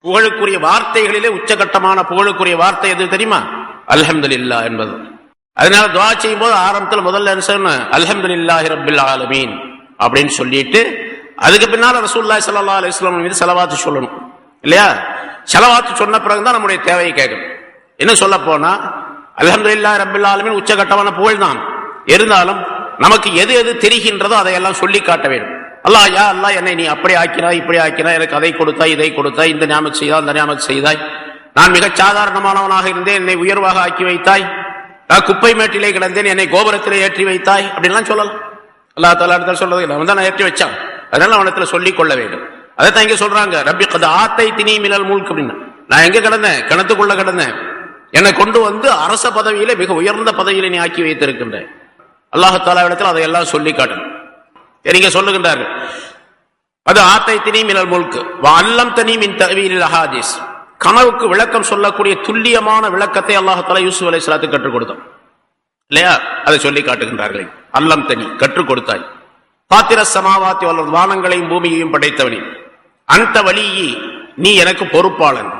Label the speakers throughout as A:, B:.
A: புகழுக்குரிய வார்த்தைகளிலே உச்சகட்டமான புகழுக்குரிய வார்த்தை எது தெரியுமா? அல்ஹம்துலில்லாஹ் என்பது. அதனால துஆ செய்யும் போது ஆரம்பத்தில் முதல்ல என்ன சொல்லணும்? அல்ஹம்துலில்லாஹி ரப்பில் ஆலமீன் அப்படின்னு சொல்லிட்டு அதுக்கு பின்னால ரசூலுல்லாஹி ஸல்லல்லாஹு அலைஹி வஸல்லம் மீது ஸலவாத்து சொல்லணும் இல்லையா? ஸலவாத்து சொன்ன பிறகுதான் நம்முடைய தேவையை கேட்கணும். என்ன சொல்ல போனா அல்ஹம்துலில்லாஹி ரப்பில் ஆலமீன் உச்சகட்டமான புகழ் தான். இருந்தாலும் நமக்கு எது எது தெரிகின்றதோ அதையெல்லாம் சொல்லி காட்ட வேண்டும். அல்லாஹ், யா அல்லாஹ், என்னை நீ அப்படி ஆக்கினாய், இப்படி ஆக்கினாய், எனக்கு அதை கொடுத்தாய், இதை கொடுத்தாய், இந்த நியாமத் செய்தாய், அந்த நியாமத் செய்தாய், நான் மிகச் சாதாரணமானவனாக இருந்தேன், என்னை உயர்வாக ஆக்கி வைத்தாய், நான் குப்பை மேட்டிலே கிடந்தேன், என்னை கோபுரத்திலே ஏற்றி வைத்தாய் அப்படின்லாம் சொல்லலாம். அல்லாஹ் தஆலா இடத்துல சொல்றது இல்லை, அவன் தான் ஏற்றி வச்சான், அதனால அவனத்துல சொல்லிக் கொள்ள வேண்டும். அதைத்தான் இங்க சொல்றாங்க, ரப்பி கத் ஆத்தைதினி மினல் முல்க் அப்படின்னா. நான் எங்க கிடந்தேன்? கிணத்துக்குள்ள கிடந்தேன், என்னை கொண்டு வந்து அரச பதவியிலே மிக உயர்ந்த பதவியிலே நீ ஆக்கி வைத்திருக்கின்ற. அல்லாஹ் தஆலா இடத்துல அதையெல்லாம் சொல்லி காட்டணும். நீங்க சொல்லுகின்றார்கள், அது ஆத்தைதினி மினல் முல்க் வ அல்லம்தனி மின் தஅவீலில் அஹாதீஸ். கனவுக்கு விளக்கம் சொல்லக்கூடிய துல்லியமான விளக்கத்தை அல்லாஹ் தஆலா யூசுப் அலைஹிஸ்ஸலாத்துக்கு கற்றுக் கொடுத்தான் இல்லையா? அதை சொல்லி காட்டுகின்றார்கள். அல்லம்தனி, கற்றுக் கொடுத்தாய். ஃபாத்திரஸ் ஸமாவாத்தி வல் அர்த், வானங்களையும் பூமியையும் படைத்தவனே. அன்த வலியி, நீ எனக்கு பொறுப்பாளன்,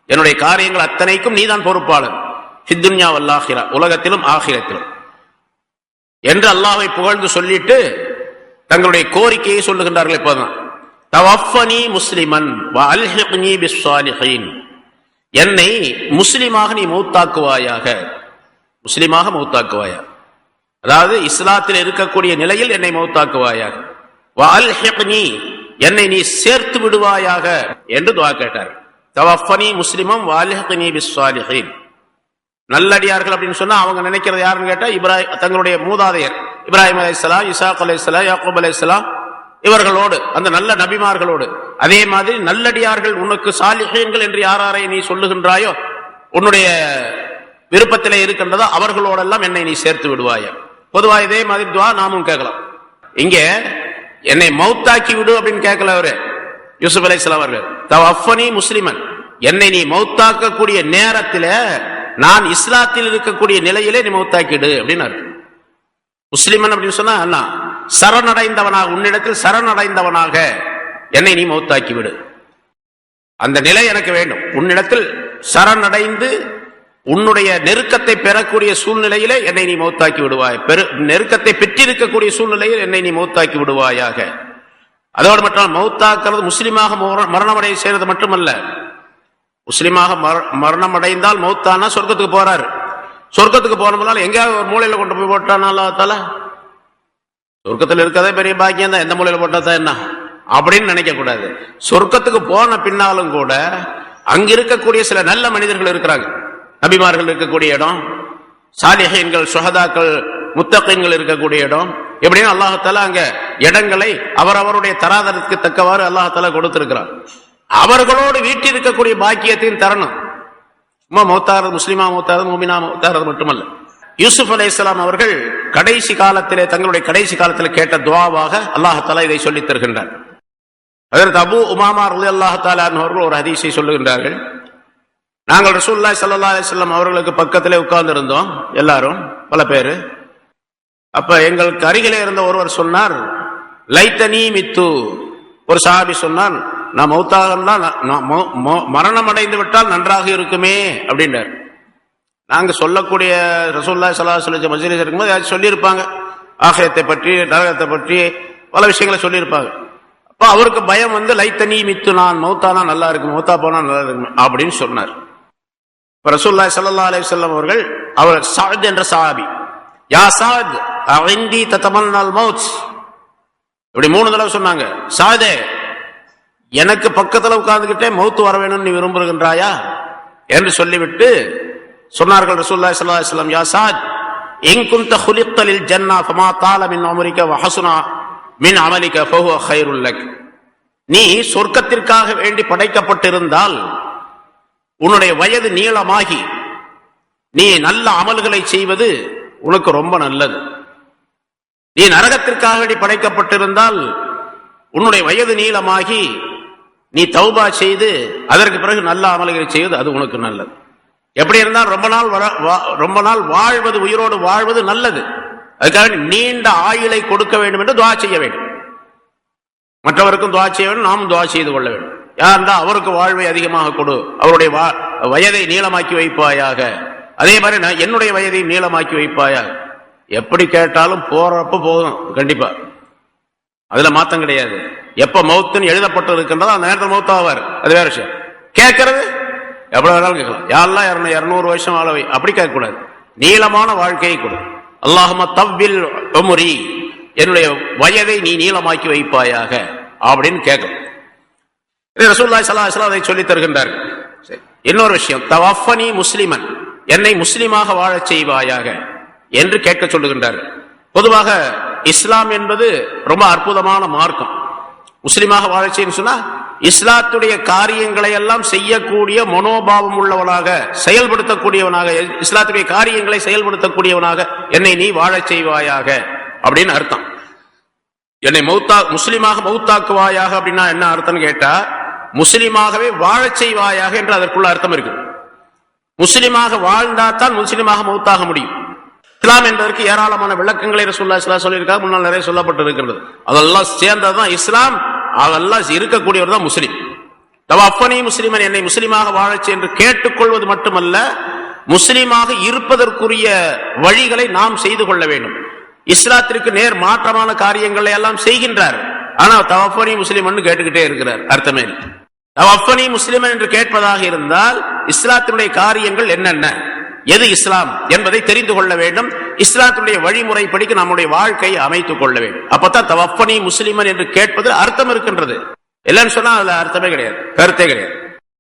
A: என்னுடைய காரியங்கள் அத்தனைக்கும் நீதான் பொறுப்பாளன். ஃபித்துன்யா வல் ஆখিরা, உலகத்திலும் ஆখিরাத்திலும் என்று அல்லாஹ்வை புகழ்ந்து சொல்லிட்டு தங்களுடைய கோரிக்கையை சொல்லுகின்றார்கள். இப்போதான் தவஃபனி முஸ்லிமன் வ அல்ஹிக்னி பிஸ்ஸாலிஹீன், என்னை முஸ்லிமாக நீ மௌத்தாக்குவாயாக, முஸ்லிமாக மௌத்தாக்குவாயாக, அதாவது இஸ்லாத்தில் இருக்கக்கூடிய நிலையில் என்னை மௌத்தாக்குவாயாக. வ அல்ஹிக்னி, என்னை நீ சேர்த்து விடுவாயாக என்று துஆ கேட்டார். தவஃபனி முஸ்லிமன் வ அல்ஹிக்னி பிஸ்ஸாலிஹீன். நல்லடியார்கள் அப்படின்னு சொன்னா அவங்க நினைக்கிறது யாருன்னு கேட்டா தங்களுடைய மூதாதையர் இப்ராஹிம் அலைஹிஸ்ஸலாம், இசாக் அலைஹிஸ்ஸலாம், யாக்கூப் அலைஹிஸ்ஸலாம், இவர்களோடு, அந்த நல்ல நபிமார்களோடு. அதே மாதிரி நல்லடியார்கள், உனக்கு சாலிஹீன்கள் என்று யாரை நீ சொல்லுகின்றாயோ, உன்னுடைய விருப்பத்திலே இருக்கின்றதோ அவர்களோடெல்லாம் என்னை நீ சேர்த்து விடுவாய. பொதுவா இதே மாதிரி துஆ நாமும் கேட்கலாம். இங்க என்னை மௌத்தாக்கி விடு அப்படின்னு கேட்கல அவரு யூசுப் அலைஹிஸ்ஸலாம் அவர்கள். தவஃபனி முஸ்லிமன், என்னை நீ மௌத்தாக்கக்கூடிய நேரத்தில் நான் இஸ்லாத்தில் இருக்கக்கூடிய நிலையிலே நீ மௌத்தாக்கிடு அப்படின்னு அர்த்தம். முஸ்லிமன் அப்படின்னு சொன்னா அண்ணா சரணடைந்தவனாக, உன்னிடத்தில் சரணடைந்தவனாக என்னை நீ மௌத்தாக்கி விடு. அந்த நிலை எனக்கு வேண்டும். உன்னிடத்தில் சரணடைந்து உன்னுடைய நெருக்கத்தை பெறக்கூடிய சூழ்நிலையிலே என்னை நீ மௌத்தாக்கி விடுவாய், நெருக்கத்தை பெற்றிருக்கக்கூடிய சூழ்நிலையில் என்னை நீ மௌத்தாக்கி விடுவாயாக. அதோடு மட்டும் மௌத்தாக்குறது முஸ்லிமாக மரணமடைய செய்யறது மட்டுமல்ல, முஸ்லிமாக மரணம் அடைந்தால் மௌத்தானா சொர்க்கத்துக்கு போறாரு. சொர்க்கத்துக்கு போனோம்னால எங்கேயாவது ஒரு மூலையில கொண்டு போய் போட்டானா அல்லாஹ் தஆலா? சொர்க்கத்தில் இருக்கதே பெரிய பாக்கியம் தான், எந்த மூலையில போட்டாதான் என்ன அப்படின்னு நினைக்க கூடாது. சொர்க்கத்துக்கு போன பின்னாலும் கூட அங்க இருக்கக்கூடிய சில நல்ல மனிதர்கள் இருக்கிறாங்க, நபிமார்கள் இருக்கக்கூடிய இடம், சாலிஹீன்கள், சுஹதாக்கள், முத்தகீன்கள் இருக்கக்கூடிய இடம், எப்படின்னு அல்லாஹ் தஆலா அங்க இடங்களை அவரவருடைய தராதரத்துக்கு தக்கவாறு அல்லாஹ் தஆலா கொடுத்திருக்கிறார். அவர்களோடு வீட்டிருக்கக்கூடிய பாக்கியத்தையும் தரணும். சும்மா மௌத்தாரது, முஸ்லிமா மௌத்தாரது, மூமினா மௌத்தாரது மட்டுமல்ல. யூசுப் அலைஹிஸ்ஸலாம் அவர்கள் கடைசி காலத்திலே, தங்களுடைய கடைசி காலத்தில் கேட்ட துஆவாக அல்லாஹ் தஆலா இதை சொல்லித் தருகின்றார். ஹஜ்ரத் அபூ உமாமா ரலியல்லாஹு தஆலா அன்ஹு அவர்கள் ஒரு ஹதீஸை சொல்லுகின்றார்கள். நாங்கள் ரசூலுல்லாஹி ஸல்லல்லாஹு அலைஹி வஸல்லம் அவர்களுக்கு பக்கத்திலே உட்கார்ந்து இருந்தோம், எல்லாரும் பல பேரு. அப்ப எங்களுக்கு அருகிலே இருந்த ஒருவர் சொன்னார், லைத்தனி மித்து. ஒரு சஹாபி சொன்னார், நான் மௌத்தாகனா, மரணம் அடைந்து விட்டால் நன்றாக இருக்குமே அப்படின்றார். நாங்க சொல்லக்கூடிய ரசூலுல்லாஹி ஸல்லல்லாஹு அலைஹி வஸல்லம் மஜ்லிஸ் இருக்கும்போது யாராச்சும் சொல்லியிருப்பாங்க, ஆகிரத்தை பற்றி, நரகத்தை பற்றி பல விஷயங்களை சொல்லியிருப்பாங்க. அப்ப அவருக்கு பயம் வந்து, லைத்தனி மித்து, நான் மௌத்தானா நல்லா இருக்கும், மௌத்தா போனா நல்லா இருக்கும் அப்படின்னு சொன்னார். ரசூலுல்லாஹி ஸல்லல்லாஹு அலைஹி வஸல்லம் அவர்கள், அவர் சஅத் என்ற சஹாபி, யா சஅத் அஇந்தி ததமன்னல் மௌத், இப்படி 3 தடவை சொன்னாங்க. சஅதே, எனக்கு பக்கத்துல உட்கார்ந்துகிட்டே மௌத்து வர வேணும்னு நீ விரும்புகின்றாயா என்று சொல்லிவிட்டு சொன்னார்கள் ரசூலுல்லாஹி ஸல்லல்லாஹு அலைஹி வஸல்லம், யா சஅத் இன் குன்த குலிக்த லில் ஜன்னah ஃபமா தால மின் உம்ரிக வ ஹஸனா மின் அமலிக ஃபஹுவ கைருல் லக். நீ சொர்க்கத்திற்காக வேண்டி படைக்கப்பட்டிருந்தால் உன்னுடைய வயது நீளமாகி நீ நல்ல அமல்களை செய்வது உனக்கு ரொம்ப நல்லது. நீ நரகத்திற்காக வேண்டி படைக்கப்பட்டிருந்தால் உன்னுடைய வயது நீளமாகி நீ தௌபா செய்து அதற்கு பிறகு நல்ல அமல்களை செய்வது அது உனக்கு நல்லது. எப்படி இருந்தால் ரொம்ப நாள் வாழ்வது, உயிரோடு வாழ்வது நல்லது. அதுக்காக நீண்ட ஆயுளை கொடுக்க வேண்டும் என்று துஆ செய்ய வேண்டும். மற்றவருக்கும் துஆ செய்ய வேண்டும், நாமும் துஆ செய்து கொள்ள வேண்டும். யாருந்தா அவருக்கு வாழ்வை அதிகமாக கொடு, அவருடைய வயதை நீளமாக்கி வைப்பாயாக, அதே மாதிரி நான் என்னுடைய வயதை நீளமாக்கி வைப்பாயாக. எப்படி கேட்டாலும் போறப்ப போதும் கண்டிப்பா, அதுல மாத்தம் கிடையாது. எப்ப மௌத்துன்னு எழுதப்பட்டு இருக்கின்றதோ அந்த நேரத்தில் மௌத்தாவார், அது வேற விஷயம். கேட்கறது எவ்வளவு வேணாலும் கேட்கலாம். யாரெல்லாம் 200 வருஷம் வாழவை அப்படி கேட்க கூடாது. நீளமான வாழ்க்கையை கொடு. அல்லாஹும்ம தவ்வில் உம்ரி, என்னுடைய வயதை நீ நீளமாக்கி வைப்பாயாக அப்படின்னு கேட்கணும். ரசூலுல்லாஹி ஸல்லல்லாஹு அலைஹி வஸல்லம் அதை சொல்லி தருகின்றார். இன்னொரு விஷயம், தவஃபனி முஸ்லிமன், என்னை முஸ்லிமாக வாழச் செய்வாயாக என்று கேட்க சொல்லுகின்றார். பொதுவாக இஸ்லாம் என்பது ரொம்ப அற்புதமான மார்க்கம். முஸ்லிமாக வாழச் செய்யணும் சொன்னா இஸ்லாத்துடைய காரியங்களை எல்லாம் செய்யக்கூடிய மனோபாவம் உள்ளவனாக, செயல்படுத்தக்கூடியவனாக, இஸ்லாத்துடைய காரியங்களை செயல்படுத்தக்கூடியவனாக என்னை நீ வாழச் செய்வாயாக அப்படின்னு அர்த்தம். என்னை முஸ்லிமாக மௌத்தாக்குவாயாக அப்படின்னா என்ன அர்த்தம் கேட்டா, முஸ்லிமாகவே வாழச் செய்வாயாக என்று அதற்குள்ள அர்த்தம் இருக்கு. முஸ்லிமாக வாழ்ந்தாத்தான் முஸ்லிமாக மௌத்தாக முடியும். இஸ்லாம் என்பதற்கு ஏராளமான விளக்கங்களை ரசூலுல்லாஹி ஸல்லல்லாஹு அலைஹி வஸல்லம் சொல்லியிருக்காங்க, முன்னால் நிறைய சொல்லப்பட்டு இருக்கிறது. அதெல்லாம் சேர்ந்ததுதான் இஸ்லாம், அதெல்லாம் இருக்கக்கூடியவர் தான் முஸ்லிம். தவஃபனி முஸ்லிமன், என்னை முஸ்லிமாக வாழச் என்று கேட்டுக்கொள்வது மட்டுமல்ல, முஸ்லிமாக இருப்பதற்குரிய வழிகளை நாம் செய்து கொள்ள வேண்டும். இஸ்லாத்திற்கு நேர் மாற்றமான காரியங்களை எல்லாம் செய்கின்றார், ஆனா தவஃபனி முஸ்லிமன் கேட்டுக்கிட்டே இருக்கிறார். அர்த்தமே இல்லை. தவஃபனி முஸ்லிமன் என்று கேட்பதாக இருந்தால் இஸ்லாத்தினுடைய காரியங்கள் என்னென்ன, எது இஸ்லாம் என்பதை தெரிந்து கொள்ள வேண்டும். இஸ்லாத்துடைய வழிமுறைப்படிக்கு நம்முடைய வாழ்க்கையை அமைத்துக் கொள்ள வேண்டும். அப்பதான் தவஃபனி முஸ்லிமன் என்று கேட்பது அர்த்தம் இருக்கின்றது. இல்லைன்னு சொன்னா அதுல அர்த்தமே கிடையாது, கருத்தே கிடையாது.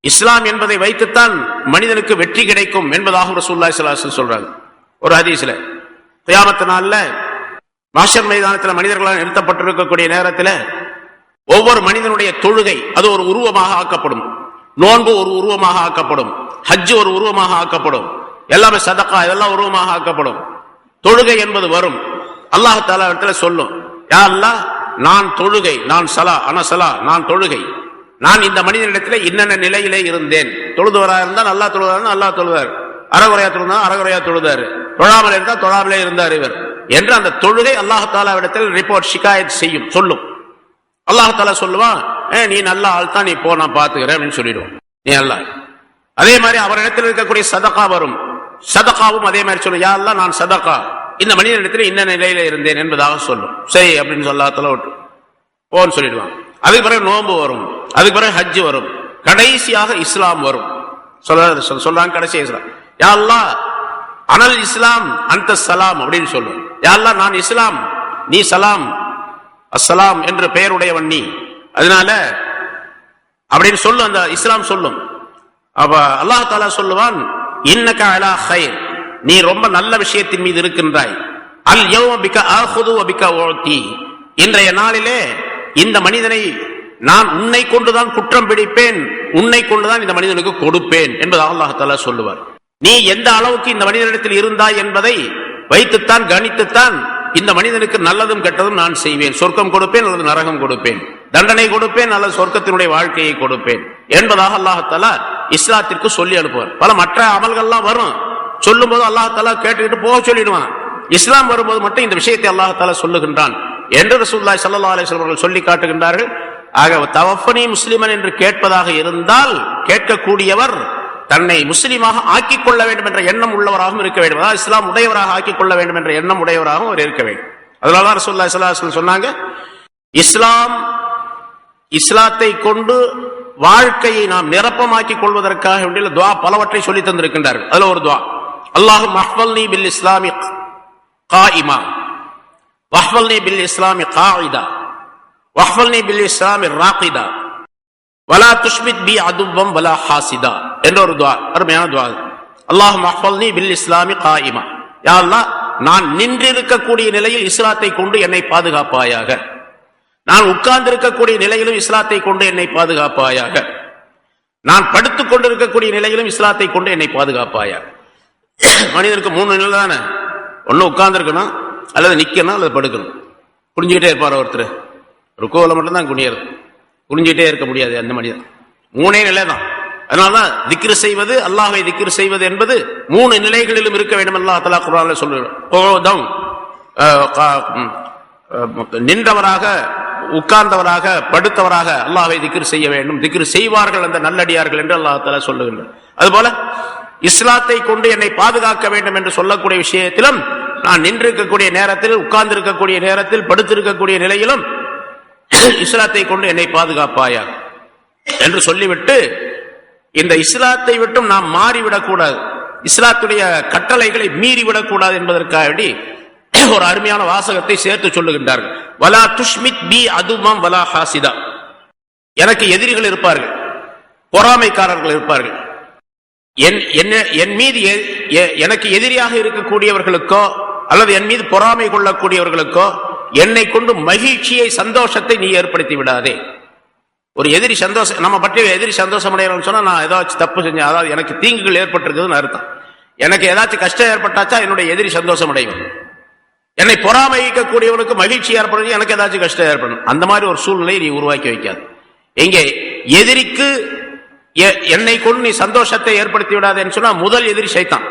A: இஸ்லாம் என்பதை வைத்துத்தான் மனிதனுக்கு வெற்றி கிடைக்கும் என்பதாக ரசூலுல்லாஹி ஸல்லல்லாஹு அலைஹி வஸல்லம் சொல்றாங்க. ஒரு ஹதீஸ்ல கியாமத் நாள்ல மஹ்ஷர் மைதானத்தில் மனிதர்களால் நிறுத்தப்பட்டிருக்கக்கூடிய நேரத்தில் ஒவ்வொரு மனிதனுடைய தொழுகை அது ஒரு உருவமாக ஆக்கப்படும், நோன்பு ஒரு உருவமாக ஆக்கப்படும், ஹஜ் ஒரு உருவமாக ஆக்கப்படும், எல்லாமே சதகா இதெல்லாம் உருவமாக ஆக்கப்படும். தொழுகை என்பது வரும். அல்லாஹ் தஆலா இடத்துல சொல்லும், யா அல்லாஹ், நான் தொழுகை, நான் சலா அனசலா, நான் தொழுகை, நான் இந்த மனிதனிடத்தில் இன்னென்ன நிலையிலே இருந்தேன். தொழுதுவரா இருந்தால் நல்லா தொழுதார், நல்லா தொழுதார், அறகுறையா தொழுதா அறகுறையா தொழுதாரு, தொழாமல் இருந்தால் தொழாமலே இருந்தார் இவர் என்று அந்த தொழுகை அல்லாஹ் தஆலா இடத்தில் ரிப்போர்ட் ஷிகாயத் செய்யும், சொல்லும். அல்லாஹ் தஆலா சொல்லுவான், நீ நல்ல ஆள் தான், நீ போ, நான் பாத்துக்கிறேன் அப்படின்னு சொல்லிடுவோம். நீ அல்ல. அதே மாதிரி அவரிடத்தில் இருக்கக்கூடிய சதகா வரும், சதகாவும் அதே மாதிரி சொல்லும், யா அல்லாஹ், நான் சதகா இந்த மனிதனிடத்தில் இன்ன நிலையில இருந்தேன் என்பதாக சொல்லும். சரி அப்படின்னு சொல்லாத்தல விட்டு போன்னு சொல்லிடுவான். அதுக்கு பிறகு நோன்பு வரும், அதுக்கு பிறகு ஹஜ் வரும், கடைசியாக இஸ்லாம் வரும். சொல்றாங்க கடைசி இஸ்லாம். யா அல்லாஹ், அனல் இஸ்லாம் அந்த சலாம் அப்படின்னு சொல்லும். யா அல்லாஹ், நான் இஸ்லாம், நீ சலாம், அஸ்ஸலாம் என்ற பெயருடையவன் நீ, அதனால அப்படின்னு சொல்லும், அந்த இஸ்லாம் சொல்லும். அப்ப அல்லாஹ் தஆலா சொல்லுவான், இன்னக அலா கைர், நீ ரொம்ப நல்ல விஷயத்தின் மீது இருக்கின்றாய். அல் யௌம பிக ஆஹுது வ பிக உஅதி, இன்றைய நாளிலே இந்த மனிதனை நான் உன்னை கொண்டுதான் குற்றம் பிடிப்பேன், உன்னை கொண்டுதான் இந்த மனிதனுக்கு கொடுப்பேன் என்பதாக அல்லாஹ் தஆலா சொல்லுவார். நீ எந்த அளவுக்கு இந்த மனிதனிடத்தில் இருந்தாய் என்பதை வைத்துத்தான் கணித்துத்தான் இந்த மனிதனுக்கு நல்லதும் கெட்டதும் நான் செய்வேன். சொர்க்கம் கொடுப்பேன் அல்லது நரகம் கொடுப்பேன், தண்டனை கொடுப்பேன் அல்லது சொர்க்கத்தினுடைய வாழ்க்கையை கொடுப்பேன் என்பதாக அல்லாஹ் தஆலா இஸ்லாத்திற்கு சொல்லி அனுப்புவார். பல மற்ற அமல்கள்லாம் வரும், சொல்லும் போது அல்லாஹ் தஆலா கேட்டுக்கிட்டு போக சொல்லிடுவான். இஸ்லாம் வரும்போது மட்டும் இந்த விஷயத்தை அல்லாஹ் தஆலா சொல்லுகின்றான் என்று ரசூலுல்லாஹி ஸல்லல்லாஹு அலைஹி வஸல்லம் அவர்கள் சொல்லி காட்டுகின்றார்கள். ஆக தவஃபனி முஸ்லிமன் என்று கேட்பதாக இருந்தால் கேட்கக்கூடியவர் தன்னை முஸ்லிமாக ஆக்கிக் கொள்ள வேண்டும் என்ற எண்ணம் உள்ளவராகவும் இருக்க வேண்டும். அதாவது இஸ்லாம் உடையவராக ஆக்கிக் கொள்ள வேண்டும் என்ற எண்ணம் உடையவராகவும் அவர் இருக்க வேண்டும். அதனாலதான் ரசூலுல்லாஹி ஸல்லல்லாஹு அலைஹி வஸல்லம் சொன்னாங்க, இஸ்லாத்தை கொண்டு வாழ்க்கையை நாம் நிரப்பமாக்கிக் கொள்வதற்காக வேண்டிய துஆ பலவற்றை சொல்லி தந்திருக்கின்றார்கள். அதுல ஒரு துஆ, அல்லாஹும்ம அஹ்ஃபல்னி பில் இஸ்லாமி காயிமா வஹ்ஃபல்னி பில் இஸ்லாமி காயிதா வஹ்ஃபல்னி பில் இஸ்லாமி ராகிதா வலா துஷ்மித் பி அதுவம் வலா ஹாசிதா என்ற ஒரு துஆ, அருமையான துஆ. அல்லாஹும்ம அஹ்ஃபல்னி பில் இஸ்லாமி காயிமா, யா அல்லாஹ், நான் நின்றிருக்கக்கூடிய நிலையில் இஸ்லாத்தை கொண்டு என்னை பாதுகாப்பாயாக, நான் உட்கார்ந்திருக்கக்கூடிய நிலையிலும் இஸ்லாத்தை கொண்டு என்னை பாதுகாப்பாயாக, நான் படுத்துக் கொண்டிருக்கக்கூடிய நிலையிலும் இஸ்லாத்தை கொண்டு என்னை பாதுகாப்பாயாக. மனிதனுக்கு 3 நிலை தானே, ஒன்னு உட்கார்ந்துருக்கணும், அல்லது நிக்கணும், அல்லது படுக்கணும். புரிஞ்சுக்கிட்டே இருப்பார் ஒருத்தர், ருக்குல மட்டும்தான் குனியறது, புரிஞ்சுக்கிட்டே இருக்க முடியாது அந்த மனிதன். 3 நிலை தான். அதனாலதான் திக்ர் செய்வது, அல்லாஹ்வை திக்ர் செய்வது என்பது 3 நிலைகளிலும் இருக்க வேண்டும். அல்லாஹ் தஆலா குர்ஆன்ல சொல்லுகிறார், நின்றவராக உட்கார்ந்தவராக படுத்தவராக அல்லாஹ்வை திக்ர் செய்ய வேண்டும், திக்ர் செய்வார்கள் அந்த நல்லடியார்கள் என்று அல்லாஹ் தஆலா சொல்லுகின்றார். அதுபோல இஸ்லாத்தை கொண்டு என்னை பாதுகாக்க வேண்டும் என்று சொல்லக்கூடிய விஷயத்திலும் நான் நின்றிருக்கக்கூடிய நேரத்தில், உட்கார்ந்து இருக்கக்கூடிய நேரத்தில், படுத்திருக்கக்கூடிய நிலையிலும் இஸ்லாத்தை கொண்டு என்னை பாதுகாப்பாயா என்று சொல்லிவிட்டு இந்த இஸ்லாத்தை விட்டும் நாம் மாறிவிடக்கூடாது, இஸ்லாத்துடைய கட்டளைகளை மீறிவிடக்கூடாது என்பதற்காக ஒரு அருமையான வாசகத்தை சேர்த்து சொல்லுகின்றார்கள். வலா துஷ்மித் பி அதுமம் வலா ஹாசிதா. எனக்கு எதிரிகள் இருப்பார்கள், பொறாமைக்காரர்கள் இருப்பார்கள். என் மீது எனக்கு எதிரியாக இருக்கக்கூடியவர்களுக்கோ அல்லது என் மீது பொறாமை கொள்ளக்கூடியவர்களுக்கோ என்னை கொண்டு மகிழ்ச்சியை, சந்தோஷத்தை நீ ஏற்படுத்தி விடாதே. ஒரு எதிரி சந்தோஷம், நம்ம பற்றி எதிரி சந்தோஷம் அடையணும்னு சொன்னா நான் ஏதாச்சும் தப்பு செஞ்சேன், அதாவது எனக்கு தீங்குகள் ஏற்பட்டிருக்குதுன்னு அர்த்தம். எனக்கு ஏதாச்சும் கஷ்டம் ஏற்பட்டாச்சா என்னுடைய எதிரி சந்தோஷம் அடையும். என்னை பொறாமைக்கக்கூடியவனுக்கு மகிழ்ச்சி ஏற்படுறது, எனக்கு ஏதாச்சும் கஷ்டம் ஏற்படும். அந்த மாதிரி ஒரு சூழ்நிலையை நீ உருவாக்கி வைக்காது. இங்கே எதிரிக்கு என்னை கொண்டு நீ சந்தோஷத்தை ஏற்படுத்தி விடாதேன்னு சொன்னா முதல் எதிரி சைத்தான்.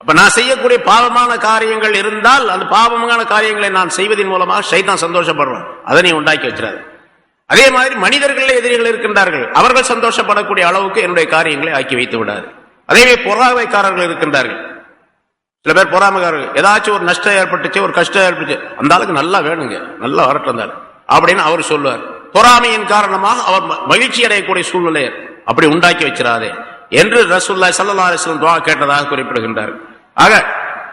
A: அப்ப நான் செய்யக்கூடிய பாவமான காரியங்கள் இருந்தால் அந்த பாவமான காரியங்களை நான் செய்வதன் மூலமாக சைத்தான் சந்தோஷப்படுவான். அதை நீ உண்டாக்கி வச்சிடாது. அதே மாதிரி மனிதர்களே எதிரிகள் இருக்கின்றார்கள், அவர்கள் சந்தோஷப்படக்கூடிய அளவுக்கு என்னுடைய காரியங்களை ஆக்கி வைத்து விடாது. அதே பொறாமைக்காரர்கள் இருக்கின்றார்கள். சில பேர் பொறாமைக்காரர்கள், ஏதாச்சும் ஒரு நஷ்டம் ஏற்பட்டுச்சு, ஒரு கஷ்டம் ஏற்பட்டுச்சு, அந்த ஆளுக்கு நல்லா வேணுங்க, நல்லா வரட்டும் அப்படின்னு அவர் சொல்லுவார். பொறாமையின் காரணமாக அவர் மகிழ்ச்சி அடையக்கூடிய சூழ்நிலை அப்படி உண்டாக்கி வச்சிடாதே என்று ரசூலுல்லாஹி ஸல்லல்லாஹு அலைஹி வஸல்லம் துஆ கேட்டதாக குறிப்பிடுகின்றார். ஆக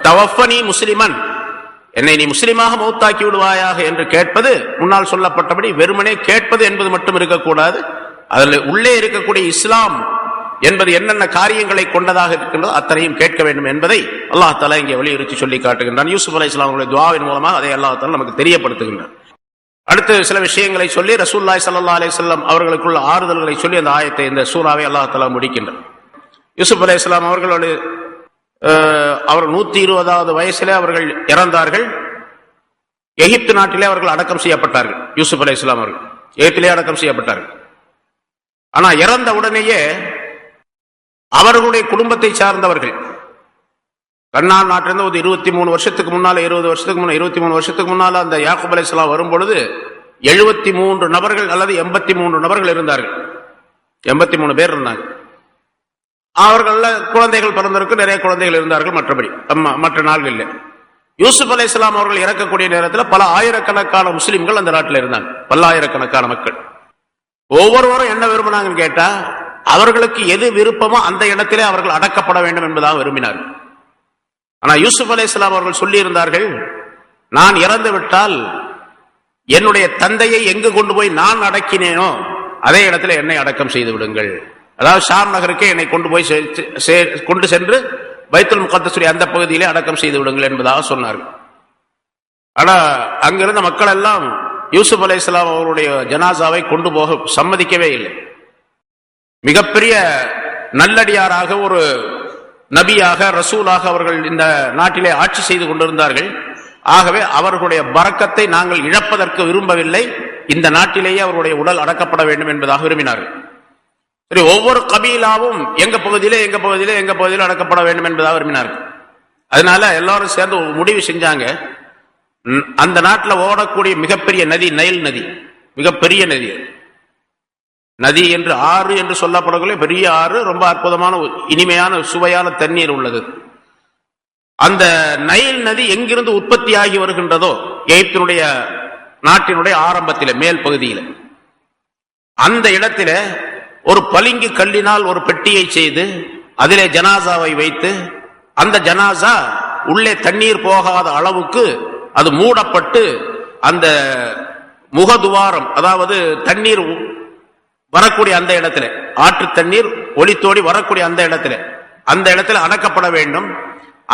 A: தவஃபனி முஸ்லிமன், என்னை நீ முஸ்லிமாக மௌத்தாக்கி விடுவாயாக என்று கேட்பது முன்னால் சொல்லப்பட்டபடி வெறுமனே கேட்பது என்பது மட்டும் இருக்கக்கூடாது. அதில் உள்ளே இருக்கக்கூடிய இஸ்லாம் என்பது என்னென்ன காரியங்களை கொண்டதாக இருக்கின்றதோ அத்தனையும் கேட்க வேண்டும் என்பதை அல்லாஹ் தஆலா இங்கே வலியுறுத்தி சொல்லி காட்டுகின்றான். யூசுப் அலைஹிஸ்ஸலாம் அவர்களுடைய துஆவின் மூலமாக அதை அல்லாஹ் தஆலா நமக்கு தெரியப்படுத்துகின்றான். அடுத்து சில விஷயங்களை சொல்லி ரசூலுல்லாஹி ஸல்லல்லாஹு அலைஹி வஸல்லம் அவர்களுக்குள்ள ஆறுதல்களை சொல்லி அந்த ஆயத்தை, இந்த சூராவை அல்லாஹ் தஆலா முடிக்கின்றான். யூசுப் அலைஹிஸ்ஸலாம் அவர்களோடு அவர் 120வது வயசிலே அவர்கள் இறந்தார்கள். எகிப்து நாட்டிலே அவர்கள் அடக்கம் செய்யப்பட்டார்கள். யூசுப் அலைஹிஸ்ஸலாம் அவர்கள் எகிப்திலே அடக்கம் செய்யப்பட்டார்கள். ஆனா இறந்த உடனேயே அவர்களுடைய குடும்பத்தை சார்ந்தவர்கள் கண்ணான் நாட்டிலிருந்து ஒரு 23 வருஷத்துக்கு முன்னால, 20 வருஷத்துக்கு முன்னால, 23 வருஷத்துக்கு முன்னால அந்த யாக்கூப் அலைஹிஸ்ஸலாம் வரும் பொழுது 73 நபர்கள் அல்லது 83 நபர்கள் இருந்தார்கள். 83 பேர் இருந்தாங்க. அவர்கள குழந்தைகள் பிறந்தவருக்கு நிறைய குழந்தைகள் இருந்தார்கள். மற்றபடி மற்ற நாள்களில் யூசுப் அலைஹிஸ்ஸலாம் அவர்கள் இறக்கக்கூடிய நேரத்தில் பல ஆயிரக்கணக்கான முஸ்லிம்கள் அந்த நாட்டில் இருந்தாங்க. பல்லாயிரக்கணக்கான மக்கள். ஒவ்வொருவரும் என்ன விரும்பினாங்கன்னு கேட்டா, அவர்களுக்கு எது விருப்பமோ அந்த இடத்திலே அவர்கள் அடக்கப்பட வேண்டும் என்பதாக விரும்பினார்கள். ஆனா யூசுப் அலைஹிஸ்ஸலாம் அவர்கள் சொல்லி இருந்தார்கள், நான் இறந்து விட்டால் என்னுடைய தந்தையை எங்கு கொண்டு போய் நான் அடக்கினேனோ அதே இடத்துல என்னை அடக்கம் செய்து விடுங்கள். அதாவது ஷாம் நகருக்கு என்னை கொண்டு சென்று பைத்துல் முகத்தஸுடைய அந்த பகுதியிலே அடக்கம் செய்து விடுங்கள் என்பதாக சொன்னார்கள். ஆனா அங்கிருந்த மக்கள் எல்லாம் யூசுப் அலைஹிஸ்ஸலாம் அவருடைய ஜனாசாவை கொண்டு போக சம்மதிக்கவே இல்லை. மிகப்பெரிய நல்லடியாராக, ஒரு நபியாக, ரசூலாக அவர்கள் இந்த நாட்டிலே ஆட்சி செய்து கொண்டிருந்தார்கள். ஆகவே அவர்களுடைய பரக்கத்தை நாங்கள் இழப்பதற்கு விரும்பவில்லை, இந்த நாட்டிலேயே அவருடைய உடல் அடக்கப்பட வேண்டும் என்பதாக விரும்பினார்கள். சரி, ஒவ்வொரு கபீலாவும் எங்க பகுதியிலே அடக்கப்பட வேண்டும் என்பதாக விரும்பினார்கள். அதனால எல்லாரும் சேர்ந்து முடிவு செஞ்சாங்க, அந்த நாட்டில் ஓடக்கூடிய மிகப்பெரிய நதி நைல் நதி, மிகப்பெரிய நதி. நதி என்று ஆறு என்று சொல்லப்படக்கூடிய பெரிய ஆறு, ரொம்ப அற்புதமான இனிமையான சுவையான தண்ணீர் உள்ளது. அந்த நைல் நதி எங்கிருந்து உற்பத்தி ஆகி வருகின்றதோ, எகிப்தினுடைய நாட்டினுடைய ஆரம்பத்தில மேல் பகுதியில், அந்த இடத்தில ஒரு பளிங்கு கல்லினால் ஒரு பெட்டியை செய்து அதிலே ஜனாசாவை வைத்து, அந்த ஜனாசா உள்ளே தண்ணீர் போகாத அளவுக்கு அது மூடப்பட்டு, அந்த முகதுவாரம், அதாவது தண்ணீர் வரக்கூடிய அந்த இடத்துல, ஆற்று தண்ணீர் ஒளித்தோடி வரக்கூடிய அந்த இடத்துல அடக்கப்பட வேண்டும்.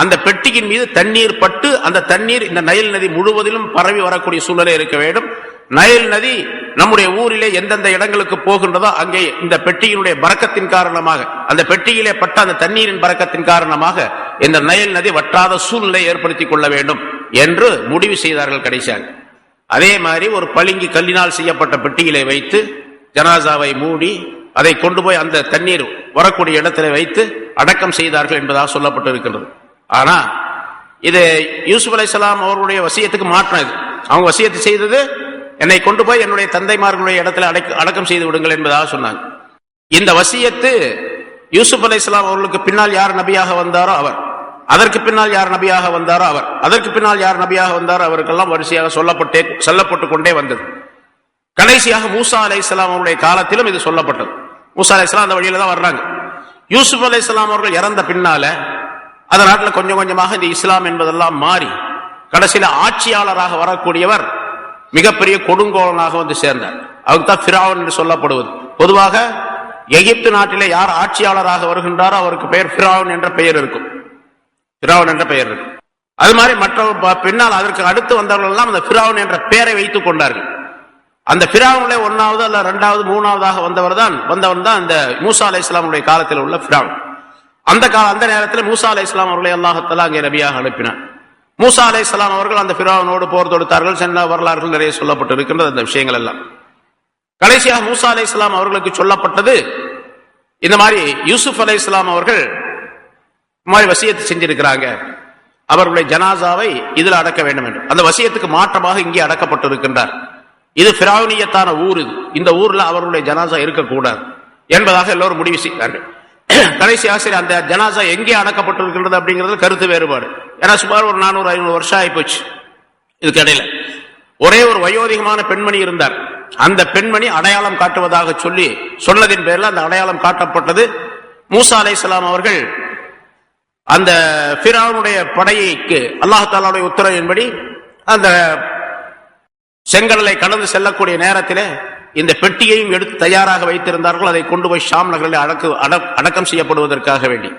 A: அந்த பெட்டியின் மீது தண்ணீர் பட்டு அந்த தண்ணீர் இந்த நைல் நதி முழுவதிலும் பரவி வரக்கூடிய சூழ்நிலை இருக்க வேண்டும். நைல் நதி நம்முடைய ஊரிலே எந்தெந்த இடங்களுக்கு போகின்றதோ அங்கே இந்த பெட்டியினுடைய பரக்கத்தின் காரணமாக, அந்த பெட்டியிலே பட்ட அந்த தண்ணீரின் பரக்கத்தின் காரணமாக இந்த நைல் நதி வற்றாத சூழ்நிலை ஏற்படுத்திக் கொள்ள வேண்டும் என்று முடிவு செய்தார்கள் கடைசியாக. அதே மாதிரி ஒரு பளிங்கு கல்லினால் செய்யப்பட்ட பெட்டியிலே வைத்து ஜனாசாவை மூடி அதை கொண்டு போய் அந்த தண்ணீர் வரக்கூடிய இடத்துல வைத்து அடக்கம் செய்தார்கள் என்பதாக சொல்லப்பட்டு இருக்கின்றது. ஆனா இது யூசுப் அலைஹிஸ்ஸலாம் அவருடைய வசியத்துக்கு மாற்றம். இது அவங்க வசியத்து செய்தது என்னை கொண்டு போய் என்னுடைய தந்தைமார்களுடைய இடத்துல அடக்கம் செய்து விடுங்கள் என்பதாக சொன்னாங்க. இந்த வசியத்து யூசுப் அலைஹிஸ்ஸலாம் அவர்களுக்கு பின்னால் யார் நபியாக வந்தாரோ அவர், அதற்கு பின்னால் யார் நபியாக வந்தாரோ அவர், அதற்கு பின்னால் யார் நபியாக வந்தாரோ அவருக்கெல்லாம் வரிசையாக சொல்லப்பட்டு கொண்டே வந்தது. கடைசியாக மூசா அலைஹிஸ்ஸலாம் அவருடைய காலத்திலும் இது சொல்லப்பட்டது. மூசா அலைஹிஸ்ஸலாம் அந்த வழியில தான் வர்றாங்க. யூசுப் அலைஹிஸ்ஸலாம் அவர்கள் இறந்த பின்னால அந்த நாட்டில் கொஞ்சம் கொஞ்சமாக இந்த இஸ்லாம் என்பதெல்லாம் மாறி கடைசியில ஆட்சியாளராக வரக்கூடியவர் மிகப்பெரிய கொடுங்கோலனாக வந்து சேர்ந்தார். அவருக்கு தான் ஃபிரௌன் என்று சொல்லப்படுவது. பொதுவாக எகிப்து நாட்டிலே யார் ஆட்சியாளராக வருகின்றாரோ அவருக்கு பெயர் ஃபிரௌன் என்ற பெயர் இருக்கும். ஃபிரௌன் என்ற பெயர் இருக்கும். அது மாதிரி மற்ற பின்னால் அதற்கு அடுத்து வந்தவர்கள் எல்லாம் அந்த ஃபிரௌன் என்ற பெயரை வைத்துக் கொண்டார்கள். அந்த ஃபிரௌனிலே 1வது அல்ல 2வது 3வதாக வந்தவன் தான் அந்த மூசா அலைஹிஸ்ஸலாமுடைய காலத்தில் உள்ள ஃபிரௌன். அந்த நேரத்தில் மூசா அலைஹிஸ்ஸலாம் அவர்களை அல்லாஹ் தஆலா அங்கே நபியாக அனுப்பினார். மூசா அலைஹிஸ்ஸலாம் அவர்கள் அந்த ஃபிரௌனோடு போர் தொடுத்தார்கள். சென்ற வரலாறுகள் நிறைய சொல்லப்பட்டு இருக்கின்றது அந்த விஷயங்கள் எல்லாம். கடைசியாக மூசா அலைஹிஸ்ஸலாம் அவர்களுக்கு சொல்லப்பட்டது, இந்த மாதிரி யூசுப் அலைஹிஸ்ஸலாம் அவர்கள் இந்த மாதிரி வசியத்தை செஞ்சிருக்கிறாங்க, அவர்களுடைய ஜனாசாவை இதில் அடக்க வேண்டும் என்று. அந்த வசியத்துக்கு மாற்றமாக இங்கே அடக்கப்பட்டு இருக்கின்றார். இது ஃபிரௌனியத்தான ஊர், இது இந்த ஊர்ல அவர்களுடைய ஜனாசா இருக்கக்கூடாது என்பதாக எல்லோரும் முடிவு செய்தார்கள். கடைசியாக சரி அந்த ஜனாசா எங்கே அடக்கப்பட்டிருக்கின்றது அப்படிங்கிறது கருத்து வேறுபாடு. ஏன்னா சுமார் ஒரு 400-500 வருஷம் ஆயிப்போச்சு. இதுக்கு இடையில ஒரே ஒரு வயோதிகமான பெண்மணி இருந்தார். அந்த பெண்மணி அடையாளம் காட்டுவதாக சொன்னதின் பேரில் அந்த அடையாளம் காட்டப்பட்டது. மூசா அலைஹிஸ்ஸலாம் அவர்கள் அந்த ஃபிரௌனுடைய படைக்கு அல்லாஹ் தஆலாவுடைய உத்தரவின்படி அந்த செங்கடலை கடந்து செல்லக்கூடிய நேரத்தில் இந்த பெட்டியையும் எடுத்து தயாராக வைத்திருந்தார்கள். அதை கொண்டு போய் ஷாம் நகரில் அடக்கம் செய்யப்படுவதற்காக வேண்டி.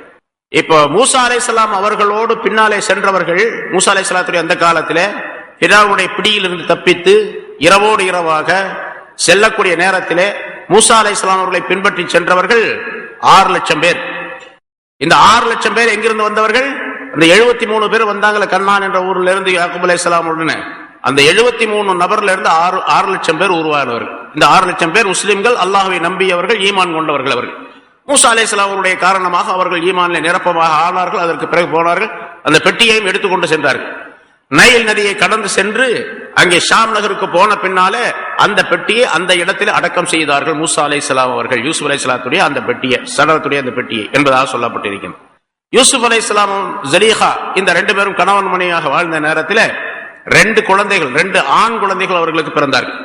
A: இப்போ மூசா அலைஹிஸ்ஸலாம் அவர்களோடு பின்னாலே சென்றவர்கள், மூசா அலைஹிஸ்ஸலாத்துடைய அந்த காலத்தில் ஃபிரௌனுடைய பிடியிலிருந்து தப்பித்து இரவோடு இரவாக செல்லக்கூடிய நேரத்தில் மூசா அலைஹிஸ்ஸலாம் அவர்களை பின்பற்றி சென்றவர்கள் 6 லட்சம் பேர். இந்த 6 லட்சம் பேர் எங்கிருந்து வந்தவர்கள்? அந்த 73 பேர் வந்தாங்களே கண்ணான் என்ற ஊர்ல இருந்து யாக்கூப் அலைஹிஸ்ஸலாம் உடனே அந்த 73 நபர்ல இருந்து 6 லட்சம் பேர் உருவானவர்கள். இந்த 6 லட்சம் பேர் முஸ்லிம்கள், அல்லாஹ்வை நம்பியவர்கள், ஈமான் கொண்டவர்கள். அவர்கள் மூசா அலைஹிஸ்ஸலாம் அவருடைய காரணமாக அவர்கள் ஈமானில் நிரப்பமாக ஆனார்கள். அதற்கு பிறகு போனார்கள், அந்த பெட்டியையும் எடுத்துக்கொண்டு சென்றார்கள். நைல் நதியை கடந்து சென்று அங்கே ஷாம் நகருக்கு போன பின்னாலே அந்த பெட்டியை அந்த இடத்தில் அடக்கம் செய்தார்கள் மூசா அலைஹிஸ்ஸலாம் அவர்கள். யூசுப் அலைஹிஸ்ஸலாத்துடைய அந்த பெட்டியை, சடலத்துடைய அந்த பெட்டியை என்பதாக சொல்லப்பட்டிருக்கிறது. யூசுப் அலைஹிஸ்ஸலாமும் ஜலீஹா இந்த 2 பேரும் கணவன் மனைவியாக வாழ்ந்த நேரத்தில் 2 குழந்தைகள், 2 ஆண் குழந்தைகள் அவர்களுக்கு பிறந்தார்கள்.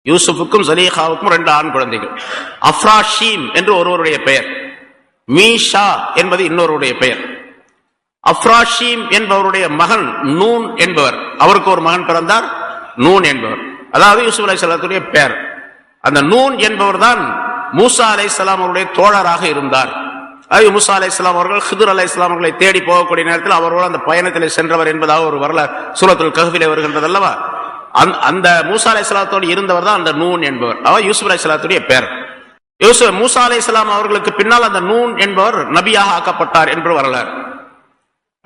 A: யூசுஃபுக்கும் ஜலீஹாவுக்கும் 2 ஆண் குழந்தைகள். அஃப்ராஷீம் என்று ஒருவருடைய பெயர், மீஷா என்பது இன்னொருடைய பெயர். அஃப்ராஷீம் என்பவருடைய மகன் நூன் என்பவர், அவருக்கு ஒரு மகன் பிறந்தார், நூன் என்பவர். அதாவது யூசுப் அலைஹிஸ்ஸலாத்துடைய பெயர். அந்த நூன் என்பவர் தான் மூசா அலைஹிஸ்ஸலாம் அவருடைய தோழராக இருந்தார். மூசா அலைஹிஸ்ஸலாம் அவர்கள் ஹிதுர் அலைஹிஸ்ஸலாம் அவர்களை தேடி போகக்கூடிய நேரத்தில் அவரோடு அந்த பயணத்தில் சென்றவர் என்பதாக ஒரு வரலாறு சூரத்துல் கஹ்ஃபிலே வருகின்றது அல்லவா. அந்த மூசா அலைஹிஸ்ஸலாத்தோடு இருந்தவர் தான் அந்த நூன் என்பவர். அவர் யூசுப் அலைஹிஸ்ஸலாத்துடைய பெயர். மூசா அலைஹிஸ்ஸலாம் அவர்களுக்கு பின்னால் அந்த நூன் என்பவர் நபியாக ஆக்கப்பட்டார் என்று வரலாறு.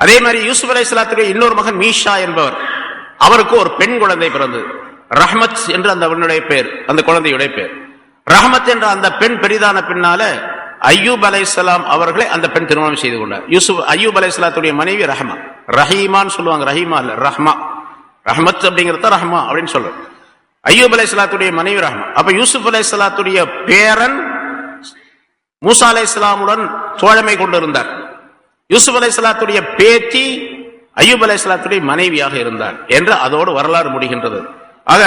A: அதே மாதிரி யூசுப் அலைஹிஸ்ஸலாத்துடைய இன்னொரு மகன் மீஷா என்பவர், அவருக்கு ஒரு பெண் குழந்தை பிறந்தது. ரஹ்மத் என்று அந்த பெண்ணுடைய பெயர், அந்த குழந்தையுடைய பெயர் ரஹ்மத் என்ற அந்த பெண் பெரிதான பின்னால அய்யூப் அலைஹிஸ்ஸலாம் அவர்களை அந்த பெண் திருமணம் செய்து கொண்டார். அய்யூப் அலைஹிஸ்ஸலாத்துடைய மனைவி ரஹ்மா, ரஹீமான்னு சொல்லுவாங்க, ரஹீமா இல்ல ரஹ்மா. ரஹ்மத் அப்படிங்கிறத ரஹ்மா அப்படின்னு சொல்லுவாங்க. அய்யூப் அலைஹிஸ்ஸலாத்துடைய மனைவி ரஹ்மா. அப்ப யூசுப் அலைஹிஸ்ஸலாத்துடைய பேரன் மூசா அலைஹிஸ்ஸலாமுடன் தோழமை கொண்டிருந்தார். யூசுப் அலைஹிஸ்ஸலாத்துடைய பேத்தி அய்யூப் அலைஹிஸ்ஸலாத்துடைய மனைவியாக இருந்தார் என்று அதோடு வரலாறு முடிகின்றது. ஆக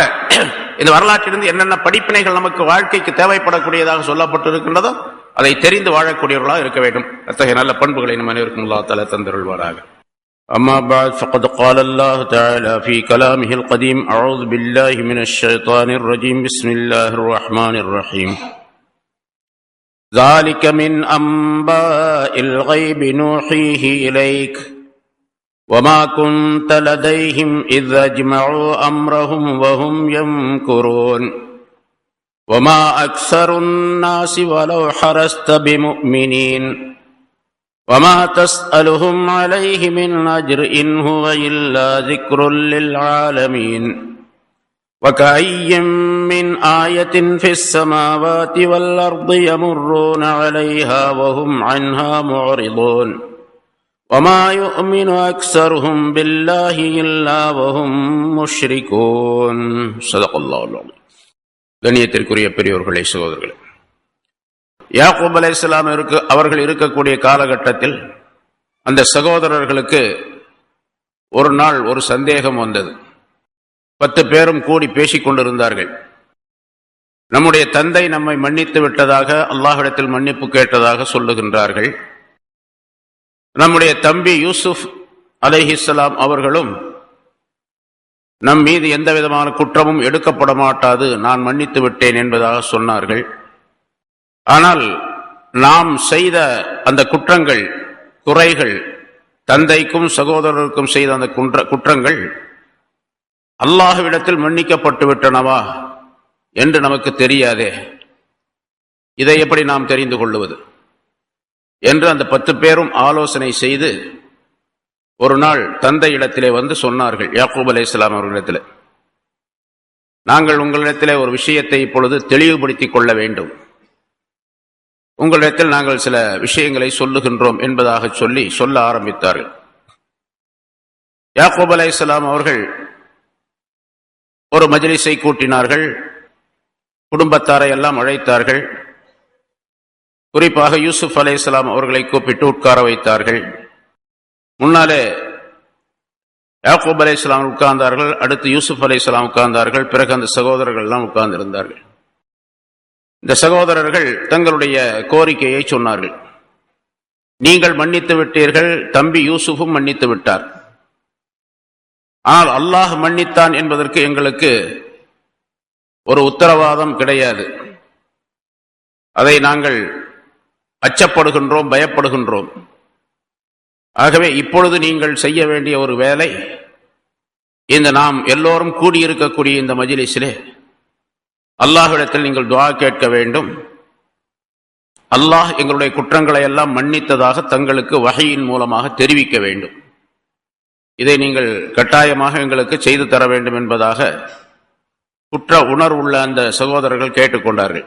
A: இந்த வரலாற்றிலிருந்து என்னென்ன படிப்பினைகள் நமக்கு வாழ்க்கைக்கு தேவைப்படக்கூடியதாக சொல்லப்பட்டிருக்கின்றதோ அதை தெரிந்து வாழக்கூடியவர்களாக இருக்க வேண்டும். அத்தகைய நல்ல பண்புகளை நம் அனைவருக்கும் அல்லாஹ் தஆலா தந்தருள்வாராக. அம்மா பஅத் ஃபகத் قال الله تعالى في كلامه القديم أعوذ بالله من الشيطان الرجيم بسم الله الرحمن الرحيم ذلك من أنباء الغيب نوحيه إليك وما كنت لديهم إذ أجمعوا أمرهم وهم يمكرون وما أكثر الناس ولو حرصت بمؤمنين وما تسألهم عليه من أجر إن هو إلا ذكر للعالمين وكأي من آية في السماوات والأرض يمرون عليها وهم عنها معرضون وَمَا يُؤْمِنُ أَكْثَرُهُم بِاللَّهِ إِلَّا وَهُم مُشْرِكُونَ. ஸதகல்லாஹு அல்-அலீம். கண்ணியத்திற்குரிய பெரியோர்களே, சகோதரர்களே, யாக்கூப் அலைஹிஸ்ஸலாம் அவர்கள் இருக்கக்கூடிய காலகட்டத்தில் அந்த சகோதரர்களுக்கு ஒரு நாள் ஒரு சந்தேகம் வந்தது. 10 பேரும் கூடி பேசிக் கொண்டிருந்தார்கள். நம்முடைய தந்தை நம்மை மன்னித்து விட்டதாக, அல்லாஹ்விடத்தில் மன்னிப்பு கேட்டதாக சொல்லுகின்றார்கள். நம்முடைய தம்பி யூசுப் அலைஹிஸ்ஸலாம் அவர்களும் நம் மீது எந்த விதமான குற்றமும் எடுக்கப்பட மாட்டாது, நான் மன்னித்து விட்டேன் என்பதாக சொன்னார்கள். ஆனால் நாம் செய்த அந்த குற்றங்கள், குறைகள், தந்தைக்கும் சகோதரருக்கும் செய்த அந்த குற்றங்கள் அல்லாஹ்விடத்தில் மன்னிக்கப்பட்டு விட்டனவா என்று நமக்கு தெரியாதே, இதை எப்படி நாம் தெரிந்து கொள்ளுவது என்று அந்த 10 பேரும் ஆலோசனை செய்து ஒரு நாள் தந்தை இடத்திலே வந்து சொன்னார்கள். யாக்கூப் அலைஹிஸ்ஸலாம் அவர்களிடத்தில், நாங்கள் உங்களிடத்திலே ஒரு விஷயத்தை இப்பொழுது தெளிவுபடுத்திக் கொள்ள வேண்டும், உங்களிடத்தில் நாங்கள் சில விஷயங்களை சொல்லுகின்றோம் என்பதாக சொல்ல ஆரம்பித்தார்கள். யாக்கூப் அலைஹிஸ்ஸலாம் அவர்கள் ஒரு மஜ்லிஸை கூட்டினார்கள். குடும்பத்தாரை எல்லாம் அழைத்தார்கள். குறிப்பாக யூசுப் அலைஹிஸ்ஸலாம் அவர்களை கூப்பிட்டு உட்கார வைத்தார்கள். முன்னாலே யாக்கூப் அலைஹிஸ்ஸலாம் உட்கார்ந்தார்கள், அடுத்து யூசுப் அலைஹிஸ்ஸலாம் உட்கார்ந்தார்கள், பிறகு அந்த சகோதரர்கள் எல்லாம் உட்கார்ந்திருந்தார்கள். இந்த சகோதரர்கள் தங்களுடைய கோரிக்கையை சொன்னார்கள். நீங்கள் மன்னித்து விட்டீர்கள், தம்பி யூசுஃபும் மன்னித்து விட்டார், ஆனால் அல்லாஹ் மன்னித்தான் என்பதற்கு எங்களுக்கு ஒரு உத்தரவாதம் கிடையாது. அதை நாங்கள் அச்சப்படுகின்றோம், பயப்படுகின்றோம். ஆகவே இப்பொழுது நீங்கள் செய்ய வேண்டிய ஒரு வேலை, இந்த நாம் எல்லோரும் கூடியிருக்கக்கூடிய இந்த மஜ்லிஸிலே அல்லாஹ்விடத்தில் நீங்கள் துஆ கேட்க வேண்டும். அல்லாஹ் எங்களுடைய குற்றங்களை எல்லாம் மன்னித்ததாக தங்களுக்கு வஹீயின் மூலமாக தெரிவிக்க வேண்டும். இதை நீங்கள் கட்டாயமாக எங்களுக்கு செய்து தர வேண்டும் என்பதாக குற்ற உணர்வுள்ள அந்த சகோதரர்கள் கேட்டுக்கொண்டார்கள்.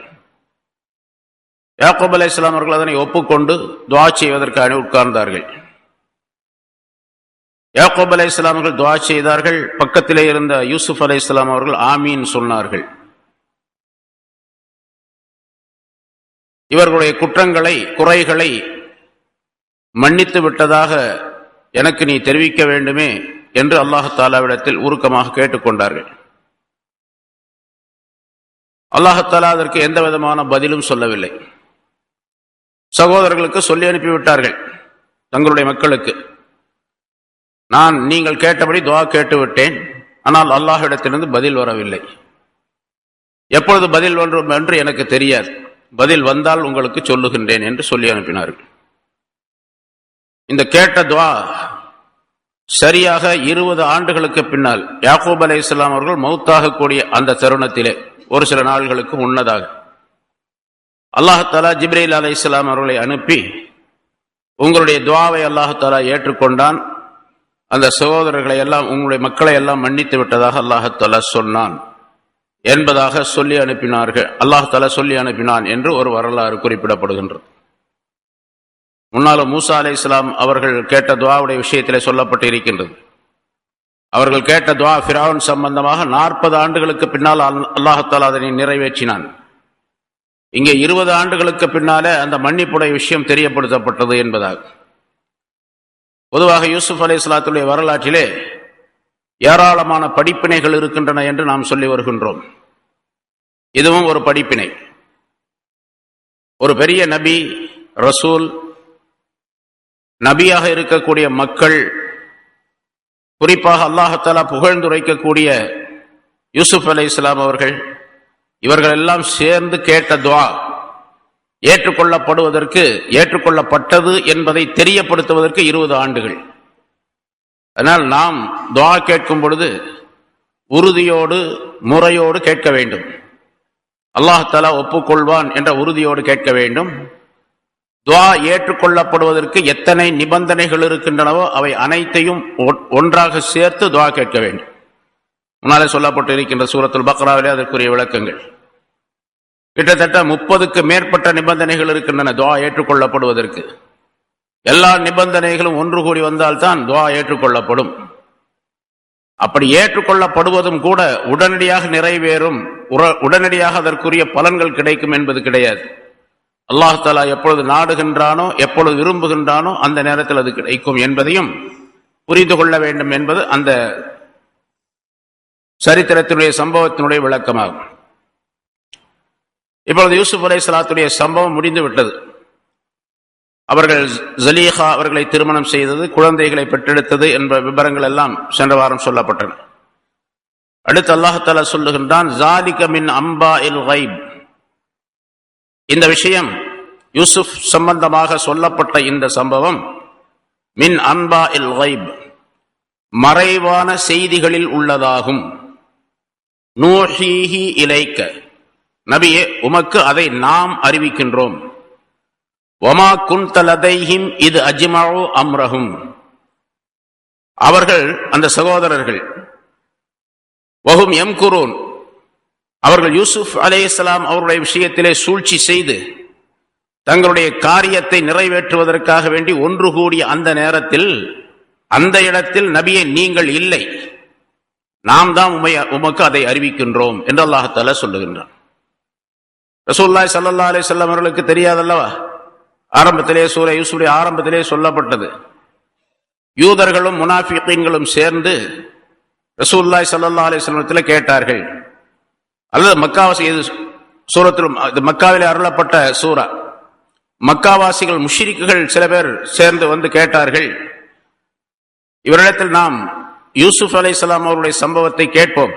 A: யாக்கூப் அலைஹிஸ்ஸலாம் அவர்கள் அதனை ஒப்புக்கொண்டு துஆ செய்வதற்காக உட்கார்ந்தார்கள். யாக்கூப் அலைஹிஸ்ஸலாம் அவர்கள் துஆ செய்தார்கள். பக்கத்திலே இருந்த யூசுப் அலைஹிஸ்ஸலாம் அவர்கள் ஆமீன் சொன்னார்கள். இவர்களுடைய குற்றங்களை, குறைகளை மன்னித்து விட்டதாக எனக்கு நீ தெரிவிக்க வேண்டுமே என்று அல்லாஹ் தஆலாவிடத்தில் உருக்கமாக கேட்டுக்கொண்டார்கள். அல்லாஹ் தஆலா அதற்கு எந்த விதமான பதிலும் சொல்லவில்லை. சகோதரர்களுக்கு சொல்லி அனுப்பிவிட்டார்கள் தங்களுடைய மக்களுக்கு, நீங்கள் கேட்டபடி துஆ கேட்டு விட்டேன், ஆனால் அல்லாஹ்விடத்திலிருந்து பதில் வரவில்லை. எப்பொழுது பதில் வரும் என்று எனக்கு தெரியாது, பதில் வந்தால் உங்களுக்கு சொல்லுகின்றேன் என்று சொல்லி அனுப்பினார்கள். இந்த கேட்ட துஆ சரியாக 20 ஆண்டுகளுக்கு பின்னால் யாக்கூப் அலைஹிஸ்ஸலாம் அவர்கள் மௌத்தாக கூடிய அந்த தருணத்திலே, ஒரு சில நாள்களுக்கு முன்னதாக, அல்லாஹ் தஆலா ஜிப்ரீல் அலைஹிஸ்ஸலாம் அவர்களை அனுப்பி உங்களுடைய துஆவை அல்லாஹ் தஆலா ஏற்றுக்கொண்டான், அந்த சகோதரர்களை எல்லாம், உங்களுடைய மக்களை எல்லாம் மன்னித்து விட்டதாக அல்லாஹ் தஆலா சொன்னான் என்பதாக சொல்லி அனுப்பினார்கள். அல்லாஹ் தஆலா சொல்லி அனுப்பினான் என்று ஒரு வரலாறு குறிப்பிடப்படுகின்றது. முன்னாலும் மூசா அலைஹிஸ்ஸலாம் அவர்கள் கேட்ட துஆவுடைய விஷயத்திலே சொல்லப்பட்டு இருக்கின்றது. அவர்கள் கேட்ட துஆ ஃபிரௌன் சம்பந்தமாக 40 ஆண்டுகளுக்கு பின்னால் அல்லாஹ் தஆலா அதனை நிறைவேற்றினான். இங்கே 20 ஆண்டுகளுக்கு பின்னாலே அந்த மன்னிப்புடைய விஷயம் தெரியப்படுத்தப்பட்டது என்பதாக. பொதுவாக யூசுப் அலைஹிஸ்ஸலாத்துடைய வரலாற்றிலே ஏராளமான படிப்பினைகள் இருக்கின்றன என்று நாம் சொல்லி வருகின்றோம். இதுவும் ஒரு படிப்பினை. ஒரு பெரிய நபி, ரசூல், நபியாக இருக்கக்கூடிய மக்கள், குறிப்பாக அல்லாஹ் தஆலா புகழ்ந்துரைக்கக்கூடிய யூசுப் அலைஹிஸ்ஸலாம் அவர்கள், இவர்கள் எல்லாம் சேர்ந்து கேட்ட துஆ ஏற்றுக்கொள்ளப்படுவதற்கு, ஏற்றுக்கொள்ளப்பட்டது என்பதை தெரியப்படுத்துவதற்கு 20 ஆண்டுகள். அதனால் நாம் துஆ கேட்கும் பொழுது உறுதியோடு, முறையோடு கேட்க வேண்டும். அல்லாஹ் தஆலா ஒப்புக்கொள்வான் என்ற உறுதியோடு கேட்க வேண்டும். துஆ ஏற்றுக்கொள்ளப்படுவதற்கு எத்தனை நிபந்தனைகள் இருக்கின்றனவோ அவை அனைத்தையும் ஒன்றாக சேர்த்து துஆ கேட்க வேண்டும். முன்னாலே சொல்லப்பட்டு இருக்கின்ற சூரத்துல் பக்ராவிலே அதற்குரிய விளக்கங்கள். கிட்டத்தட்ட 30க்கு மேற்பட்ட நிபந்தனைகள் இருக்கின்றன துஆ ஏற்றுக்கொள்ளப்படுவதற்கு. எல்லா நிபந்தனைகளும் ஒன்று கூடி வந்தால்தான் துஆ ஏற்றுக்கொள்ளப்படும். அப்படி ஏற்றுக்கொள்ளப்படுவதும் கூட உடனடியாக நிறைவேறும், உடனடியாக அதற்குரிய பலன்கள் கிடைக்கும் என்பது கிடையாது. அல்லாஹ் தஆலா எப்பொழுது நாடுகின்றானோ, எப்பொழுது விரும்புகின்றானோ அந்த நேரத்தில் அது கிடைக்கும் என்பதையும் புரிந்து கொள்ள வேண்டும் என்பது அந்த சரித்திரத்தினுடைய சம்பவத்தினுடைய விளக்கமாகும். இப்பொழுது யூசுப் அலைஹிஸ்ஸலாத்துடைய சம்பவம் முடிந்து விட்டது. அவர்கள் ஜலீஹா அவர்களை திருமணம் செய்தது, குழந்தைகளை பெற்றெடுத்தது என்ற விவரங்கள் எல்லாம் சென்ற வாரம் சொல்லப்பட்டன. அடுத்து அல்லாஹ் தஆலா சொல்லுகின்றான், ஸாலிக மின் அம்பாஇல் கைப். இந்த விஷயம் யூசுப் சம்பந்தமாக சொல்லப்பட்ட இந்த சம்பவம் மின் அம்பாஇல் கைப், மறைவான செய்திகளில் உள்ளதாகும். நூஹீஹி இலைக்க, நபியே உமக்கு அதை நாம் அறிவிக்கின்றோம். வமா குன்த லதைஹிம் இது அஜ்மஉ அம்ரஹும், அவர்கள் அந்த சகோதரர்கள் வஹும் யம்குரூன், அவர்கள் யூசுப் அலைஹிஸ்ஸலாம் அவருடைய விஷயத்திலே சூழ்ச்சி செய்து தங்களுடைய காரியத்தை நிறைவேற்றுவதற்காக வேண்டி ஒன்று கூடிய அந்த நேரத்தில், அந்த இடத்தில் நபியே நீங்கள் இல்லை, நாம் தான் உமக்கு அதை அறிவிக்கின்றோம் என்று அல்லாஹ் தஆலா சொல்லுகின்றான். ரசூலுல்லாஹி ஸல்லல்லாஹு அலைஹி வஸல்லம் அவர்களுக்கு தெரியாதல்லவா? ஆரம்பத்திலே சூரா யூசுஃபுடைய ஆரம்பத்திலே சொல்லப்பட்டது. யூதர்களும் முனாஃபிகீன்களும் சேர்ந்து ரசூலுல்லாஹி ஸல்லல்லாஹு அலைஹி வஸல்லம் கேட்டார்கள். அல்லது மக்காவிலே அருளப்பட்ட சூரா, மக்காவாசிகள் முஷ்ரிக்குகள் சில பேர் சேர்ந்து வந்து கேட்டார்கள், இவரிடத்தில் நாம் யூசுப் அலைஹிஸ்ஸலாம் அவருடைய சம்பவத்தை கேட்போம்.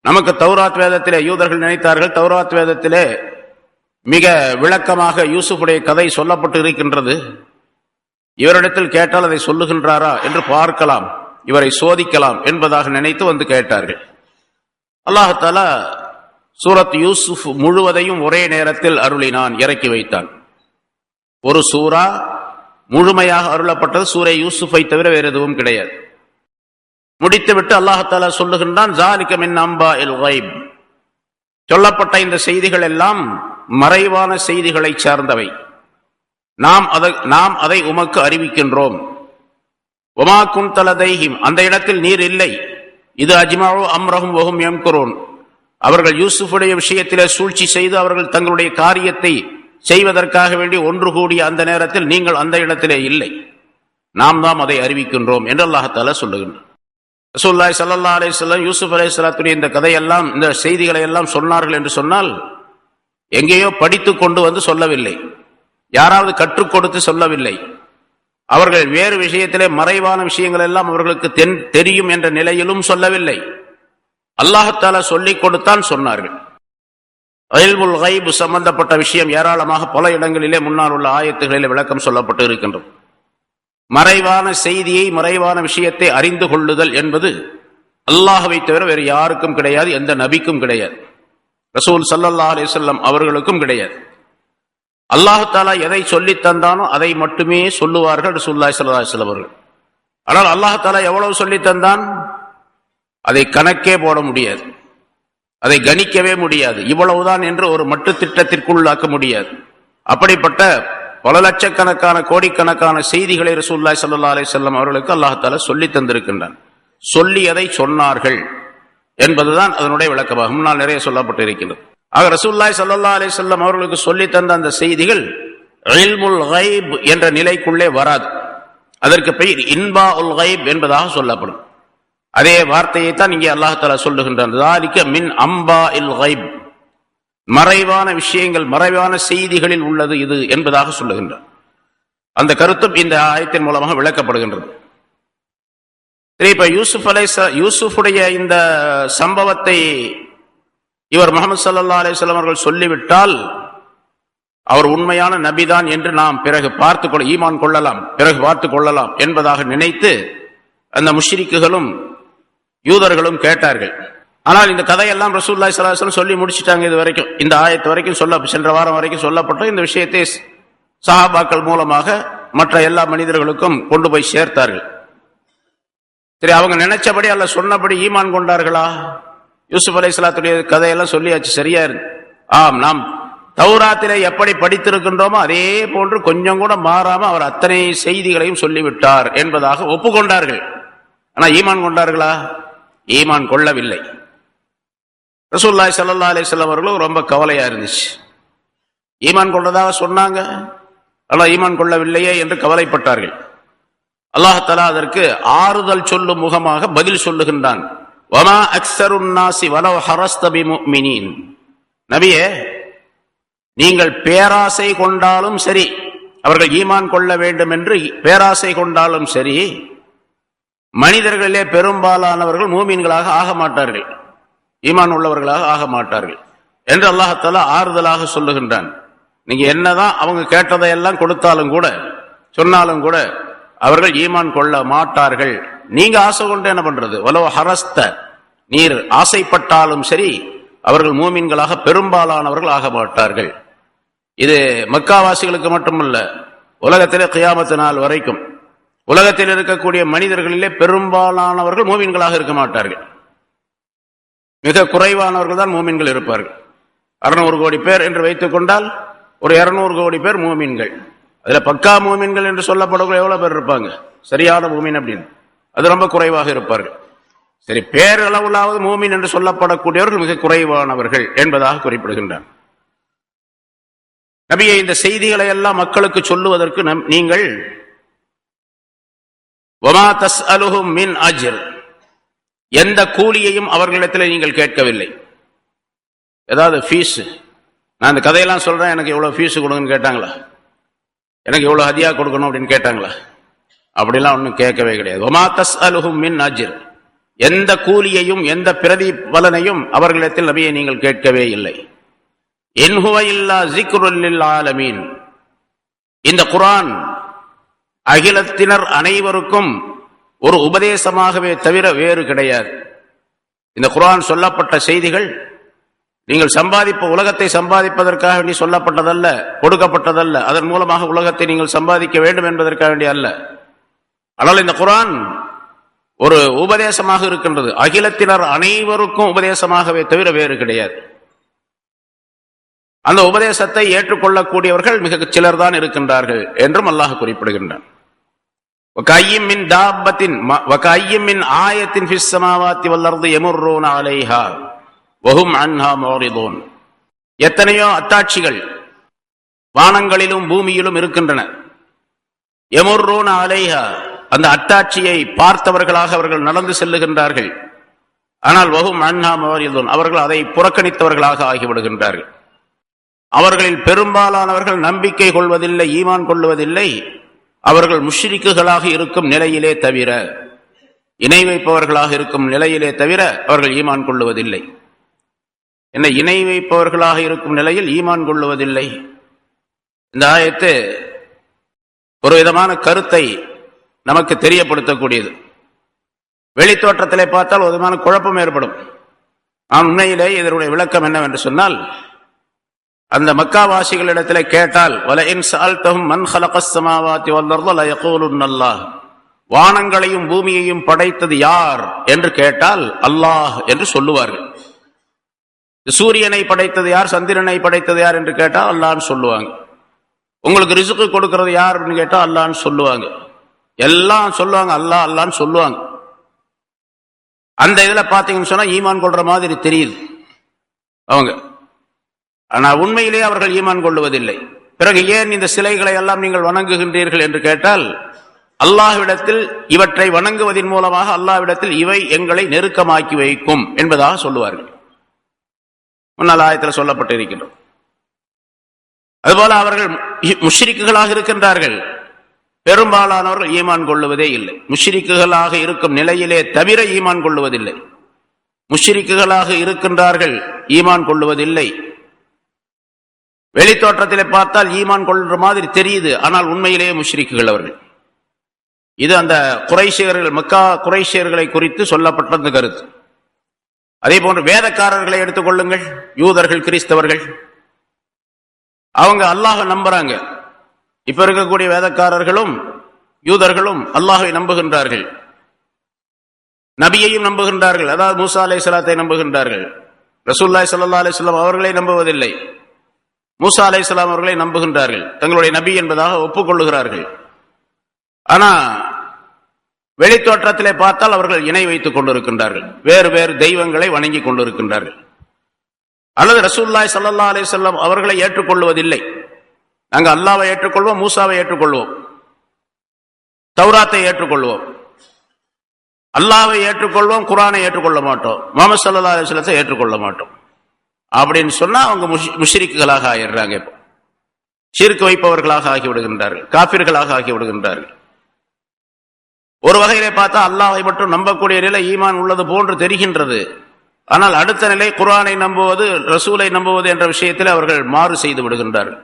A: நமக்கு தௌராத் வேதத்திலே, யூதர்கள் நினைத்தார்கள் தௌராத் வேதத்திலே மிக விளக்கமாக யூசுஃபுடைய கதை சொல்லப்பட்டு இருக்கின்றது, இவரிடத்தில் கேட்டால் அதை சொல்லுகின்றாரா என்று பார்க்கலாம், இவரை சோதிக்கலாம் என்பதாக நினைத்து வந்து கேட்டார்கள். அல்லாஹ் தஆலா சூரத் யூசுப் முழுவதையும் ஒரே நேரத்தில் அருளினான், இறக்கி வைத்தான். ஒரு சூரா முழுமையாக அருளப்பட்டது சூரா யூசுஃபை தவிர வேறு எதுவும் கிடையாது. முடித்துவிட்டு அல்லாஹ் தஆலா சொல்லுகின்றான், ஸாலிக மின் அம்பாஇல் கைப், சொல்லப்பட்ட இந்த செய்திகள் எல்லாம் மறைவான செய்திகளை சார்ந்தவை, நாம் அதை உமக்கு அறிவிக்கின்றோம். வமா குன்த லதைஹிம், அந்த இடத்தில் நீர் இல்லை. இது அஜ்மஉ அம்ரஹும் வஹும் யம்குரூன், அவர்கள் யூசுஃபுடைய விஷயத்திலே சூழ்ச்சி செய்து அவர்கள் தங்களுடைய காரியத்தை செய்வதற்காக வேண்டி ஒன்று கூடிய அந்த நேரத்தில் நீங்கள் அந்த இடத்திலே இல்லை, நாம் தான் அதை அறிவிக்கின்றோம் என்று அல்லாஹ் தஆலா சொல்லுகின்றார். ரசூலுல்லாஹி ஸல்லல்லாஹு அலைஹி வஸல்லம் யூசுப் அலைஹிஸ்ஸலாத்துடைய இந்த கதையெல்லாம், இந்த செய்திகளை எல்லாம் சொன்னார்கள் என்று சொன்னால் எங்கேயோ படித்து கொண்டு வந்து சொல்லவில்லை, யாராவது கற்றுக் கொடுத்து சொல்லவில்லை. அவர்கள் வேறு விஷயத்திலே மறைவான விஷயங்கள் எல்லாம் அவர்களுக்கு தெரியும் என்ற நிலையிலும் சொல்லவில்லை. அல்லாஹ் தஆலா சொல்லிக் கொடுத்தான் சொன்னார்கள். இல்முல் கைப் சம்பந்தப்பட்ட விஷயம் ஏராளமாக பல இடங்களிலே முன்னால் உள்ள ஆயத்துகளிலே விளக்கம் சொல்லப்பட்டு இருக்கின்றது. மறைவான செய்தியை, மறைவான விஷயத்தை அறிந்து கொள்ளுதல் என்பது அல்லாஹ்வை தவிர வேறு யாருக்கும் கிடையாது, எந்த நபிக்கும் கிடையாது, ரசூல் ஸல்லல்லாஹு அலைஹி வஸல்லம் அவர்களுக்கும் கிடையாது. அல்லாஹ் தஆலா எதை சொல்லி தந்தானோ அதை மட்டுமே சொல்லுவார்கள் ரசூலுல்லாஹி ஸல்லல்லாஹு அலைஹி வஸல்லம் அவர்கள். ஆனால் அல்லாஹ் தஆலா எவ்வளவு சொல்லி தந்தான் அதை கணக்கே போட முடியாது, அதை கணிக்கவே முடியாது, இவ்வளவுதான் என்று ஒரு மட்டு திட்டத்திற்குள்ளாக்க முடியாது. அப்படிப்பட்ட பல லட்சக்கணக்கான கோடிக்கணக்கான செய்திகளை ரசூலுல்லாஹி ஸல்லல்லாஹு அலைஹி வஸல்லம் அவர்களுக்கு அல்லாஹ் தஆலா சொல்லி தந்திருக்கின்றான். சொல்லியதை சொன்னார்கள் என்பதுதான் அதனுடைய விளக்கமாக முன்னால் நிறைய சொல்லப்பட்டு இருக்கின்றது. ஆக ரசூலுல்லாஹி ஸல்லல்லாஹு அலைஹி வஸல்லம் அவர்களுக்கு சொல்லி தந்த அந்த செய்திகள் இல்முல் கைப் என்ற நிலைக்குள்ளே வராது. அதற்கு பெயர் இன்பாஉல் கைப் என்பதாக சொல்லப்படும். அதே வார்த்தையை தான் இங்கே அல்லாஹ் தஆலா சொல்லுகின்றான், ஸாலிக மின் அம்பாஇல் கைப், மறைவான விஷயங்கள், மறைவான செய்திகளில் உள்ளது இது என்பதாக சொல்லுகின்றான். அந்த கருத்தும் இந்த ஆயத்தின் மூலமாக விளக்கப்படுகின்றது. இப்ப யூசுஃபுடைய இந்த சம்பவத்தை இவர் முஹம்மது ஸல்லல்லாஹு அலைஹி வஸல்லம் அவர்கள் சொல்லிவிட்டால் அவர் உண்மையான நபிதான் என்று நாம் பிறகு ஈமான் கொள்ளலாம், பிறகு பார்த்து கொள்ளலாம் என்பதாக நினைத்து அந்த முஷ்ரிக்குகளும் யூதர்களும் கேட்டார்கள். ஆனால் இந்த கதையெல்லாம் ரசூலுல்லாஹி ஸல்லல்லாஹு அலைஹி வஸல்லம் சொல்லி முடிச்சிட்டாங்க. இது வரைக்கும், இந்த ஆயத்து வரைக்கும் சென்ற வாரம் வரைக்கும் சொல்லப்பட்ட இந்த விஷயத்தை சஹாபாக்கள் மூலமாக மற்ற எல்லா மனிதர்களுக்கும் கொண்டு போய் சேர்த்தார்கள். சரி, அவங்க நினைச்சபடி அல்ல சொன்னபடி ஈமான் கொண்டார்களா? யூசுப் அலைஹிஸ்ஸலாத்துடைய கதையெல்லாம் சொல்லியாச்சு, சரியா இருக்கு. நாம் தௌராத்திலே எப்படி படித்திருக்கின்றோமோ அதே போன்று கொஞ்சம் கூட மாறாம அவர் அத்தனை செய்திகளையும் சொல்லிவிட்டார் என்பதாக ஒப்புக்கொண்டார்கள். ஆனா ஈமான் கொண்டார்களா? ஈமான் கொள்ளவில்லை. ரசூலுல்லாஹி ஸல்லல்லாஹு அலைஹி வஸல்லம் அவர்களும் ரொம்ப கவலையா இருந்துச்சு. ஈமான் கொண்டதாக சொன்னாங்க, ஆனா ஈமான் கொள்ளவில்லையே என்று கவலைப்பட்டார்கள். அல்லாஹ் தஆலா அதற்கு ஆறுதல் சொல்லும் முகமாக பதில் சொல்லுகின்றான். வமா அக்ஸருன் நாஸி வலவ் ஹரஸ்த பிமுஃமினீன். நபியே, நீங்கள் பேராசை கொண்டாலும் சரி, அவர்கள் ஈமான் கொள்ள வேண்டும் என்று பேராசை கொண்டாலும் சரி, மனிதர்களிலே பெரும்பாலானவர்கள் மூமின்களாக ஆக மாட்டார்கள், ஈமான் உள்ளவர்களாக ஆக மாட்டார்கள் என்று அல்லாஹ் தஆலா ஆறுதலாக சொல்லுகின்றான். நீங்க என்னதான் அவங்க கேட்டதையெல்லாம் கொடுத்தாலும் கூட, சொன்னாலும் கூட அவர்கள் ஈமான் கொள்ள மாட்டார்கள். நீங்க ஆசை கொண்டு என்ன பண்றது? வலோ ஹரஸ்த, நீர் ஆசைப்பட்டாலும் சரி அவர்கள் மூமின்களாக பெரும்பாலானவர்கள் ஆக மாட்டார்கள். இது மக்காவாசிகளுக்கு மட்டுமல்ல, உலகத்திலே கியாமத்து நாள் வரைக்கும் உலகத்தில் இருக்கக்கூடிய மனிதர்களிலே பெரும்பாலானவர்கள் மூமின்களாக இருக்க மாட்டார்கள். மிக குறைவானவர்கள் தான் மூமின்கள் இருப்பார்கள். 600 கோடி பேர் என்று வைத்துக் கொண்டால் ஒரு 200 கோடி பேர் மூமின்கள். அதுல பக்கா மூமின்கள் என்று சொல்லப்படக்கூடிய எவ்வளவு பேர் இருப்பாங்க? சரியான மூமின் அப்படின்னு அது ரொம்ப குறைவாக இருப்பார்கள். சரி, பேரளவுலாவது மூமின் என்று சொல்லப்படக்கூடியவர்கள் மிக குறைவானவர்கள் என்பதாக குறிப்பிடுகின்றார். நபியை இந்த செய்திகளை எல்லாம் மக்களுக்கு சொல்லுவதற்கு நீங்கள் வமா தஸ்அலுஹும் மின் அஜ்ர், எந்த கூலியையும் அவர்களிடத்தில் நீங்கள் கேட்கவில்லை. ஏதாவது ஃபீஸ், நான் இந்த கதையெல்லாம் சொல்றேன், எனக்கு எவ்வளவு ஃபீஸ் கொடுங்கன்னு கேட்டாங்களா? எனக்கு எவ்வளவு ஹதியா கொடுக்கணும் அப்படின்னு கேட்டாங்களா? அப்படிலாம் ஒன்றும் கேட்கவே கிடையாது. வமா தஸ்அலுஹும் மின் அஜ்ர், எந்த கூலியையும் எந்த பிரதிபலனையும் அவர்களிடத்தில் நபியை நீங்கள் கேட்கவே இல்லை. இன் ஹுவ இல்லா ஸிக்ருல் லில் ஆலமீன், இந்த குர்ஆன் அகிலத்தினர் அனைவருக்கும் ஒரு உபதேசமாகவே தவிர வேறு கிடையாது. இந்த குர்ஆன் சொல்லப்பட்ட செய்திகள் நீங்கள் உலகத்தை சம்பாதிப்பதற்காக வேண்டி சொல்லப்பட்டதல்ல, கொடுக்கப்பட்டதல்ல, அதன் மூலமாக உலகத்தை நீங்கள் சம்பாதிக்க வேண்டும் என்பதற்காக வேண்டிய அல்ல. ஆனால் இந்த குர்ஆன் ஒரு உபதேசமாக இருக்கின்றது, அகிலத்தினர் அனைவருக்கும் உபதேசமாகவே தவிர வேறு கிடையாது. அந்த உபதேசத்தை ஏற்றுக்கொள்ளக்கூடியவர்கள் மிக சிலர் தான் இருக்கின்றார்கள் என்றும் அல்லாஹ் குறிப்பிடுகின்றான். எத்தனையோ அத்தாட்சிகள் வானங்களிலும் பூமியிலும் இருக்கின்றன. யமுர்ரூன அலைஹா, அந்த அத்தாட்சியை பார்த்தவர்களாக அவர்கள் நடந்து செல்லுகின்றார்கள். ஆனால் வஹும் அன்ஹா முஅரிதுன், அவர்கள் அதை புறக்கணித்தவர்களாக ஆகிவிடுகின்றார்கள். அவர்களில் பெரும்பாலானவர்கள் நம்பிக்கை கொள்வதில்லை, ஈமான் கொள்வதில்லை. அவர்கள் முஷ்ரிக்குகளாக இருக்கும் நிலையிலே தவிர, இணை வைப்பவர்களாக இருக்கும் நிலையிலே தவிர அவர்கள் ஈமான் கொள்வதில்லை. என்ன, இணை வைப்பவர்களாக இருக்கும் நிலையில் ஈமான் கொள்வதில்லை? இந்த ஆயத்து ஒரு விதமான கருத்தை நமக்கு தெரியப்படுத்தக்கூடியது. வெளித்தோற்றத்திலே பார்த்தால் ஒரு விதமான குழப்பம் ஏற்படும். ஆனால் உண்மையிலே இதனுடைய விளக்கம் என்னவென்று சொன்னால், அந்த மக்காவாசிகளிடத்திலே கேட்டால், வலஇன் ஸஅல்தஹும் மன் ഖலகஸ் ஸமாவாதி வல் அர்த லயகூலுன் அல்லாஹ், வானங்களையும் பூமியையும் படைத்தது யார் என்று கேட்டால் அல்லாஹ் என்று சொல்லுவார்கள். சூரியனை படைத்தது யார், சந்திரனை படைத்தது யார் என்று கேட்டால் அல்லாஹ்னு சொல்லுவாங்க. உங்களுக்கு ரிஸ்க் கொடுக்கிறது யார் அப்படின்னு கேட்டால் அல்லாஹ்னு சொல்லுவாங்க. எல்லாம் சொல்லுவாங்க, அல்லாஹ் அல்லாஹ்னு சொல்லுவாங்க. அந்த இதுல பாத்தீங்கன்னு சொன்னா ஈமான் கொள்ற மாதிரி தெரியுது அவங்க. ஆனா உண்மையிலே அவர்கள் ஈமான் கொள்வதில்லை. பிறகு ஏன் இந்த சிலைகளை எல்லாம் நீங்கள் வணங்குகின்றீர்கள் என்று கேட்டால், அல்லாஹ்விடத்தில் இவற்றை வணங்குவதன் மூலமாக அல்லாஹ்விடத்தில் இவை எங்களை நெருக்கமாக்கி வைக்கும் என்பதாக சொல்லுவார்கள். முன்னால் ஆயத்தில் சொல்லப்பட்டிருக்கின்றோம். அதுபோல அவர்கள் முஷ்ரிக்குகளாக இருக்கின்றார்கள். பெரும்பாலானவர்கள் ஈமான் கொள்ளுவதே இல்லை. முஷ்ரிக்குகளாக இருக்கும் நிலையிலே தவிர ஈமான் கொள்ளுவதில்லை. முஷ்ரிக்குகளாக இருக்கின்றார்கள், ஈமான் கொள்ளுவதில்லை. வெளித்தோற்றத்திலே பார்த்தால் ஈமான் கொள்ற மாதிரி தெரியுது, ஆனால் உண்மையிலேயே முஷ்ரிக்குகள் அவர்கள். இது அந்த குறைஷியர்கள், மக்கா குறைஷியர்களை குறித்து சொல்லப்பட்ட கருத்து. அதே போன்று வேதக்காரர்களை எடுத்துக்கொள்ளுங்கள், யூதர்கள், கிறிஸ்தவர்கள். அவங்க அல்லாஹ் நம்புறாங்க. இப்ப இருக்கக்கூடிய வேதக்காரர்களும் யூதர்களும் அல்லாஹை நம்புகின்றார்கள், நபியையும் நம்புகின்றார்கள். அதாவது மூசா அலைஹிஸ்ஸலாத்தை நம்புகின்றார்கள். ரசூலுல்லாஹி ஸல்லல்லாஹு அலைஹி வஸல்லம் அவர்களை நம்புவதில்லை. மூசா அலைஹிஸ்ஸலாம் அவர்களை நம்புகின்றார்கள், தங்களுடைய நபி என்பதாக ஒப்புக்கொள்ளுகிறார்கள். ஆனா வெளித்தோற்றத்திலே பார்த்தால் அவர்கள் இணை வைத்துக் கொண்டிருக்கின்றார்கள், வேறு வேறு தெய்வங்களை வணங்கி கொண்டிருக்கின்றார்கள். அல்லது ரசூலுல்லாஹி ஸல்லல்லாஹு அலைஹி வஸல்லம் அவர்களை ஏற்றுக்கொள்வதில்லை. நாங்கள் அல்லாஹ்வை ஏற்றுக்கொள்வோம், மூசாவை ஏற்றுக்கொள்வோம், தௌராத்தை ஏற்றுக்கொள்வோம், அல்லாஹ்வை ஏற்றுக்கொள்வோம், குர்ஆனை ஏற்றுக்கொள்ள மாட்டோம், முஹம்மது ஸல்லல்லாஹு அலைஹி வஸல்லத்தை ஏற்றுக்கொள்ள மாட்டோம் அப்படின்னு சொன்னா அவங்க முஷ்ரிக்குகளாக ஆயிடுறாங்க. இப்போ ஷிர்க் வைப்பவர்களாக ஆகிவிடுகின்றார்கள், காஃபிர்களாக ஆகிவிடுகின்றார்கள். ஒரு வகையிலே பார்த்தா அல்லாஹ்வை மட்டும் நம்பக்கூடிய நிலை ஈமான் உள்ளது போன்று தெரிகின்றது. ஆனால் அடுத்த நிலை குர்ஆனை நம்புவது, ரசூலை நம்புவது என்ற விஷயத்தில் அவர்கள் மாறு செய்து விடுகின்றார்கள்.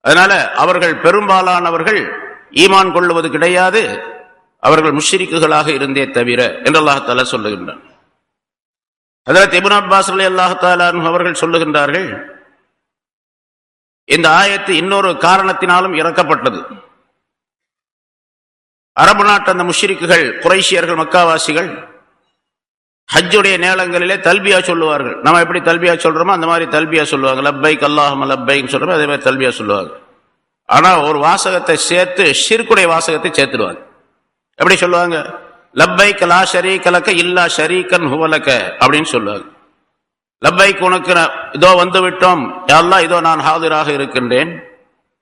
A: அதனால அவர்கள் பெரும்பாலானவர்கள் ஈமான் கொள்ளுவது கிடையாது, அவர்கள் முஷ்ரிக்குகளாக இருந்தே தவிர என்று அல்லாஹ் தஆலா சொல்லுகின்றார். ஹஜ்ரத் இப்னு அப்பாஸ் ரலியல்லாஹு தஆலா அன்ஹு அவர்கள் சொல்லுகின்றார்கள், இந்த ஆயத்து இன்னொரு காரணத்தினாலும் இறக்கப்பட்டது. அரபு நாட்டு அந்த முஷ்ரிக்குகள், குறைஷியர்கள், மக்காவாசிகள் ஹஜ்ஜுடைய நேரங்களிலே தல்பியா சொல்லுவார்கள். நம்ம எப்படி தல்பியா சொல்றோமோ அந்த மாதிரி தல்பியா சொல்லுவாங்க. லப்பைக் அல்லாஹும்ம லப்பைக் சொல்றோமோ அதே மாதிரி தல்பியா சொல்லுவாங்க. ஆனா ஒரு வாசகத்தை சேர்த்து ஷிர்க்குடைய வாசகத்தை சேர்த்துடுவாங்க. எப்படி சொல்லுவாங்க? லப்பைக் லா ஷரீக லக இல்லா ஷரீகன் ஹுவ லக அப்படின்னு சொல்லுவாங்க. லப்பைக் உனக்கு இதோ வந்து விட்டோம் யா அல்லாஹ், இதோ நான் ஹாதிராக இருக்கின்றேன்,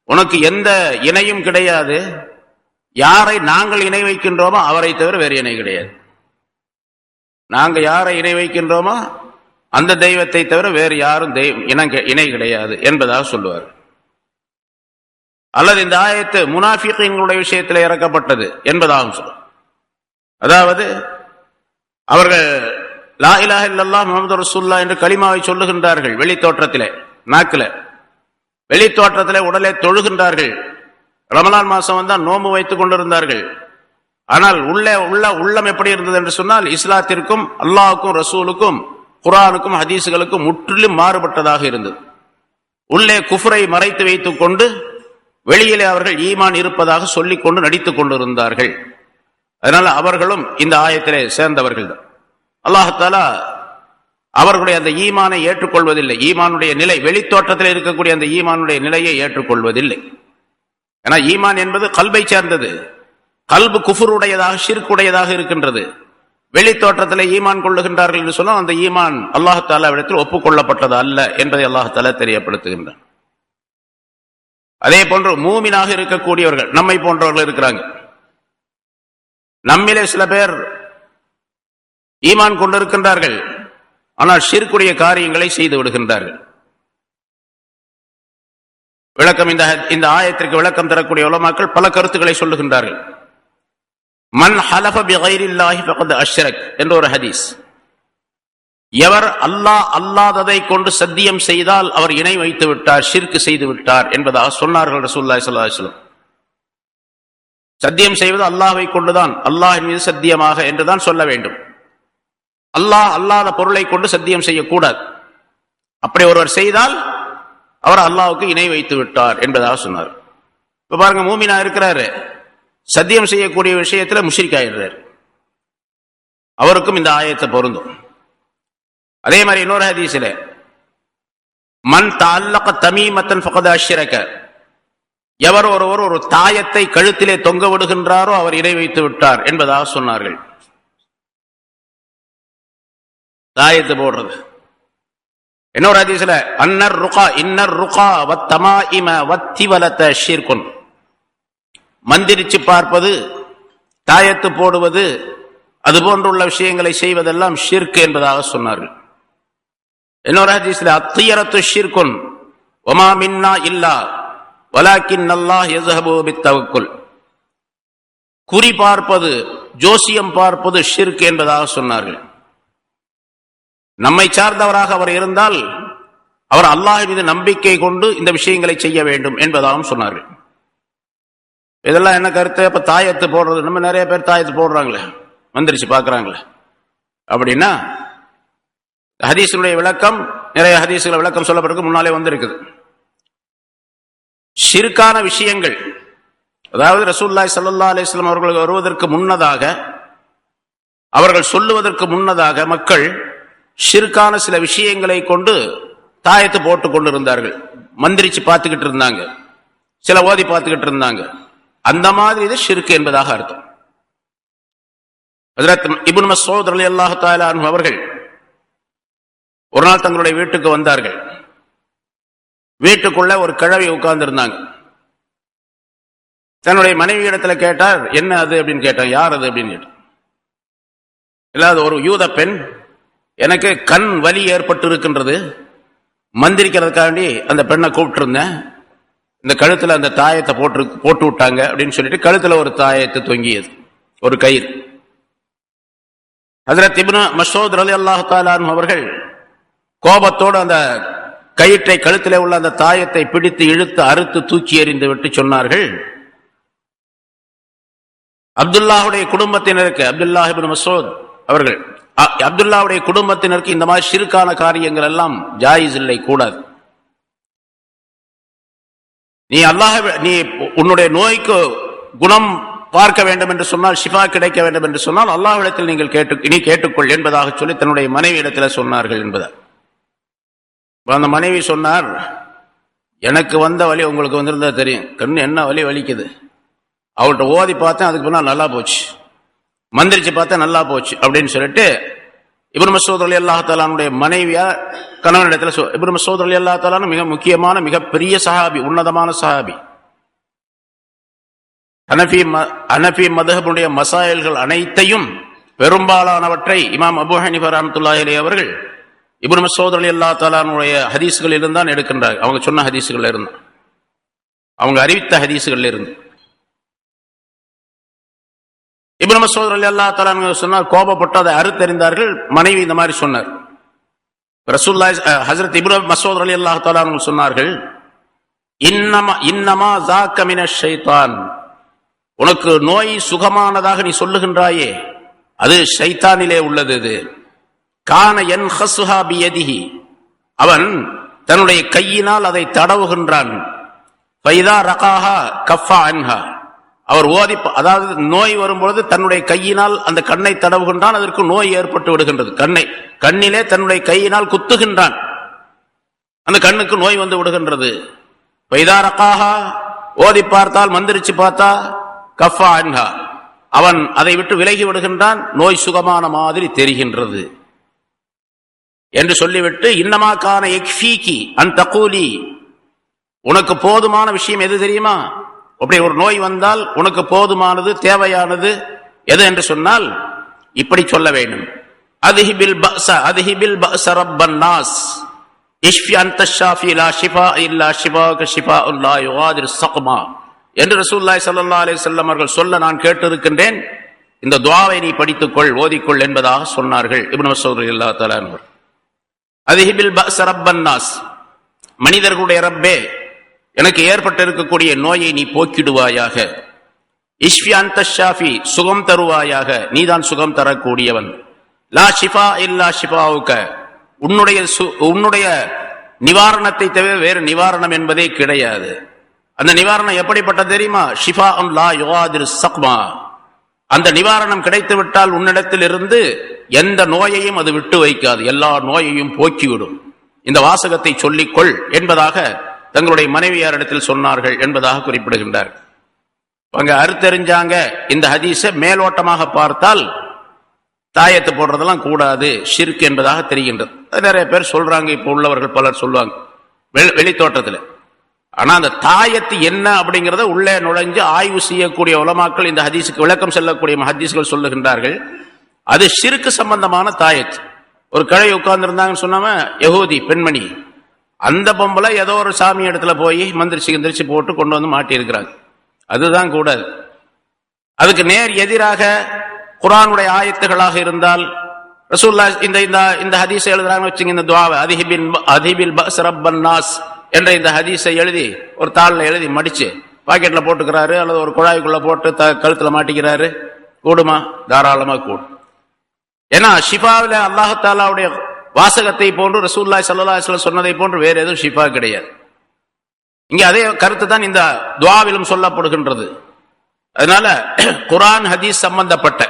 A: உனக்கு எந்த இணையும் கிடையாது, யாரை நாங்கள் இணை வைக்கின்றோமோ அவரை தவிர வேறு இணை கிடையாது. நாங்க யாரை இணை வைக்கின்றோமோ அந்த தெய்வத்தை தவிர வேறு யாரும் இணை கிடையாது என்பதாக சொல்லுவார். அல்லது இந்த ஆயத்து முனாஃபிகீன்களுடைய விஷயத்தில் இறக்கப்பட்டது என்பதாகவும் சொல்லும். அதாவது அவர்கள் லா இலாஹ இல்லல்லாஹ் முஹம்மது ரசூலுல்லாஹ் என்று கலிமாவை சொல்லுகின்றார்கள், வெளித்தோற்றத்திலே நாக்கில, வெளித்தோற்றத்திலே உடலே தொழுகின்றார்கள். ரமலான் மாசம் வந்தால் நோன்பு வைத்துக் கொண்டிருந்தார்கள். ஆனால் உள்ளம் எப்படி இருந்தது என்று சொன்னால் இஸ்லாத்திற்கும் அல்லாஹ்வுக்கும் ரசூலுக்கும் குர்ஆனுக்கும் ஹதீஸுகளுக்கும் முற்றிலும் மாறுபட்டதாக இருந்தது. உள்ளே குஃப்ரை மறைத்து வைத்துக் கொண்டு வெளியிலே அவர்கள் ஈமான் இருப்பதாக சொல்லிக் கொண்டு நடித்துக் கொண்டிருந்தார்கள். அதனால அவர்களும் இந்த ஆயத்திலே சேர்ந்தவர்கள் தான். அல்லாஹ் தஆலா அவர்களுடைய அந்த ஈமானை ஏற்றுக்கொள்வதில்லை. ஈமானுடைய நிலை, வெளித்தோற்றத்தில் இருக்கக்கூடிய அந்த ஈமானுடைய நிலையை ஏற்றுக்கொள்வதில்லை. ஏன்னா ஈமான் என்பது கல்பை சேர்ந்தது. கல்பு குஃபுருடையதாக, ஷிர்க்குடையதாக இருக்கின்றது. வெளித்தோற்றத்தில் ஈமான் கொள்ளுகின்றார்கள் என்று சொன்னால் அந்த ஈமான் அல்லாஹ் தஆலாவிடத்தில் ஒப்புக்கொள்ளப்பட்டது அல்ல என்பதை அல்லாஹ் தஆலா தெரியப்படுத்துகின்றார். அதே போன்று மூமினாக இருக்கக்கூடியவர்கள், நம்மை போன்றவர்கள் இருக்கிறாங்க. நம்மிலே சில பேர் ஈமான் கொண்டிருக்கின்றார்கள், ஆனால் ஷிர்க்குடைய காரியங்களை செய்து விடுகின்றார்கள். விளக்கம், இந்த ஆயத்திற்கு விளக்கம் தரக்கூடிய உலமாக்கள் பல கருத்துக்களை சொல்லுகின்றார்கள். மன் ஹலஃப பிகைரில்லாஹி ஃபகத் அஷ்ரக் என்ற ஒரு ஹதீஸ். எவர் அல்லாஹ் அல்லாததை கொண்டு சத்தியம் செய்தால் அவர் இணை வைத்து விட்டார், ஷிர்க் செய்து விட்டார் என்பதாக சொன்னார்கள் ரசூலுல்லாஹி ஸல்லல்லாஹு அலைஹி வஸல்லம். சத்தியம் செய்வது அல்லாஹ்வை கொண்டுதான், அல்லாஹ்வின் மீது சத்தியமாக என்றுதான் சொல்ல வேண்டும். அல்லாஹ் அல்லாத பொருளை கொண்டு சத்தியம் செய்யக்கூடாது. அப்படி ஒருவர் செய்தால் அவர் அல்லாஹ்வுக்கு இணை வைத்து விட்டார் என்பதாக சொன்னார். இப்ப பாருங்க, மூமினா இருக்கிறாரு, சத்தியம் செய்யக்கூடிய விஷயத்தில் முஷ்ரிக் ஆயிடுறாரு, அவருக்கும் இந்த ஆயத்தை பொருந்தும். அதே மாதிரி இன்னொரு ஹதீஸிலே மன் தஅல்லக தமீமத்தன் ஃபகத் அஷ்ரக, எவர் ஒருவர் ஒரு தாயத்தை கழுத்திலே தொங்க விடுகின்றாரோ அவர் இணை வைத்து விட்டார் என்பதாக சொன்னார்கள். தாயத்து போடுறது. இன்னொரு ஹதீஸ்ல அன்னர் ருகா இன்னர் ருகா வத்தமாஇம வத்திவலத ஷிர்குன், மந்திரிச்சு பார்ப்பது, தாயத்து போடுவது, அது போன்றுள்ள விஷயங்களை செய்வதெல்லாம் ஷிர்க் என்பதாக சொன்னார்கள். இன்னொரு ஹதீஸ்ல அத்தியரத்து ஷிர்குன் வமா மின்னா இல்லா வலாக்கின் அல்லாஹ் யஸ்ஹபு பித்தவக்குல், குறி பார்ப்பது, ஜோசியம் பார்ப்பது ஷிர்க் என்பதாக சொன்னார்கள். நம்மை சார்ந்தவராக அவர் இருந்தால் அவர் அல்லாஹ் மீது நம்பிக்கை கொண்டு இந்த விஷயங்களை செய்ய வேண்டும் என்பதாகவும் சொன்னார்கள். இதெல்லாம் என்ன கருத்து? அப்ப தாயத்து போடுறது, நம்ம நிறைய பேர் தாயத்து போடுறாங்களே, வந்துருச்சு பாக்குறாங்களே அப்படின்னா, ஹதீஸுடைய விளக்கம், நிறைய ஹதீஸுಗಳ விளக்கம் சொல்லப்பட்டிருக்கு, முன்னாலே வந்திருக்குது. ஷிர்கான விஷயங்கள், அதாவது ரசூலுல்லாஹி ஸல்லல்லாஹு அலைஹி வஸல்லம் அவர்கள் வருவதற்கு முன்னதாக, அவர்கள் சொல்லுவதற்கு முன்னதாக மக்கள் ஷிர்கான சில விஷயங்களை கொண்டு தாயத்து போட்டுக் கொண்டிருந்தார்கள். மந்திரிச்சு பார்த்துக்கிட்டு இருந்தாங்க, சில ஓதி பார்த்துக்கிட்டு இருந்தாங்க. அந்த மாதிரி இது ஷிர்க் என்பதாக அர்த்தம். ஹஜ்ரத் இப்னு மஸ்ஊத் ரலியல்லாஹு தஆலா அன்ஹு அவர்கள் ஒரு நாள் தங்களுடைய வீட்டுக்கு வந்தார்கள். வீட்டுக்குள்ள ஒரு கிழவி உட்கார்ந்து இருந்தாங்க. தன்னுடைய மனைவி இடத்துல கேட்டார், என்ன அது அப்படின்னு கேட்டாங்க. யார் அது அப்படின்னு கேட்டார். இல்லாத ஒரு யூத பெண், எனக்கு கண் வலி ஏற்பட்டு இருக்கின்றது, மந்திரிக்கிறதுக்காண்டி அந்த பெண்ணை கூப்பிட்டு இருந்தேன், இந்த கழுத்துல அந்த தாயத்தை போட்டு விட்டாங்க அப்படின்னு சொல்லிட்டு கழுத்துல ஒரு தாயத்தை தொங்கியது, ஒரு கயிறு. ஹஜ்ரத் இப்னு மஸ்ஊத் ரலியல்லாஹு தஆலா அன்ஹு அவர்கள் கோபத்தோடு அந்த கயிற்றை, கழுத்திலே உள்ள அந்த தாயத்தை பிடித்து இழுத்து அறுத்து தூக்கி எறிந்து விட்டு சொன்னார்கள், அப்துல்லாஹுடைய குடும்பத்தினருக்கு, அப்துல்லாஹ் இப்னு மஸ்ஊத் அவர்கள், அப்துல்லாவுடைய குடும்பத்தினருக்கு இந்த மாதிரி ஷிர்கான காரியங்கள் எல்லாம் ஜாயிஸ் இல்லை, கூடாது. நீ உன்னுடைய நோய்க்கு குணம் பார்க்க வேண்டும் என்று சொன்னால், ஷிஃபா கிடைக்க வேண்டும் என்று சொன்னால் அல்லாஹ்விடத்தில் நீ கேட்டுக்கொள் என்பதாக சொல்லி தன்னுடைய மனைவி இடத்தில் சொன்னார்கள் என்பதால். அந்த மனைவி சொன்னார், எனக்கு வந்த வலி உங்களுக்கு வந்திருந்தா தெரியும், கண்ணு என்ன வலி வலிக்குது, அவள்கிட்ட ஓதி பார்த்தேன், அதுக்கு பின்னால் நல்லா போச்சு, மந்திரிச்சு பார்த்தா நல்லா போச்சு அப்படின்னு சொல்லிட்டு இப்னு மஸ்ஊத் ரலியல்லாஹு தஆலாவுடைய மனைவியா கணவனிடத்துல இப்னு மஸ்ஊத் ரலியல்லாஹு தஆலா மிக முக்கியமான மிகப்பெரிய சஹாபி, உன்னதமான சஹாபி. ஹனஃபி மத்ஹபுடைய மசாயில்கள் அனைத்தையும், பெரும்பாலானவற்றை இமாம் அபூ ஹனீஃபா ரஹ்மத்துல்லாஹி அலைஹி அவர்கள் இப்னு மஸ்ஊத் ரலியல்லாஹு தஆலாவுடைய ஹதீஸ்களில் தான் எடுக்கின்றார். அவங்க சொன்ன ஹதீஸ்கள் இருந்து, அவங்க அறிவித்த ஹதீஸ்கள் இருந்து. இப்னு மஸ்ஊத் ரலியல்லாஹு தஆலா சொன்னார், கோபப்பட்டு அதை அறுத்தறிந்தார்கள். மனைவி இந்த மாதிரி சொன்னார். ரசூலுல்லாஹி ஹஜ்ரத் இப்னு மஸ்ஊத் ரலியல்லாஹு தஆலா சொன்னார்கள், இன்னமா ஸாக மினஷ் ஷைத்தான், உனக்கு நோய் சுகமானதாக நீ சொல்லுகின்றாயே அது ஷைத்தானிலே உள்ளது. இது கான யன்ஹஸுஹா பியதிஹி, அவன் தன்னுடைய கையினால் அதை தடவுகின்றான். ஃபைதா ரகாஹா கஃபா அன்ஹா, அவர் ஓதி, அதாவது நோய் வரும்பொழுது தன்னுடைய கையினால் அந்த கண்ணை தடவுகின்றான், அதற்கு நோய் ஏற்பட்டு விடுகின்றது. கண்ணிலே தன்னுடைய கையினால் குத்துகின்றான், அந்த கண்ணுக்கு நோய் வந்து விடுகின்றது. ஃபைதா ரகாஹா, ஓதி பார்த்தால், மந்திரிச்சு பார்த்தா, கஃபா அன்ஹா, அவன் அதை விட்டு விலகி விடுகின்றான், நோய் சுகமான மாதிரி தெரிகின்றது என்று சொல்லிவிட்டு, இன்னமா கான யக்ஃபீகி அன் தகூலி, உனக்கு போதுமான விஷயம் எது தெரியுமா, அப்படி ஒரு நோய் வந்தால் உனக்கு போதுமானது தேவையானது எது என்று சொன்னால் இப்படி சொல்ல வேண்டும், அத்ஹிபில் பஅஸ ரப்பன் நாஸ் இஷ்ஃபி அன்த ஷாஃபி லா ஷிஃபா இல்லா ஷிஃபாக ஷிஃபாஉன் லா யுகாதிரு ஸக்மா என்று ரசூலுல்லாஹி ஸல்லல்லாஹு அலைஹி வஸல்லம் அவர்கள் சொல்ல நான் கேட்டிருக்கின்றேன். இந்த துஆவை நீ படித்துக்கொள், ஓதிக்கொள் என்பதாக சொன்னார்கள் இப்னு மஸ்ஊத் ரலியல்லாஹு தஆலா அன்ஹு. அத்ஹிபில் பஅஸ ரப்பன் நாஸ், மனிதர்களுடைய ரப்பே, எனக்கு ஏற்பட்டு இருக்கக்கூடிய நோயை நீ போக்கிடுவாயாக. இஷ்ஃபி அன்த ஷாஃபி, சுகம் தருவாயாக, நீதான் சுகம் தரக்கூடியவன். லா ஷிஃபா இல்லா ஷிஃபாவுக, உன்னுடைய நிவாரணத்தை தவிர வேறு நிவாரணம் என்பதே கிடையாது. அந்த நிவாரணம் எப்படிப்பட்ட தெரியுமா, ஷிஃபாஉன் லா யுகாதிரு ஸக்மா, அந்த நிவாரணம் கிடைத்து விட்டால் உன்னிடத்தில் இருந்து எந்த நோயையும் அது விட்டு வைக்காது, எல்லா நோயையும் போக்கிவிடும். இந்த வாசகத்தை சொல்லிக்கொள் என்பதாக தங்களுடைய மனைவியாரிடத்தில் சொன்னார்கள் என்பதாக குறிப்பிடுகின்றார். அங்க அறுத்தறிஞ்சாங்க. இந்த ஹதீஸை மேலோட்டமாக பார்த்தால் தாயத்து போடுறதெல்லாம் கூடாது, ஷிர்க் என்பதாக தெரிகின்றது. நிறைய பேர் சொல்றாங்க, இப்ப உள்ளவர்கள் பலர் சொல்லுவாங்க வெளித்தோட்டத்தில். ஆனா அந்த தாயத்து என்ன அப்படிங்கறத உள்ளே நுழைஞ்சு ஆய்வு செய்யக்கூடிய உலமாக்கள், இந்த ஹதீஸுக்கு விளக்கம் செல்லக்கூடிய ஹதீஸ்கள் சொல்லுகின்றார்கள், அது ஷிர்க் சம்பந்தமான தாயத்து. ஒரு கிழவி உட்கார்ந்து இருந்தாங்கன்னு சொன்னாம, யஹூதி பெண்மணி, அந்த பொம்பளை ஏதோ ஒரு சாமி இடத்துல போய் மந்திரிச்சு போட்டு கொண்டு வந்து மாட்டி இருக்கிறாங்க, அதுதான் கூடாது. அதுக்கு நேர் எதிராக குர்ஆனுடைய ஆயத்துகளாக இருந்தால், ரசூலுல்லாஹ் இந்த ஹதீஸை எழுதுறாங்க வச்சுங்க, இந்த துஆவை அத்ஹிபில் பஅஸ ரப்பன் நாஸ் என்ற இந்த ஹதீஸை எழுதி ஒரு தாளில் எழுதி மடிச்சு பாக்கெட்ல போட்டுக்கிறாரு, அல்லது ஒரு குழாய்க்குள்ள போட்டு கழுத்துல மாட்டிக்கிறாரு, கூடுமா? தாராளமா கூடும். ஏன்னா ஷிஃபாவில அல்லாஹ் தஆலாவுடைய வாசகத்தை போன்று, ரசூலுல்லாஹி ஸல்லல்லாஹு அலைஹி வஸல்லம் சொன்னதை போன்று வேற எதுவும் ஷிஃபா கிடையாது. இங்க அதே கருத்து தான் இந்த துஆவிலும் சொல்லப்படுகின்றது. அதனால குர்ஆன் ஹதீஸ் சம்பந்தப்பட்ட,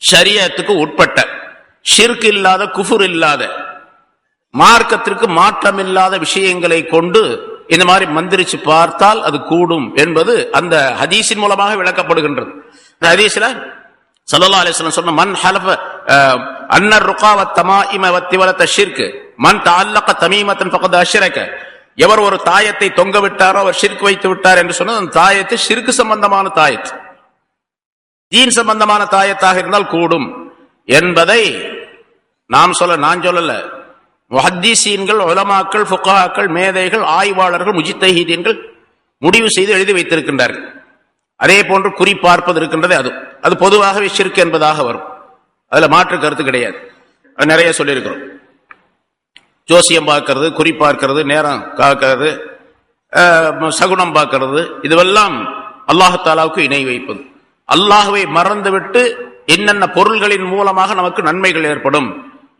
A: ஷரியத்துக்கு உட்பட்ட, ஷிர்க் இல்லாத, குஃபுர் இல்லாத, மார்க்கத்திற்கு மாற்றமில்லாத விஷயங்களை கொண்டு இந்த மாதிரி மந்திரிச்சு பார்த்தால் அது கூடும் என்பது அந்த ஹதீஸின் மூலமாக விளக்கப்படுகின்றது. இந்த ஹதீஸ்ல ஸல்லல்லாஹு அலைஹி வஸல்லம் சொன்ன மன் ஹலஃப அன்னர் ருகா வத்தமாயிம வத்திவலத ஷிர்க் மன் தஅல்லக தமீமத்தன் ஃபகத் அஷ்ரக, எவர் ஒரு தாயத்தை தொங்க விட்டாரோ அவர் ஷிர்க் வைத்து விட்டார் என்று சொன்ன அந்த தாயத்து ஷிர்க் சம்பந்தமான தாயத்து, தீன் சம்பந்தமான தாயத்தாக இருந்தால் கூடும் என்பதை நான் சொல்லல, முஹத்தீஸீன்கள், உலமாக்கள், ஃபுகஹாக்கள், மேதைகள், ஆய்வாளர்கள், முஜ்தஹீதீன்கள் முடிவு செய்து எழுதி வைத்திருக்கின்றார்கள். அதே போன்று குறி பார்ப்பது இருக்கின்றது, அது பொதுவாகவே ஷிர்க் என்பதாக வரும், அதுல மாற்று கருத்து கிடையாது. அது நிறைய சொல்லியிருக்கிறோம். ஜோசியம் பார்க்கிறது, குறி பார்க்கிறது, நேரம் காக்கிறது, சகுனம் பார்க்கிறது, இதுவெல்லாம் அல்லாஹு தஆலாவுக்கு இணை வைப்பது. அல்லாஹ்வை மறந்துவிட்டு என்னென்ன பொருள்களின் மூலமாக நமக்கு நன்மைகள் ஏற்படும்,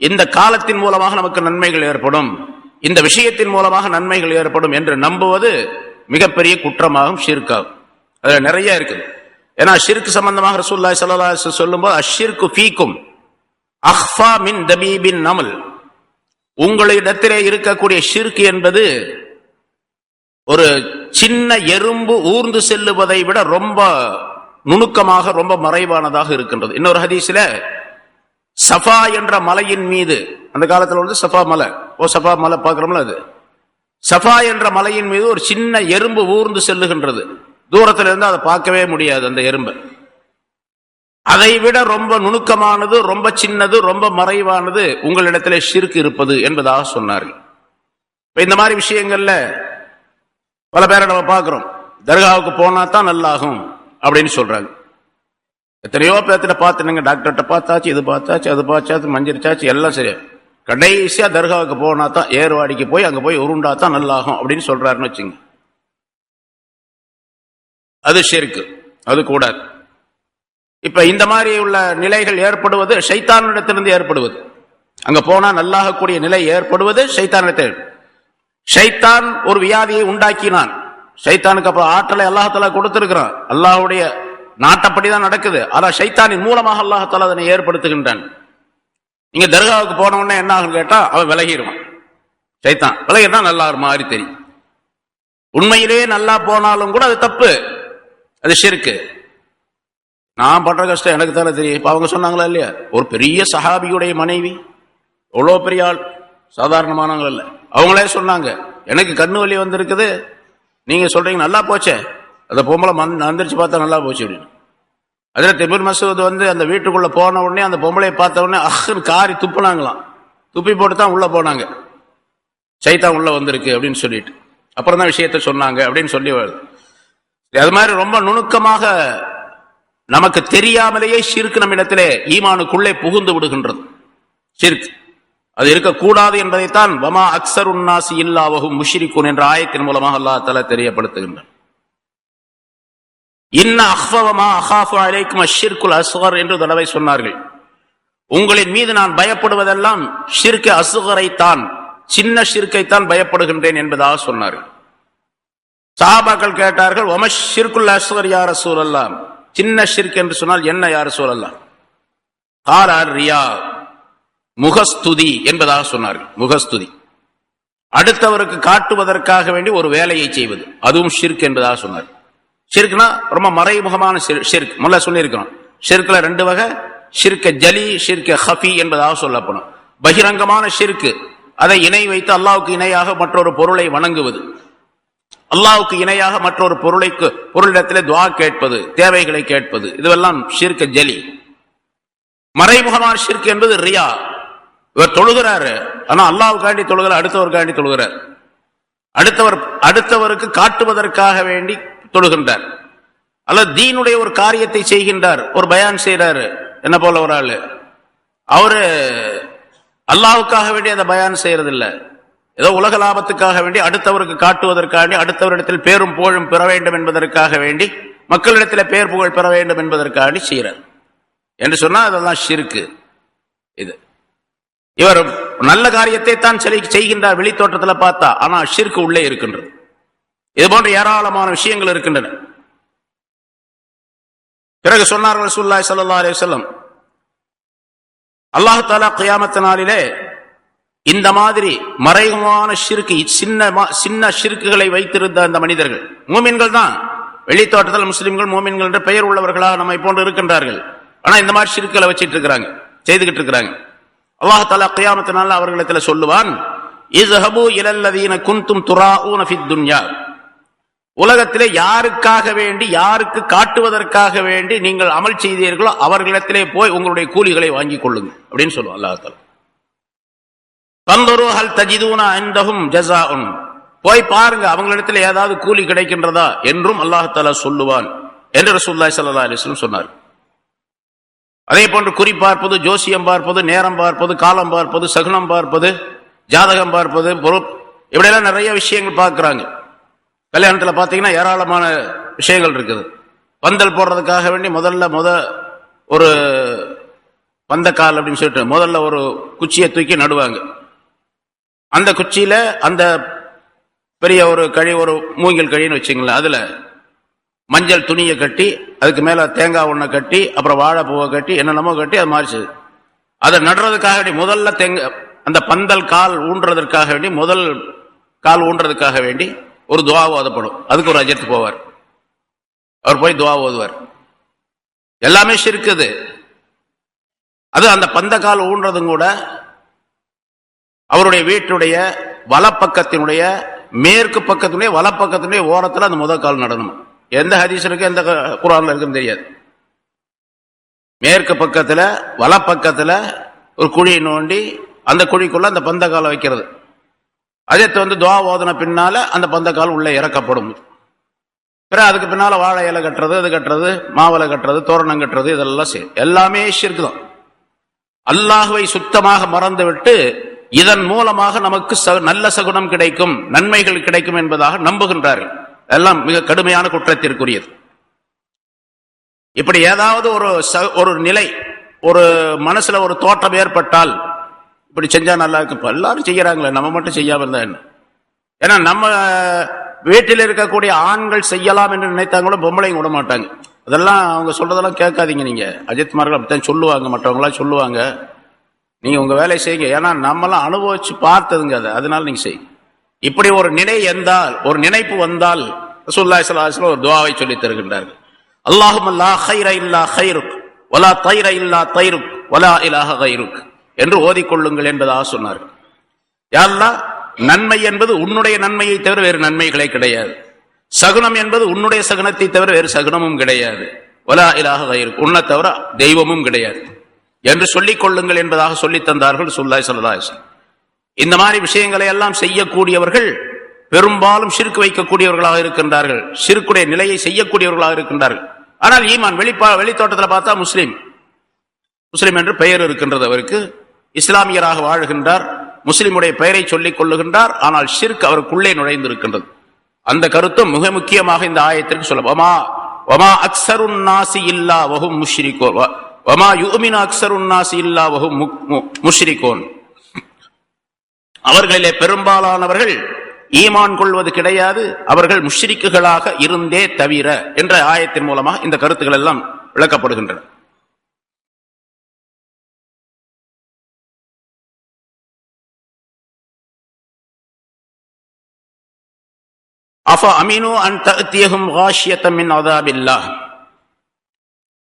A: இந்த காலத்தின் மூலமாக நமக்கு நன்மைகள் ஏற்படும், இந்த விஷயத்தின் மூலமாக நன்மைகள் ஏற்படும் என்று நம்புவது மிகப்பெரிய குற்றமாகும், ஷிர்காகும். அதுல நிறைய இருக்குது. ஏன்னா ஷிர்க் சம்பந்தமாக ரசூலுல்லாஹி ஸல்லல்லாஹு அலைஹி வஸல்லம் சொல்லும்போது அஷ்ஷிர்கு ஃபீக்கும் அக்ஃபா மின் தபீபின் நமல், உங்களிடத்திலே இருக்கக்கூடிய ஷிர்க் என்பது ஒரு சின்ன எறும்பு ஊர்ந்து செல்லுவதை விட ரொம்ப நுணுக்கமாக, ரொம்ப மறைவானதாக இருக்கின்றது. இன்னொரு ஹதீஸ்ல சஃபா என்ற மலையின் மீது, அந்த காலத்தில் வந்து சஃபா மலை, சஃபா மலை பார்க்கிறோம்ல, அது சஃபா என்ற மலையின் மீது ஒரு சின்ன எறும்பு ஊர்ந்து செல்லுகின்றது. தூரத்தில் இருந்து அதை பார்க்கவே முடியாது அந்த எறும்பு. அதை விட ரொம்ப நுணுக்கமானது, ரொம்ப சின்னது, ரொம்ப மறைவானது உங்களிடத்திலே ஷிர்க் இருப்பது என்பதாக சொன்னார்கள். இந்த மாதிரி விஷயங்கள்ல பல பேரை நம்ம பார்க்கிறோம், தர்காவுக்கு போனா தான் நல்லாகும் அப்படின்னு சொல்றாங்க. எத்தனையோ பேர்த்திட்ட பார்த்துனுங்க, டாக்டர்கிட்ட பார்த்தாச்சு, இது பார்த்தாச்சு, அது பார்த்தாச்சு, மஞ்சிரிச்சாச்சு, எல்லாம் சரியா, கடைசியா தர்காவுக்கு போனா தான், ஏர்வாடிக்கு போய் அங்க போய் உருண்டா தான் நல்லாகும் அப்படின்னு சொல்றாருன்னு வச்சுங்க. அது ஷிர்க், அது கூடாது. இப்ப இந்த மாதிரி உள்ள நிலைகள் ஏற்படுவது ஷைத்தானிடத்திலிருந்து ஏற்படுவது, அங்க போனா நல்லாகக்கூடிய நிலை ஏற்படுவது ஷைத்தானிடத்தில். ஷைத்தான் ஒரு வியாதியை உண்டாக்கினான், ஷைத்தானுக்கு அப்புறம் ஆற்றலை அல்லாஹ் தஆலா கொடுத்திருக்கிறான், அல்லாஹ்வுடைய நாட்டப்படிதான் நடக்குது. ஆனா ஷைத்தானின் மூலமாக அல்லாஹ் தஆலா அதனை ஏற்படுத்துகின்றான். நீங்க தர்காவுக்கு போன உடனே என்ன ஆகும் கேட்டா, அவன் விலகிடுவான், ஷைத்தான் விலகிட்டா நல்லா ஒரு மாதிரி தெரியும். உண்மையிலேயே நல்லா போனாலும் கூட அது தப்பு, அது ஷிர்க். நான் பண்ற கஷ்டம் எனக்கு தானே தெரியும். இப்ப அவங்க சொன்னாங்களா இல்லையா, ஒரு பெரிய சஹாபியுடைய மனைவி, எவ்வளோ பெரிய ஆள், சாதாரணமானவங்க இல்ல, அவங்களே சொன்னாங்க எனக்கு கண்ணு வலி வந்திருக்குது, நீங்க சொல்றீங்க நல்லா போச்சே, அந்த பொம்பளை அந்திரிச்சு பார்த்தா நல்லா போச்சு அப்படின்னு. அதில் இப்னு மஸ்ஊத் வந்து அந்த வீட்டுக்குள்ள போன உடனே அந்த பொம்பளையை பார்த்த உடனே அஹ்னு காரி துப்புனாங்களாம், துப்பி போட்டு தான் உள்ள போனாங்க, சைத்தான் உள்ள வந்திருக்கு அப்படின்னு சொல்லிட்டு அப்புறம் தான் விஷயத்த சொன்னாங்க அப்படின்னு சொல்லி வருது. அது மாதிரி ரொம்ப நுணுக்கமாக நமக்கு தெரியாமலேயே ஷிர்க் நம்மிடத்திலே ஈமானுக்குள்ளே புகுந்து விடுகின்றது. ஷிர்க் அது இருக்கக்கூடாது என்பதைத்தான் வமா அக்ஸருன் நாஸி இல்லா வஹும் முஷ்ரிகூன் என்ற ஆயத்தின் மூலமாக அல்லாஹ் தஆலா தெரியப்படுத்துகின்றான். இன்ன அக்ஃபவ மா அகாஃபு அலைக்கும் அஷ்ஷிர்குல் அஸ்கர் என்று தடவை சொன்னார்கள். உங்களின் மீது நான் பயப்படுவதெல்லாம் ஷிர்க் அஸ்கரைத்தான், சின்ன ஷிர்க்கைத்தான் பயப்படுகின்றேன் என்பதாக சொன்னார்கள். சஹாபாக்கள் கேட்டார்கள், வமஷ் ஷிர்குல் அஸ்கர் யா ரசூலல்லாஹ், சின்ன ஷிர்க் என்று சொன்னால் என்ன யா ரசூலல்லாஹ்? கால ரியா, முகஸ்துதி என்பதாக சொன்னார்கள். முகஸ்துதி, அடுத்தவருக்கு காட்டுவதற்காக வேண்டி ஒரு வேலையை செய்வது, அதுவும் ஷிர்க் என்பதாக சொன்னார். ஷிர்க்னா ரொம்ப மறைமுகமான ஷிர்க். முன்ன சொல்லியிருக்கிறோம், ஷிர்க்ல ரெண்டு வகை, ஷிர்க் ஜலி, ஷிர்க் ஹஃபி என்பதாக சொல்லப்படும். பகிரங்கமான ஷிர்க், அதை இணை வைத்து அல்லாஹ்வுக்கு இணையாக மற்றொரு பொருளை வணங்குவது, அல்லாஹ்வுக்கு இணையாக மற்றொரு பொருளிடத்திலே துஆ கேட்பது, தேவைகளை கேட்பது, இதுவெல்லாம் ஷிர்க் ஜலி. மறைமுகமான ஷிர்க் என்பது ரியா. இவர் தொழுகிறாரு, ஆனா அல்லாஹ்வுக்காண்டி தொழுகிறார், அடுத்தவருக்காண்டி தொழுகிறார், அடுத்தவருக்கு காட்டுவதற்காக வேண்டி தொழுகின்றார், அல்லது தீனுடைய ஒரு காரியத்தை செய்கின்றார், ஒரு பயான் செய்யறாரு, என்ன போல ஒரு ஆளு, அவரு அல்லாஹ்வுக்காக வேண்டி அந்த பயான் செய்யறது இல்ல, ஏதோ உலக லாபத்துக்காக வேண்டி அடுத்தவருக்கு காட்டுவதற்காண்டி, அடுத்தவரிடத்தில் பேரும் புகழும் பெற வேண்டும் என்பதற்காக வேண்டி, மக்களிடத்தில் பேர் புகழ் பெற வேண்டும் என்பதற்காண்டி செய்கிறார் என்று சொன்னா அதெல்லாம் ஷிர்க். இது இவர் நல்ல காரியத்தை தான் செய்கின்றார் வெளி தோற்றத்தில் பார்த்தா, ஆனா ஷிர்க் உள்ளே இருக்கின்றது. இது போன்ற ஏராளமான விஷயங்கள் இருக்கின்றன. பிறகு சொன்னார்கள் ரசூலுல்லாஹி ஸல்லல்லாஹு அலைஹி வஸல்லம், அல்லாஹ் தஆலா கியாமத் நாளிலே இந்த மாதிரி மறைமுகமான ஷிர்கு, சின்ன ஷிர்குகளை வைத்திருந்த அந்த மனிதர்கள் மூமின்கள் தான். வெளித்தோட்டத்தில் முஸ்லிம்கள் மூமின்கள் என்ற பெயர் உள்ளவர்களாக நம்மை போன்று இருக்கின்றார்கள். ஆனா இந்த மாதிரி ஷிர்குகளை வச்சிட்டு இருக்கிறாங்க, செய்துகிட்டு இருக்கிறாங்க. அல்லாஹ் தஆலா கியாமத்தினால அவர்களிடத்தில் சொல்லுவான், இஸ்ஹபு இலல்லதீன குன்தும் துராஊன ஃபித் துன்யா, உலகத்திலே யாருக்காக வேண்டி, யாருக்கு காட்டுவதற்காக வேண்டி நீங்கள் அமல் செய்தீர்களோ அவர்களிடத்திலே போய் உங்களுடைய கூலிகளை வாங்கிக் கொள்ளுங்க அப்படின்னு சொல்லுவான் அல்லாஹ் தஆலா. தன்துரு ஹல் தஜிதுனா இன்தஹும் ஜஸாஉன், போய் பாருங்க அவங்களிடத்தில் ஏதாவது கூலி கிடைக்கின்றதா என்றும் அல்லாஹ் தஆலா சொல்லுவான் என்று ரசூலுல்லாஹி ஸல்லல்லாஹு அலைஹி வஸல்லம் சொன்னார். அதே போன்று குறி பார்ப்பது, ஜோசியம் பார்ப்பது, நேரம் பார்ப்பது, காலம் பார்ப்பது, சகுனம் பார்ப்பது, ஜாதகம் பார்ப்பது, இப்படியெல்லாம் நிறைய விஷயங்கள் பார்க்கிறாங்க. கல்யாணத்தில் பார்த்தீங்கன்னா ஏராளமான விஷயங்கள் இருக்குது. பந்தல் போடுறதுக்காக வேண்டி முதல்ல ஒரு பந்தக்கால் அப்படின்னு சொல்லிட்டு முதல்ல ஒரு குச்சியை தூக்கி நடுவாங்க. அந்த குச்சியில அந்த பெரிய ஒரு கழி, ஒரு மூங்கில் கழின்னு வச்சுங்களேன், அதுல மஞ்சள் துணியை கட்டி அதுக்கு மேல தேங்காய் ஒண்ணை கட்டி அப்புறம் வாழைப்பூவை கட்டி என்னென்னமோ கட்டி அது மாறிச்சு. அதை நடுறதுக்காக வேண்டி முதல்ல அந்த பந்தல் கால் ஊன்றதற்காக வேண்டி, முதல் கால் ஊன்றதுக்காக வேண்டி ஒரு துவா ஓதப்படும். அதுக்கு ஒரு அஜர்த்து போவார், அவர் போய் துவா ஓதுவார். எல்லாமே ஷிர்க்குது. அது அந்த பந்த கால் ஊன்றதும் கூட அவருடைய வீட்டுடைய வலப்பக்கத்தினுடைய மேற்கு பக்கத்தினுடைய வலப்பக்கத்தினுடைய ஓரத்தில் அந்த முதல் கால் நடணும். எந்த ஹதீஸ் இருக்கு, எந்த குர்ஆன்ல இருக்குன்னு தெரியாது. மேற்கு பக்கத்துல வலப்பக்கத்துல ஒரு குழி நோண்டி அந்த குழிக்குள்ள அந்த பந்த காலை வைக்கிறது. அதே துவா ஓதன பின்னால அந்த பந்த கால் உள்ள இறக்கப்படும். பிறகு அதுக்கு பின்னால வாழை இலை கட்டுறது, அது கட்டுறது, மாவலை கட்டுறது, தோரணம் கட்டுறது, இதெல்லாம் எல்லாமே ஷிர்க் தான். அல்லாஹ்வை சுத்தமாக மறந்துவிட்டு இதன் மூலமாக நமக்கு நல்ல சகுனம் கிடைக்கும், நன்மைகள் கிடைக்கும் என்பதாக நம்புகின்றார்கள். எல்லாம் மிக கடுமையான குற்றத்திற்குரியது. இப்படி ஏதாவது ஒரு நிலை, ஒரு மனசுல ஒரு தோற்றம் ஏற்பட்டால் இப்படி செஞ்சா நல்லா இருக்கு, எல்லாரும் செய்யறாங்களே நம்ம மட்டும் செய்யாம இருந்தா என்ன? ஏன்னா நம்ம வீட்டில் இருக்கக்கூடிய ஆண்கள் செய்யலாம் என்று நினைத்தாங்களும் பொம்பளையும் விட மாட்டாங்க. அதெல்லாம் அவங்க சொல்றதெல்லாம் கேட்காதீங்க. நீங்க அஜித்மார்கள் அப்படித்தான் சொல்லுவாங்க, மற்றவங்களாம் சொல்லுவாங்க. நீங்க உங்க வேலையை செய்யுங்க, ஏன்னா நம்மளாம் அனுபவிச்சு பார்த்ததுங்க அது, அதனால நீங்க செய்யுங்க. இப்படி ஒரு நினைப்பு வந்தால் ரசூலுல்லாஹி ஸல்லல்லாஹு அலைஹி வஸல்லம் ஒரு துஆவை சொல்லி தருகின்றார்கள். அல்லாஹும்ம லா கைர இல்லா கைருக் வலா தைர இல்லா தைருக் வலா இலாஹ கைருக் என்று ஓதிக்கொள்ளுங்கள் என்பதாக சொன்னார்கள். யா அல்லாஹ், நன்மை என்பது உன்னுடைய நன்மையை தவிர வேறு நன்மைகளே கிடையாது. சகுனம் என்பது உன்னுடைய சகுனத்தை தவிர வேறு சகுனமும் கிடையாது. வலா இலாஹ கைருக், உன்னை தவிர தெய்வமும் கிடையாது என்று சொல்லிக் கொள்ளுங்கள் என்பதாக சொல்லி தந்தார்கள் ரசூலுல்லாஹி ஸல்லல்லாஹு அலைஹி வஸல்லம். இந்த மாதிரி விஷயங்களை எல்லாம் செய்யக்கூடியவர்கள் பெரும்பாலும் ஷிர்க் வைக்கக்கூடியவர்களாக இருக்கின்றார்கள், ஷிர்க்குடைய நிலையை செய்யக்கூடியவர்களாக இருக்கின்றார்கள். ஆனால் ஈமான் வெளித்தோட்டத்தில் பார்த்தா முஸ்லிம் என்று பெயர் இருக்கின்றது, அவருக்கு இஸ்லாமியராக வாழ்கின்றார், முஸ்லிமுடைய பெயரை சொல்லிக் கொள்ளுகின்றார். ஆனால் ஷிர்க் அவருக்குள்ளே நுழைந்து இருக்கின்றது. அந்த கருத்தும் மிக முக்கியமாக இந்த ஆயத்திற்கு சொல்ல, வமா அக்ஸருன் நாஸி இல்லா வஹும் முஷ்ரிகூன் வமா யுமினு அக்ஸருன் நாஸி இல்லா வஹும் முஷ்ரிகூன், அவர்களிலே பெரும்பாலானவர்கள் ஈமான் கொள்வது கிடையாது, அவர்கள் முஷ்ரிக்குகளாக இருந்தே தவிர என்ற ஆயத்தின் மூலமாக இந்த கருத்துக்கள் எல்லாம் விளக்கப்படுகின்றன. அஃப அமீனு அன் தஅதியஹும் காஷியத்தம் மின் அஸாபில்லாஹ்.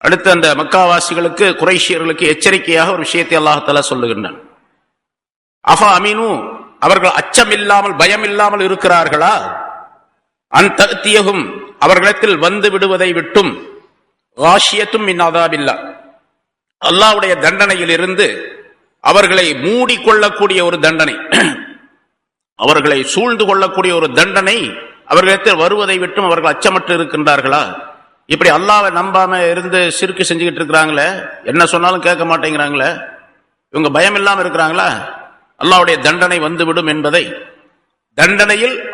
A: அடுத்து அந்த மக்காவாசிகளுக்கு, குறைஷியர்களுக்கு எச்சரிக்கையாக ஒரு விஷயத்தை அல்லாஹ் தஆலா சொல்லுகின்றான். அஃப அமீனு, அவர்கள் அச்சம் இல்லாமல் பயம் இல்லாமல் இருக்கிறார்களா? அன் தஅதியஹும், அவர்களிடத்தில் வந்து விடுவதை விட்டும், காஷியத்தும் மின் அஸாபில்லாஹ், அல்லாஹ்வுடைய தண்டனையில் இருந்து அவர்களை மூடிக்கொள்ளக்கூடிய ஒரு தண்டனை, அவர்களை சூழ்ந்து கொள்ளக்கூடிய ஒரு தண்டனை அவர்களிடத்தில் வருவதை விட்டும் அவர்கள் அச்சமற்று இருக்கின்றார்களா? இப்படி அல்லாஹ்வை நம்பாம இருந்து ஷிர்க் செஞ்சுக்கிட்டு இருக்கிறாங்களே, என்ன சொன்னாலும் கேட்க மாட்டேங்கிறாங்களே, இவங்க பயம் இல்லாம இருக்கிறாங்களா? அல்லாஹ்வுடைய தண்டனை வந்துவிடும் என்பதை,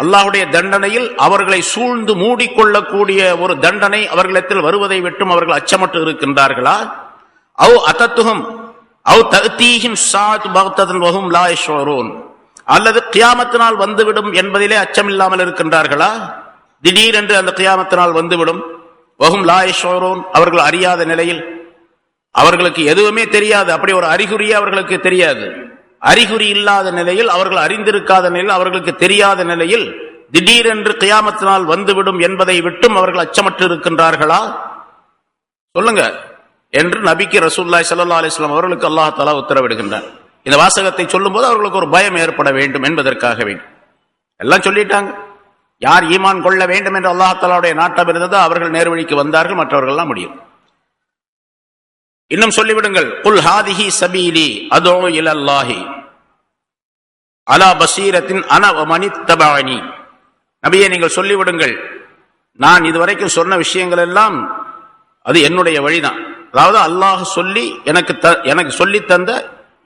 A: அல்லாஹ்வுடைய தண்டனையில் அவர்களை சூழ்ந்து மூடிக்கொள்ளக்கூடிய ஒரு தண்டனை அவர்களிடத்தில் வருவதை விட்டும் அவர்கள் அச்சமற்று இருக்கின்றார்களா? அவ் அதத்துஹும் அவ் தஅதீஹிம் ஸாஅத்து பக்ததன் வஹும் லா யஷ்உரூன், அல்லது கியாமத்தினால் வந்துவிடும் என்பதிலே அச்சமில்லாமல் இருக்கின்றார்களா? திடீரென்று அந்த கியாமத்தினால் வந்துவிடும், வஹும் லா யஷ்உரூன், அவர்கள் அறியாத நிலையில், அவர்களுக்கு எதுவுமே தெரியாது, அப்படி ஒரு அறிகுறியே அவர்களுக்கு தெரியாது. அறிகுறி இல்லாத நிலையில், அவர்கள் அறிந்திருக்காத நிலையில், அவர்களுக்கு தெரியாத நிலையில் திடீரென்று கியாமத்தினால் வந்துவிடும் என்பதை விட்டும் அவர்கள் அச்சமற்று இருக்கின்றார்களா? சொல்லுங்க என்று நபிக்கு ரசூலுல்லாஹி ஸல்லல்லாஹு அலைஹி வஸல்லம் அவர்களுக்கு அல்லாஹ் தஆலா உத்தரவிடுகின்றார். இந்த வாசகத்தை சொல்லும் போது அவர்களுக்கு ஒரு பயம் ஏற்பட வேண்டும் என்பதற்காக வேண்டும். எல்லாம் சொல்லிட்டாங்க. யார் ஈமான் கொள்ள வேண்டும் என்று அல்லாஹ் தஆலாவுடைய நாட்டம் இருந்ததோ அவர்கள் நேர்வழிக்கு வந்தார்கள், மற்றவர்கள் எல்லாம் முடியும். இன்னும் சொல்லிவிடுங்கள், குல் ஹாதிஹி சபீலி அதுஉ இலல்லாஹி அலா பஸீரத்தின் அன வ மனித்தபஅனி. நபியே, நீங்கள் சொல்லிவிடுங்கள், நான் இதுவரைக்கும் சொன்ன விஷயங்கள் எல்லாம் அது என்னுடைய வழிதான். அதாவது அல்லாஹ் சொல்லி எனக்கு சொல்லி தந்த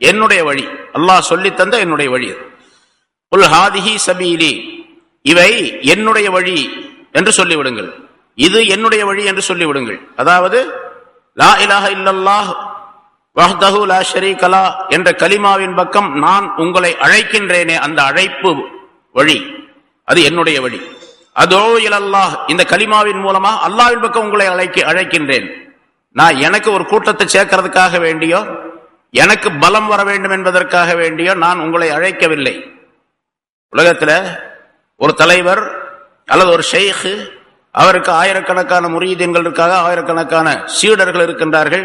A: என்னுடைய வழி, அல்லாஹ் சொல்லி தந்த என்னுடைய வழி. குல் ஹாதிஹி சபீலி, இவை என்னுடைய வழி என்று சொல்லிவிடுங்கள், இது என்னுடைய வழி என்று சொல்லிவிடுங்கள். அதாவது லா இலாஹ இல்லல்லாஹ் வஹ்தஹு லா ஷரீக லஹ் என்ற கலிமாவின் பக்கம் நான் உங்களை அழைக்கின்றேனே, அந்த அழைப்பு வழி அது என்னுடைய வழி. அதுஉ இலல்லாஹ், இந்த கலிமாவின் மூலமா அல்லாஹ்வின் பக்கம் உங்களை அழைக்கின்றேன். நான் எனக்கு ஒரு கூட்டத்தை சேர்க்கறதுக்காக வேண்டியோ, எனக்கு பலம் வர வேண்டும் என்பதற்காக வேண்டியோ நான் உங்களை அழைக்கவில்லை. உலகத்தில் ஒரு தலைவர் அல்லது ஒரு ஷேக், அவருக்கு ஆயிரக்கணக்கான முரீதீன்கள் இருக்காங்க, ஆயிரக்கணக்கான சீடர்கள் இருக்கின்றார்கள்,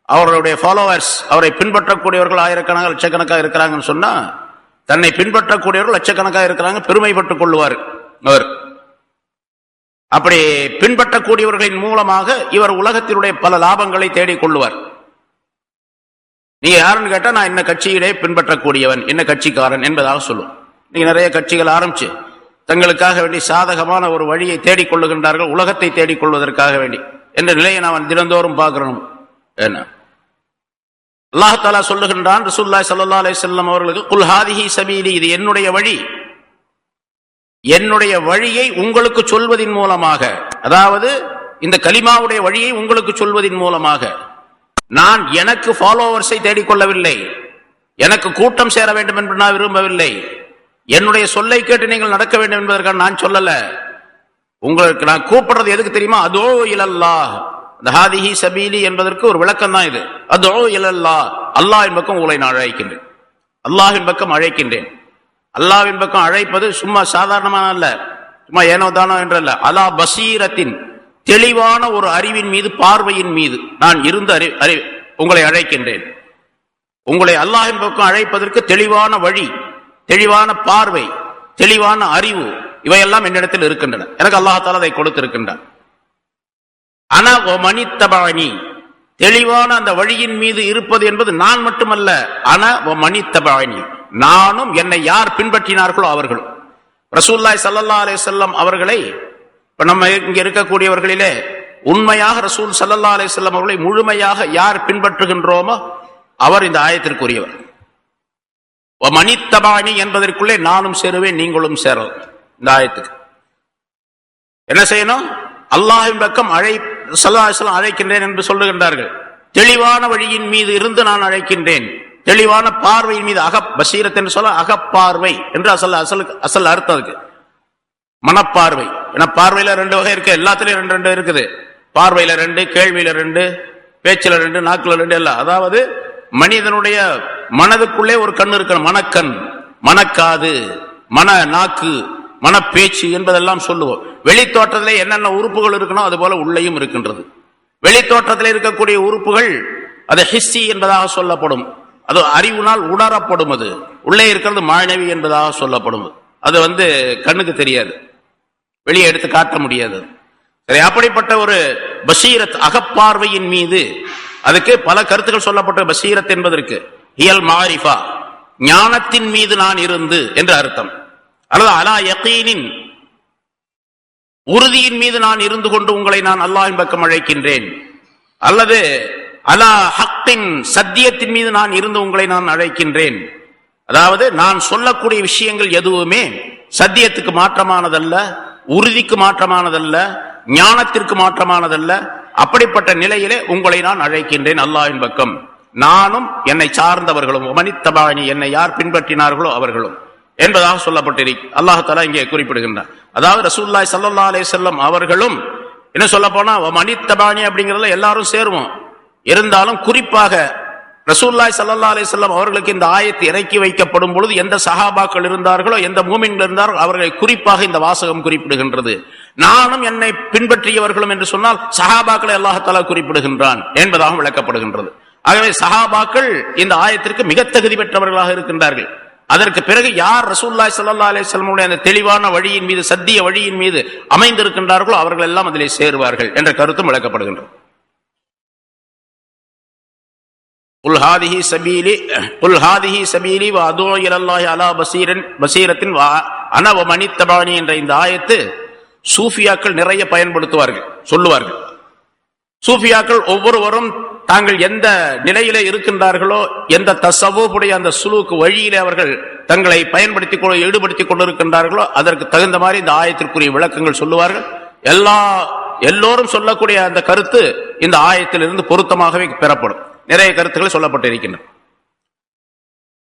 A: அவர்களுடைய ஃபாலோவர்ஸ், அவரை பின்பற்றக்கூடியவர்கள் ஆயிரக்கணக்கான லட்சக்கணக்காக இருக்கிறாங்கன்னு சொன்னா, தன்னை பின்பற்றக்கூடியவர்கள் லட்சக்கணக்காக இருக்கிறாங்க பெருமைப்பட்டுக் கொள்வார் அவர். அப்படி பின்பற்றக்கூடியவர்களின் மூலமாக இவர் உலகத்தினுடைய பல லாபங்களை தேடிக் கொள்வார். நீங்க யாருன்னு கேட்டா, நான் என்ன கட்சியிலே பின்பற்றக்கூடியவன், என்ன கட்சிக்காரன் என்பதாக சொல்லுவோம். நீங்க நிறைய கட்சிகள் ஆரம்பிச்சு தங்களுக்காக வேண்டி சாதகமான ஒரு வழியை தேடிக் கொள்ளுகின்றார்கள், உலகத்தை தேடிக் கொள்வதற்காக வேண்டி என்ற நிலையை நான் தினந்தோறும் பார்க்கிறோம். என்ன அல்லாஹ் தஆலா சொல்லுகின்றான் ரசூலுல்லாஹி ஸல்லல்லாஹு அலைஹி வஸல்லம் அவர்களுக்கு, குல் ஹாதிஹி சபீலி, இது என்னுடைய வழி, என்னுடைய வழியை உங்களுக்கு சொல்வதின் மூலமாக, அதாவது இந்த கலிமாவுடைய வழியை உங்களுக்கு சொல்வதின் மூலமாக, நான் எனக்கு ஃபாலோவர்ஸை தேடிக்கொள்ளவில்லை, எனக்கு கூட்டம் சேர வேண்டும் என்று நான் விரும்பவில்லை, என்னுடைய சொல்லை கேட்டு நீங்கள் நடக்க வேண்டும் என்பதற்காக நான் சொல்லல. உங்களுக்கு நான் கூப்பிடுறது எதுக்கு தெரியுமா? அதுஉ இலல்லாஹ், இந்த ஹாதிஹி சபீலி என்பதற்கு ஒரு விளக்கம் தான் இது. அதுஉ இலல்லாஹ், அல்லாஹ்வின் பக்கம் உங்களை நான் அழைக்கின்றேன், அல்லாஹ்வின் பக்கம் அழைக்கின்றேன். அல்லாஹ்வின் பக்கம் அழைப்பது சும்மா சாதாரணமான அல்ல, சும்மா ஏனோ தானோ என்றல்ல. அலா பஸீரத்தின், தெளிவான ஒரு அறிவின் மீது, பார்வையின் மீது நான் இருந்து உங்களை அழைக்கின்றேன். உங்களை அல்லாஹ்வின் பக்கம் அழைப்பதற்கு தெளிவான வழி, தெளிவான பார்வை, தெளிவான அறிவு, இவையெல்லாம் என்னிடத்தில் இருக்கின்றன. எனக்கு அல்லாஹ் தஆலா அதை கொடுத்திருக்கின்றான். அன வ மனித்தபஅனி, தெளிவான அந்த வழியின் மீது இருப்பது என்பது நான் மட்டுமல்ல. அன வ மனித்தபஅனி, நானும் என்னை யார் பின்பற்றினார்களோ அவர்களும். ரசூலுல்லாஹி ஸல்லல்லாஹு அலைஹி வஸல்லம் அவர்களை, இப்ப நம்ம இங்க இருக்கக்கூடியவர்களிலே உண்மையாக ரசூல் ஸல்லல்லாஹு அலைஹி வஸல்லம் அவர்களை முழுமையாக யார் பின்பற்றுகின்றோமோ அவர் இந்த ஆயத்திற்குரியவர். மனித்தபாணி என்பதற்குள்ளே நானும் சேருவேன், நீங்களும் சேரும். இந்த ஆயத்துக்கு என்ன செய்யணும்? அல்லாஹ்வின் பக்கம் ஸல்லல்லாஹு அலைஹி வஸல்லம் அழைக்கின்றேன் என்று சொல்லுகின்றார்கள். தெளிவான வழியின் மீது இருந்து நான் அழைக்கின்றேன், தெளிவான பார்வையின் மீது. பஸீரத் என்று சொல்ல அகப்பார்வை என்று அசல் அர்த்தம் இருக்கு. மனப்பார்வை. ஏன்னா பார்வையில ரெண்டு வகை இருக்கு, எல்லாத்திலையும் ரெண்டு ரெண்டு இருக்குது. பார்வையில ரெண்டு, கேள்வியில ரெண்டு, பேச்சில ரெண்டு, நாக்குல ரெண்டு, எல்லாம். அதாவது மனிதனுடைய மனதுக்குள்ளே ஒரு கண் இருக்கணும், மனக்கண், மனக்காது, மன நாக்கு, மனப்பேச்சு என்பதெல்லாம் சொல்லுவோம். வெளித்தோற்றத்திலே என்னென்ன உறுப்புகள் இருக்கணும் அது போல உள்ளேயும் இருக்கின்றது. வெளித்தோற்றத்தில் இருக்கக்கூடிய உறுப்புகள் அது ஹிஸ்ஸி என்பதாக சொல்லப்படும், அது அறிவுனால் உணரப்படும். அது உள்ளே இருக்கிறது மாணவி என்பதாக சொல்லப்படும். அது கண்ணுக்கு தெரியாது, வெளியே எடுத்து காட்ட முடியாது. சரி, அப்படிப்பட்ட ஒரு பஷீரத், அகப்பார்வையின் மீது, அதுக்கு பல கருத்துக்கள் சொல்லப்பட்ட பஷீரத் என்பதற்கு ஹியல் மாரிஃபா, ஞானத்தின் மீது நான் இருந்து என்று அர்த்தம். அல்லது அலா யகீனின், உறுதியின் மீது நான் இருந்து கொண்டு உங்களை நான் அல்லாஹ்வின் பக்கம் அழைக்கின்றேன். அல்லது அலா ஹக்கின், சத்தியத்தின் மீது நான் இருந்து உங்களை நான் அழைக்கின்றேன். அதாவது நான் சொல்லக்கூடிய விஷயங்கள் எதுவுமே சத்தியத்துக்கு மாற்றமானதல்ல, உறுதிக்கு மாற்றமானதல்ல, ஞானத்திற்கு மாற்றமானதல்ல. அப்படிப்பட்ட நிலையிலே உங்களை நான் அழைக்கின்றேன் அல்லாஹ்வின் பக்கம், நானும் என்னை சார்ந்தவர்களும். மனித்தபாணி, என்னை யார் பின்பற்றினார்களோ அவர்களும் என்பதாக சொல்லப்பட்டிருக்கு. அல்லாஹ் தஆலா இங்கே குறிப்பிடுகின்றார். அதாவது ரசூலுல்லாஹி ஸல்லல்லாஹு அலைஹி வஸல்லம் அவர்களும் என்ன சொல்ல போனா மனித்தபாணி அப்படிங்கறதுல எல்லாரும் சேருவோம். இருந்தாலும் குறிப்பாக ரசூலுல்லாஹி ஸல்லல்லாஹு அலைஹி வஸல்லம் அவர்களுக்கு இந்த ஆயத்து இறக்கி வைக்கப்படும் பொழுது எந்த சஹாபாக்கள் இருந்தார்களோ, எந்த மூமின்கள் இருந்தார்களோ அவர்களை குறிப்பாக இந்த வாசகம் குறிப்பிடுகின்றது. நானும் என்னை பின்பற்றியவர்களும் என்று சொன்னால் சஹாபாக்களை அல்லாஹ் தஆலா குறிப்பிடுகின்றான் என்பதாக விளக்கப்படுகின்றது. ஆகவே சஹாபாக்கள் இந்த ஆயத்திற்கு மிக தகுதி பெற்றவர்களாக இருக்கின்றார்கள். அதற்கு பிறகு யார் ரசூலுல்லாஹி ஸல்லல்லாஹு அலைஹி வஸல்லம் உடைய அந்த தெளிவான வழியின் மீது, சத்திய வழியின் மீது அமைந்திருக்கின்றார்களோ அவர்கள் எல்லாம் அதிலே சேருவார்கள் என்ற கருத்தும் விளக்கப்படுகின்றது. குல் ஹாதிஹி சபீலி வ அதூ இலல்லாஹி அலா பஸீரத்தின் வ அன வ மன் இத்தபஅனி என்ற இந்த ஆயத்து சூஃபியாக்கள் நிறைய பயன்படுத்துவார்கள், சொல்லுவார்கள். சூஃபியாக்கள் ஒவ்வொருவரும் தாங்கள் எந்த நிலையிலே இருக்கின்றார்களோ, எந்த தஸவ்வுஃபுடைய அந்த சுலூக் வழியிலே அவர்கள் தங்களை ஈடுபடுத்திக் கொண்டிருக்கின்றார்களோ அதற்கு தகுந்த மாதிரி இந்த ஆயத்திற்குரிய விளக்கங்கள் சொல்லுவார்கள். எல்லோரும் சொல்லக்கூடிய அந்த கருத்து இந்த ஆயத்திலிருந்து பொருத்தமாகவே பெறப்படும். நிறைய கருத்துக்கள் சொல்லப்பட்டிருக்கின்றன.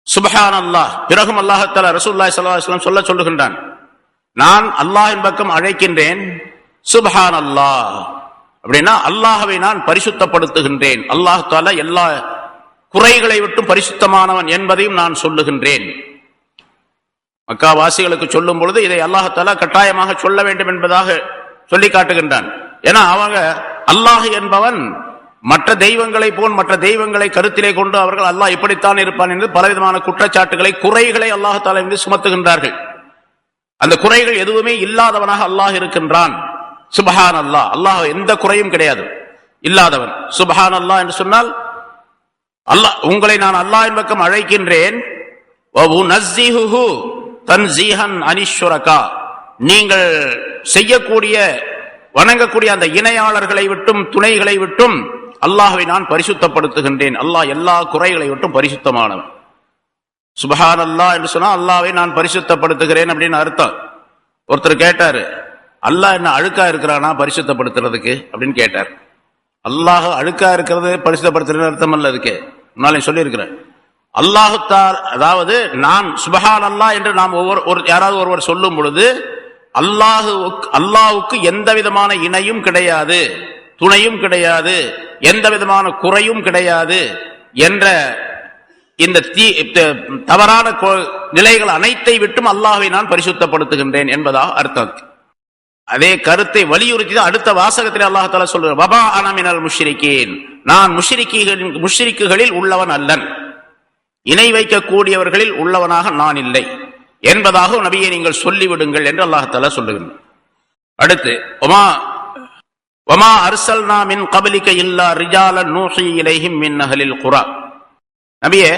A: சுப்ஹானல்லாஹ், பிறகும் அல்லாஹ் தஆலா ரசூலுல்லாஹி ஸல்லல்லாஹு அலைஹி வஸல்லம் சொல்லுகின்றான், நான் அல்லாஹ்வின் பக்கம் அழைக்கின்றேன். சுப்ஹானல்லாஹ் அப்படின்னா அல்லாஹ்வை நான் பரிசுத்தப்படுத்துகின்றேன். அல்லாஹ் தஆலா எல்லா குறைகளை விட்டும் பரிசுத்தமானவன் என்பதையும் நான் சொல்லுகின்றேன். மக்கா வாசிகளுக்கு சொல்லும் பொழுது இதை அல்லாஹ் தஆலா கட்டாயமாக சொல்ல வேண்டும் என்பதாக சொல்லி காட்டுகின்றான். ஏன்னா அவங்க அல்லாஹ் என்பவன் மற்ற தெய்வங்களை போல் மற்ற தெய்வங்களை கருத்திலே கொண்டு அவர்கள் அல்லாஹ் இப்படித்தான் இருப்பான் என்று பலவிதமான குற்றச்சாட்டுகளை, குறைகளை அல்லாஹ் தஆலா மீது சுமத்துகின்றார்கள். அந்த குறைகள் எதுவுமே இல்லாதவனாக அல்லாஹ் இருக்கின்றான். சுப்ஹானல்லாஹ், அல்லாஹ் எந்த குறையும் கிடையாது, இல்லாதவன். சுப்ஹானல்லாஹ் என்று சொன்னால் அல்லாஹ், உங்களை நான் அல்லாஹ்வின் பக்கம் அழைக்கின்றேன். வ உனஸ்ஸிஹு தன்ஸீஹன் அனிஷ்ஷுரகா, நீங்கள் செய்யக்கூடிய வணங்கக்கூடிய அந்த இணையாளர்களை விட்டும் துணைகளை விட்டும் அல்லாஹ்வை நான் பரிசுத்தப்படுத்துகின்றேன். அல்லாஹ் எல்லா குறைகளை விட்டும் பரிசுத்தமானவன். சுப்ஹானல்லாஹ் என்று சொன்னா அல்லாஹ்வை நான் பரிசுத்தப்படுத்துகிறேன் அப்படின்னு அர்த்தம். ஒருத்தர் கேட்டாரு, அல்லாஹ் என்ன அழுக்கா இருக்கிறானா பரிசுத்தப்படுத்துறதுக்கு அப்படின்னு கேட்டார். அல்லாஹ் அழுக்கா இருக்கிறது பரிசுத்தப்படுத்துறது அர்த்தம் அல்ல. அதுக்கு முன்னாலே சொல்லி இருக்கிறேன். அல்லாஹு தஆலா, அதாவது நான் சுப்ஹானல்லாஹ் என்று நாம் யாராவது ஒருவர் சொல்லும் பொழுது அல்லாஹுக்கு எந்த விதமான இணையும் கிடையாது, துணையும் கிடையாது, எந்த விதமான குறையும் கிடையாது என்ற இந்த தவறான நிலைகள் அனைத்தை விட்டும் அல்லாஹ்வை நான் பரிசுத்தப்படுத்துகின்றேன் என்பதாக அர்த்தம். அதே கருத்தை வலியுறுத்தி தான் அடுத்த வாசகத்தில் அல்லாஹ் தஆலா சொல்றார், வமா அன மினல் முஷ்ரிகீன், நான் முஷ்ரிக்குகளில் உள்ளவன் அல்லன், இணை வைக்கக்கூடியவர்களில் உள்ளவனாக நான் இல்லை என்பதாக நபியை நீங்கள் சொல்லிவிடுங்கள் என்று அல்லாஹ் தஆலா சொல்லுகின்றார். அடுத்து வமா அர்சல்னா மின் கப்லிக இல்லா ரிஜாலன் நூஹி இலைஹிம் மின் அஹ்லில் குரா, நபியே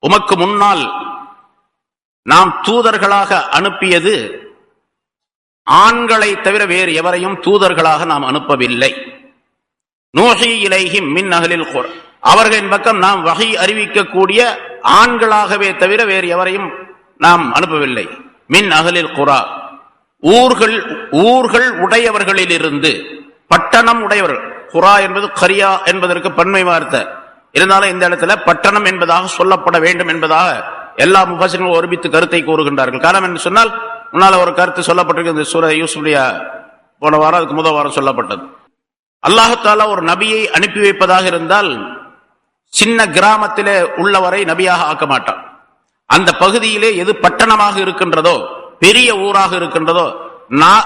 A: உமக்கு முன்னால் நாம் தூதர்களாக அனுப்பியது ஆண்களை தவிர வேறு எவரையும் தூதர்களாக நாம் அனுப்பவில்லை. நூஹி இலைஹிம் மின் அஹ்லில் குரா, அவர்களின் பக்கம் நாம் வஹி அறிவிக்கக்கூடிய ஆண்களாகவே தவிர வேறு எவரையும் நாம் அனுப்பவில்லை. மின் அஹ்லில் குரா, ஊர்கள் உடையவர்களிலிருந்து, பட்டணம் உடையவர்கள். குரா என்பது கரியா என்பதற்கு பன்மை வார்த்தை இருந்தாலும் இந்த இடத்துல பட்டணம் என்பதாக சொல்லப்பட வேண்டும் என்பதாக எல்லா முஃபஸிர்களும் ஒருமித்து கருத்தை கூறுகின்றார்கள். காரணம் என்று சொன்னால், முன்னால ஒரு கருத்து சொல்லப்பட்டிருக்கு, இந்த சூரா யூசுஃபுடைய போன வாரம் அதுக்கு முதல் வாரம் சொல்லப்பட்டது. அல்லாஹ் தஆலா ஒரு நபியை அனுப்பி வைப்பதாக இருந்தால் சின்ன கிராமத்திலே உள்ளவரை நபியாக ஆக்க மாட்டான். அந்த பகுதியிலே எது பட்டணமாக இருக்கின்றதோ, பெரிய ஊராக இருக்கின்றதோ,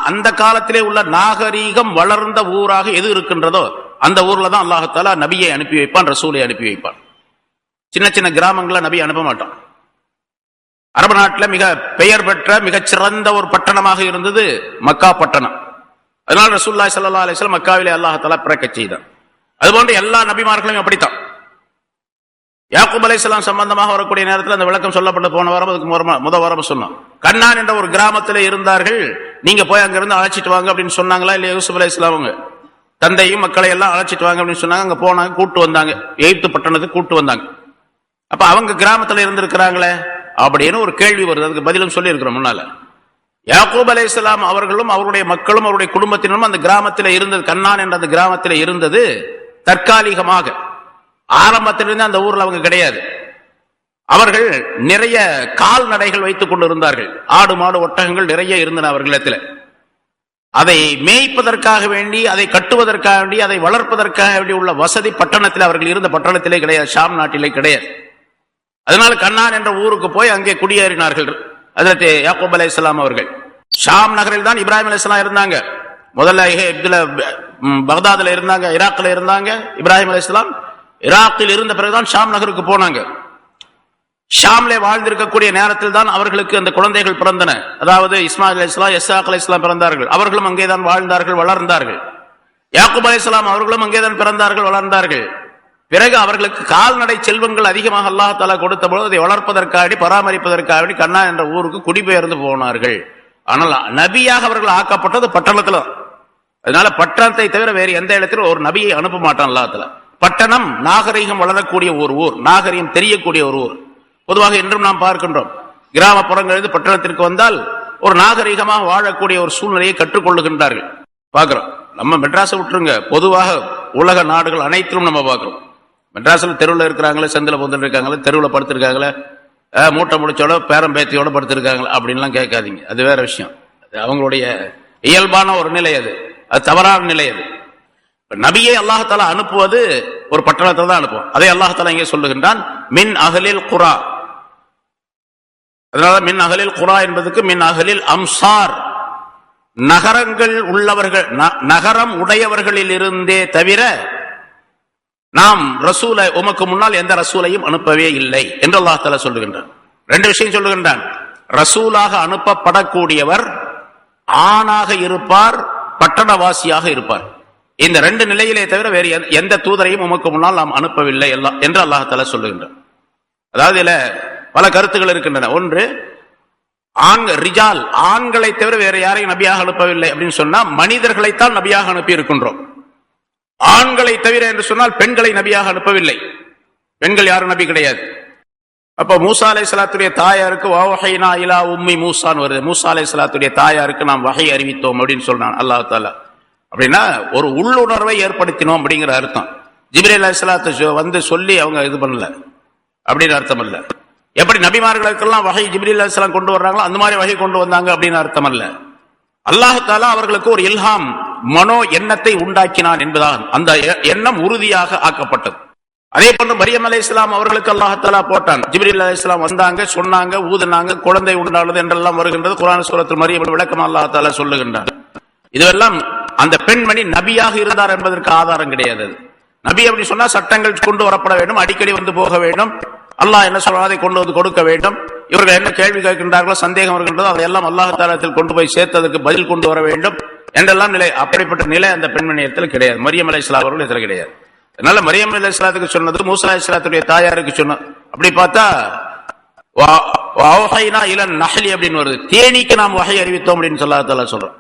A: அந்த காலத்திலே உள்ள நாகரீகம் வளர்ந்த ஊராக எது இருக்கின்றதோ அந்த ஊர்ல தான் அல்லாஹ் தஆலா நபியை அனுப்பி வைப்பான், ரசூலை அனுப்பி வைப்பான். சின்ன சின்ன கிராமங்களை நபி அனுப்ப மாட்டான். அரபு நாட்டில் மிக பெயர் பெற்ற மிகச் சிறந்த ஒரு பட்டணமாக இருந்தது மக்கா பட்டணம். அதனால ரசூலுல்லாஹி ஸல்லல்லாஹு அலைஹி வஸல்லம் மக்காவிலே அல்லாஹ் தஆலா பிறக்கச் செய்தான். அதுபோன்று எல்லா நபிமார்களும் அப்படித்தான். யாக்கூப் அலைஹிஸ்ஸலாம் சம்பந்தமாக வரக்கூடிய நேரத்தில் அந்த விளக்கம் சொல்லப்பட்ட போன வாரம் அதுக்கு முதல் வாரம் சொன்னோம். கண்ணான் என்ற ஒரு கிராமத்தில் இருந்தார்கள், நீங்க போய் அங்கிருந்து அழைச்சிட்டு வாங்க அப்படின்னு சொன்னாங்களா இல்ல? யூசுப் அலைஹிஸ்ஸலாம் அவங்க தந்தையும் மக்களை எல்லாம் அழைச்சிட்டு வாங்க அப்படின்னு சொன்னாங்க. அங்க போனாங்க, கூட்டு வந்தாங்க, எகிப்து பட்டணத்துக்கு கூட்டு வந்தாங்க. அப்ப அவங்க கிராமத்தில் இருந்திருக்கிறாங்களே அப்படின்னு ஒரு கேள்வி வருது. அதுக்கு பதிலும் சொல்லி இருக்கிறோம் முன்னால. யாக்கூப் அலைஹிஸ்ஸலாம் அவர்களும் அவருடைய மக்களும் அவருடைய குடும்பத்தினரும் அந்த கிராமத்தில் இருந்தது, கண்ணான் என்ற அந்த கிராமத்தில் இருந்தது தற்காலிகமாக. ஆரம்பத்திலிருந்து அந்த ஊர்ல அவங்க கிடையாது. அவர்கள் நிறைய கால்நடைகள் வைத்துக் கொண்டு இருந்தார்கள். ஆடு மாடு ஒட்டகங்கள் நிறைய இருந்தன அவர்களிடத்தில். அதை மேய்ப்பதற்காக வேண்டி, அதை கட்டுவதற்காக வேண்டி, அதை வளர்ப்பதற்காக வேண்டி உள்ள வசதி பட்டணத்தில் அவர்கள் இருந்த பட்டணத்திலே கிடையாது, ஷாம் நாட்டிலே கிடையாது. அதனால கண்ணான் என்ற ஊருக்கு போய் அங்கே குடியேறினார்கள் ஹஜ்ரத் யாக்கூப் அலைஹிஸ்ஸலாம் அவர்கள். ஷாம் நகரில் தான் இப்ராஹிம் அலைஹிஸ்ஸலாம் இருந்தாங்க. முதல்ல பக்தாதுல இருந்தாங்க, ஈராக்ல இருந்தாங்க. இப்ராஹிம் அலைஹிஸ்ஸலாம் ஈராக்கில் இருந்த பிறகுதான் ஷாம் நகருக்கு போனாங்க. ஷாம்லே வாழ்ந்திருக்கக்கூடிய நேரத்தில் தான் அவர்களுக்கு அந்த குழந்தைகள் பிறந்தன. அதாவது இஸ்மாயில் அலைஹிஸ்ஸலாம், இஸ்ஹாக் அலைஹிஸ்ஸலாம் பிறந்தார்கள். அவர்களும் அங்கேதான் வாழ்ந்தார்கள், வளர்ந்தார்கள். யாக்கூப் அலைஹிஸ்ஸலாம் அவர்களும் அங்கேதான் பிறந்தார்கள், வளர்ந்தார்கள். பிறகு அவர்களுக்கு கால்நடை செல்வங்கள் அதிகமாக அல்லாஹ் தஆலா கொடுத்த பொழுது அதை வளர்ப்பதற்காக, பராமரிப்பதற்காக கண்ணா என்ற ஊருக்கு குடிபெயர்ந்து போனார்கள். ஆனால் நபியாக அவர்கள் ஆக்கப்பட்டது பட்டணத்துல. அதனால பட்டணத்தை தவிர வேறு எந்த இடத்திலும் ஒரு நபியை அனுப்ப மாட்டான் அல்லாஹ் தஆலா. பட்டணம் நாகரிகம் வளரக்கூடிய ஒரு ஊர், நாகரிகம் தெரியக்கூடிய ஒரு ஊர். பொதுவாக இன்றும் நாம் பார்க்கின்றோம், கிராமப்புறங்களிலிருந்து பட்டணத்திற்கு வந்தால் ஒரு நாகரிகமாக வாழக்கூடிய ஒரு சூழ்நிலையை கற்றுக்கொள்ளுகின்றார்கள், பார்க்கிறோம். நம்ம மெட்ராஸை விட்டுருங்க, பொதுவாக உலக நாடுகள் அனைத்திலும் நம்ம பார்க்கிறோம். மெட்ராஸில் தெருவில் இருக்கிறாங்களே, செந்தில் பொந்துட்டு இருக்காங்களே, தெருவில் படுத்திருக்காங்களே, மூட்டை முடிச்சோட பேரம்பேத்தியோட படுத்திருக்காங்களே அப்படின்லாம் கேட்காதீங்க. அது வேற விஷயம். அது அவங்களுடைய இயல்பான ஒரு நிலை, அது தவறான நிலை. அது நபியை அல்லாஹ் தஆலா அனுப்புவது ஒரு பட்டணத்தை தான் அனுப்புவோம். அதே அல்லாஹ் தஆலா இங்கே சொல்லுகின்றான், மின் அஹ்லில் குரா. அதனால மின் அஹ்லில் குரா என்பதுக்கு மின் அஹ்லில் அம்சார், நகரங்கள் உள்ளவர்கள், நகரம் உடையவர்களில் இருந்தே தவிர நாம் ரசூலை, உமக்கு முன்னால் எந்த ரசூலையும் அனுப்பவே இல்லை என்று அல்லாஹ் தஆலா சொல்லுகின்றான். ரெண்டு விஷயம் சொல்லுகின்றான். ரசூலாக அனுப்பப்படக்கூடியவர் ஆணாக இருப்பார், பட்டணவாசியாக இருப்பார். இந்த ரெண்டு நிலையிலே தவிர வேறு எந்த தூதரையும் உமக்கு முன்னால் நாம் அனுப்பவில்லை என்று அல்லாஹ் தஆலா சொல்லுகின்றான். அதாவது இதுல பல கருத்துக்கள் இருக்கின்றன. ஒன்று, ரிஜால், ஆண்களை தவிர வேற யாரையும் நபியாக அனுப்பவில்லை அப்படின்னு சொன்னா மனிதர்களைத்தான் நபியாக அனுப்பி இருக்கின்றோம். ஆண்களை தவிர என்று சொன்னால் பெண்களை நபியாக அனுப்பவில்லை. பெண்கள் யாரும் நபி கிடையாது. அப்ப மூசா அலைஹிஸ்ஸலாத்துடைய தாயாருக்கு வஹைனா இலா உம்மி மூசான்னு வருது. மூசா அலைஹிஸ்ஸலாத்துடைய தாயாருக்கு நாம் வஹை அறிவித்தோம் அப்படின்னு சொல்றான் அல்லாஹ் தஆலா. அப்படின்னா ஒரு உள்ளுணர்வை ஏற்படுத்தினோம் அப்படிங்கிற அர்த்தம். ஜிப்ரீல் அலைஹிஸ்ஸலாத்து வந்து சொல்லி அவங்க இது பண்ணல அப்படின்னு அர்த்தம் அல்ல. எப்படி நபிமார்களுக்கெல்லாம் வஹை ஜிப்ரீல் அலைஹிஸ்ஸலாம் கொண்டு வர்றாங்களோ அந்த மாதிரி வஹை கொண்டு வந்தாங்க அப்படின்னு அர்த்தம் அல்ல. அல்லாஹ் தஆலா அவர்களுக்கு ஒரு இல்ஹாம், மனோ எண்ணத்தை உண்டாக்கினான் என்பதாக அந்த எண்ணம் உறுதியாக ஆக்கப்பட்டது. அதே போன்று மரியம் அலைஹிஸ்ஸலாம் அவர்களுக்கு அல்லாஹ் தஆலா போட்டான். ஜிப்ரீல் அலைஹிஸ்ஸலாம் வந்தாங்க, சொன்னாங்க, ஊதுனாங்க, குழந்தை உண்டானது என்றெல்லாம் வருகின்றது. குர்ஆன் சூரத்துல் மரியம் விளக்கம் அல்லாஹ் தஆலா சொல்லுகின்றான். இதுவெல்லாம் அந்த பெண்மணி நபியாக இருந்தார் என்பதற்கு ஆதாரம் கிடையாது. நபி அப்படி சொன்னா சட்டங்கள் கொண்டு வரப்பட வேண்டும், அடிக்கடி வந்து போக வேண்டும், அல்லாஹ் என்ன சொல்றான் அதை கொண்டு வந்து கொடுக்க வேண்டும். இவர்கள் என்ன கேள்வி கேட்கின்றார்களோ, சந்தேகம் வருகின்றதோ அதையெல்லாம் அல்லாஹ் தஆலாவில் கொண்டு போய் சேர்த்ததுக்கு பதில் கொண்டு வர வேண்டும் என்றெல்லாம் நிலை. அப்படிப்பட்ட நிலை அந்த பெண்மணியத்தில் கிடையாது. மரியம் அலைஹிஸ்ஸலாம் அவர்கள் இதில் கிடையாது. அதனால மரியம் அலைஹிஸ்ஸலாத்துக்கு சொன்னது மூசா அலைஹிஸ்ஸலாத்துடைய தாயாருக்கு சொன்னது. அப்படி பார்த்தா வஹைனா இலன் நஹ்லி அப்படின்னு வருது. தேனீக்கு நாம் வஹை அறிவித்தோம் அப்படின்னு அல்லாஹ் தஆலா சொல்றோம்.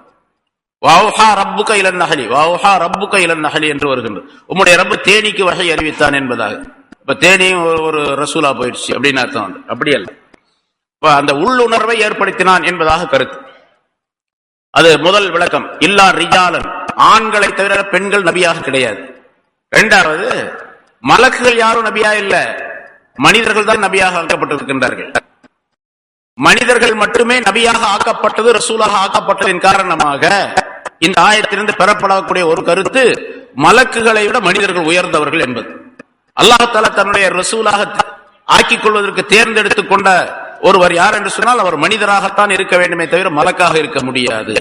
A: வஹா ரப்புக இலன் நஹ்லி, வஹா ரப்புக இலன் நஹ்லி என்று வருகின்றது. உம்முடைய ரப்பு தேனீக்கு வஹை அறிவித்தான் என்பதாக. இப்ப தேனியும் ஒரு ரசூலா போயிடுச்சு அப்படின்னு அர்த்தம். அப்படி அல்ல, அந்த உள்ளுணர்வை ஏற்படுத்தினான் என்பதாக கருத்து. அது முதல் விளக்கம். இல்லா ரிஜாலன், ஆண்களை தவிர பெண்கள் நபியாக கிடையாது. இரண்டாவது, மலக்குகள் யாரும் நபியா இல்ல, மனிதர்கள் தான் நபியாக ஆக்கப்பட்டிருக்கின்றார்கள். மனிதர்கள் மட்டுமே நபியாக ஆக்கப்பட்டது, ரசூலாக ஆக்கப்பட்டதின் காரணமாக இந்த ஆயத்திலிருந்து பெறப்படக்கூடிய ஒரு கருத்து, மலக்குகளை விட மனிதர்கள் உயர்ந்தவர்கள் என்பது. அல்லாஹ் தஆலா தன்னுடைய ரசூலாக ஆக்கிக் கொள்வதற்கு தேர்ந்தெடுத்துக் கொண்ட ஒருவர் யார் என்று சொன்னால் அவர் மனிதராகத்தான் இருக்க வேண்டுமே தவிர மலக்காக இருக்க முடியாது.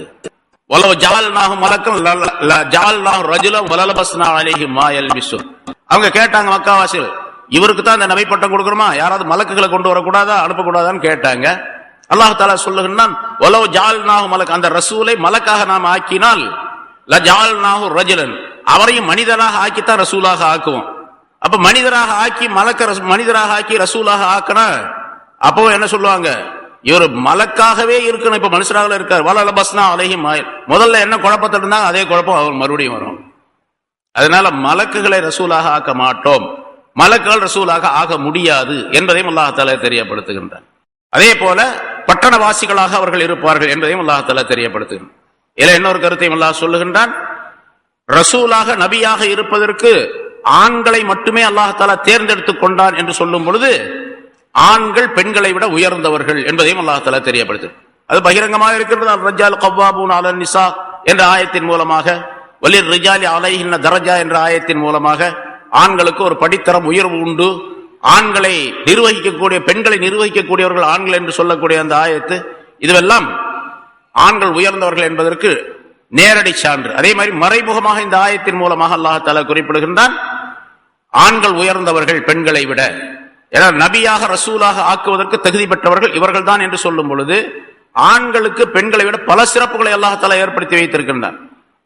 A: அவங்க கேட்டாங்க மக்காவாசிகள், இவருக்கு தான் இந்த நபி பட்டம் கொடுக்கணுமா, யாராவது மலக்குகளை கொண்டு வரக்கூடாதா, அனுப்பக்கூடாதான்னு கேட்டாங்க. அல்லாஹ் தஆலா சொல்லுகிறான், வலவ் ஜஅல்நாஹு மலக், அந்த ரசூலை மலக்காக நாம் ஆக்கினால் லஜஅல்நாஹு ரஜுலன், அவரையும் மனிதராக ஆக்கித்தான் ரசூலாக ஆக்குவோம். அப்ப மனிதராக ஆக்கி மனிதராக ஆக்கி ரசூலாக ஆக்கினா அப்போ என்ன சொல்லுவாங்க, இவர் மலக்காகவே இருக்கணும், இப்ப மனுஷராக இருக்கார். வலலபஸ்னா அலைஹிம் ஆயில், முதல்ல என்ன குழப்பத்தில் இருந்தாங்க அதே குழப்பம் அவர் மறுபடியும் வரும். அதனால மலக்குகளை ரசூலாக ஆக்க மாட்டோம், மலக்குகள் ரசூலாக ஆக முடியாது என்பதையும் அல்லாஹ் தஆலா தெரியப்படுத்துகின்றார். அதே போல பட்டணவாசிகளாக அவர்கள் இருப்பார்கள் என்பதையும் அல்லாஹ் தஆலா தெரியப்படுத்துகின்றார். இதுல இன்னொரு கருத்தையும் அல்லாஹ் சொல்லுகின்றான், ரசூலாக நபியாக இருப்பதற்கு ஆண்களை மட்டுமே அல்லாஹ் தஆலா தேர்ந்தெடுத்துக் கொண்டான் என்று சொல்லும் பொழுது ஆண்கள் பெண்களை விட உயர்ந்தவர்கள் என்பதையும் அல்லாஹ் தஆலா தெரியப்படுத்து. அது பகிரங்கமாக இருக்கிறது. ரஜால் கவ்வாபூன் அலன் நிசா, என்ற ஆயத்தின் மூலமாக, வலிர் ரிஜாலி அலைஹின்ன தரஜா என்ற ஆயத்தின் மூலமாக ஆண்களுக்கு ஒரு படித்தரம் உயர்வு உண்டு, ஆண்களை நிர்வகிக்கக்கூடிய பெண்களை நிர்வகிக்கக்கூடியவர்கள் ஆண்கள் என்று சொல்லக்கூடிய அந்த ஆயத்து, இதுவெல்லாம் ஆண்கள் உயர்ந்தவர்கள் என்பதற்கு நேரடி சான்று. அதே மாதிரி மறைமுகமாக இந்த ஆயத்தின் மூலமாக அல்லாஹ் தஆலா குறிப்பிடுகின்றான், ஆண்கள் உயர்ந்தவர்கள் பெண்களை விட. ஏன்னா நபியாக ரசூலாக ஆக்குவதற்கு தகுதி பெற்றவர்கள் இவர்கள் தான் என்று சொல்லும் பொழுது ஆண்களுக்கு பெண்களை விட பல சிறப்புகளை அல்லாஹ் தஆலா ஏற்படுத்தி வைத்திருக்கின்றான்.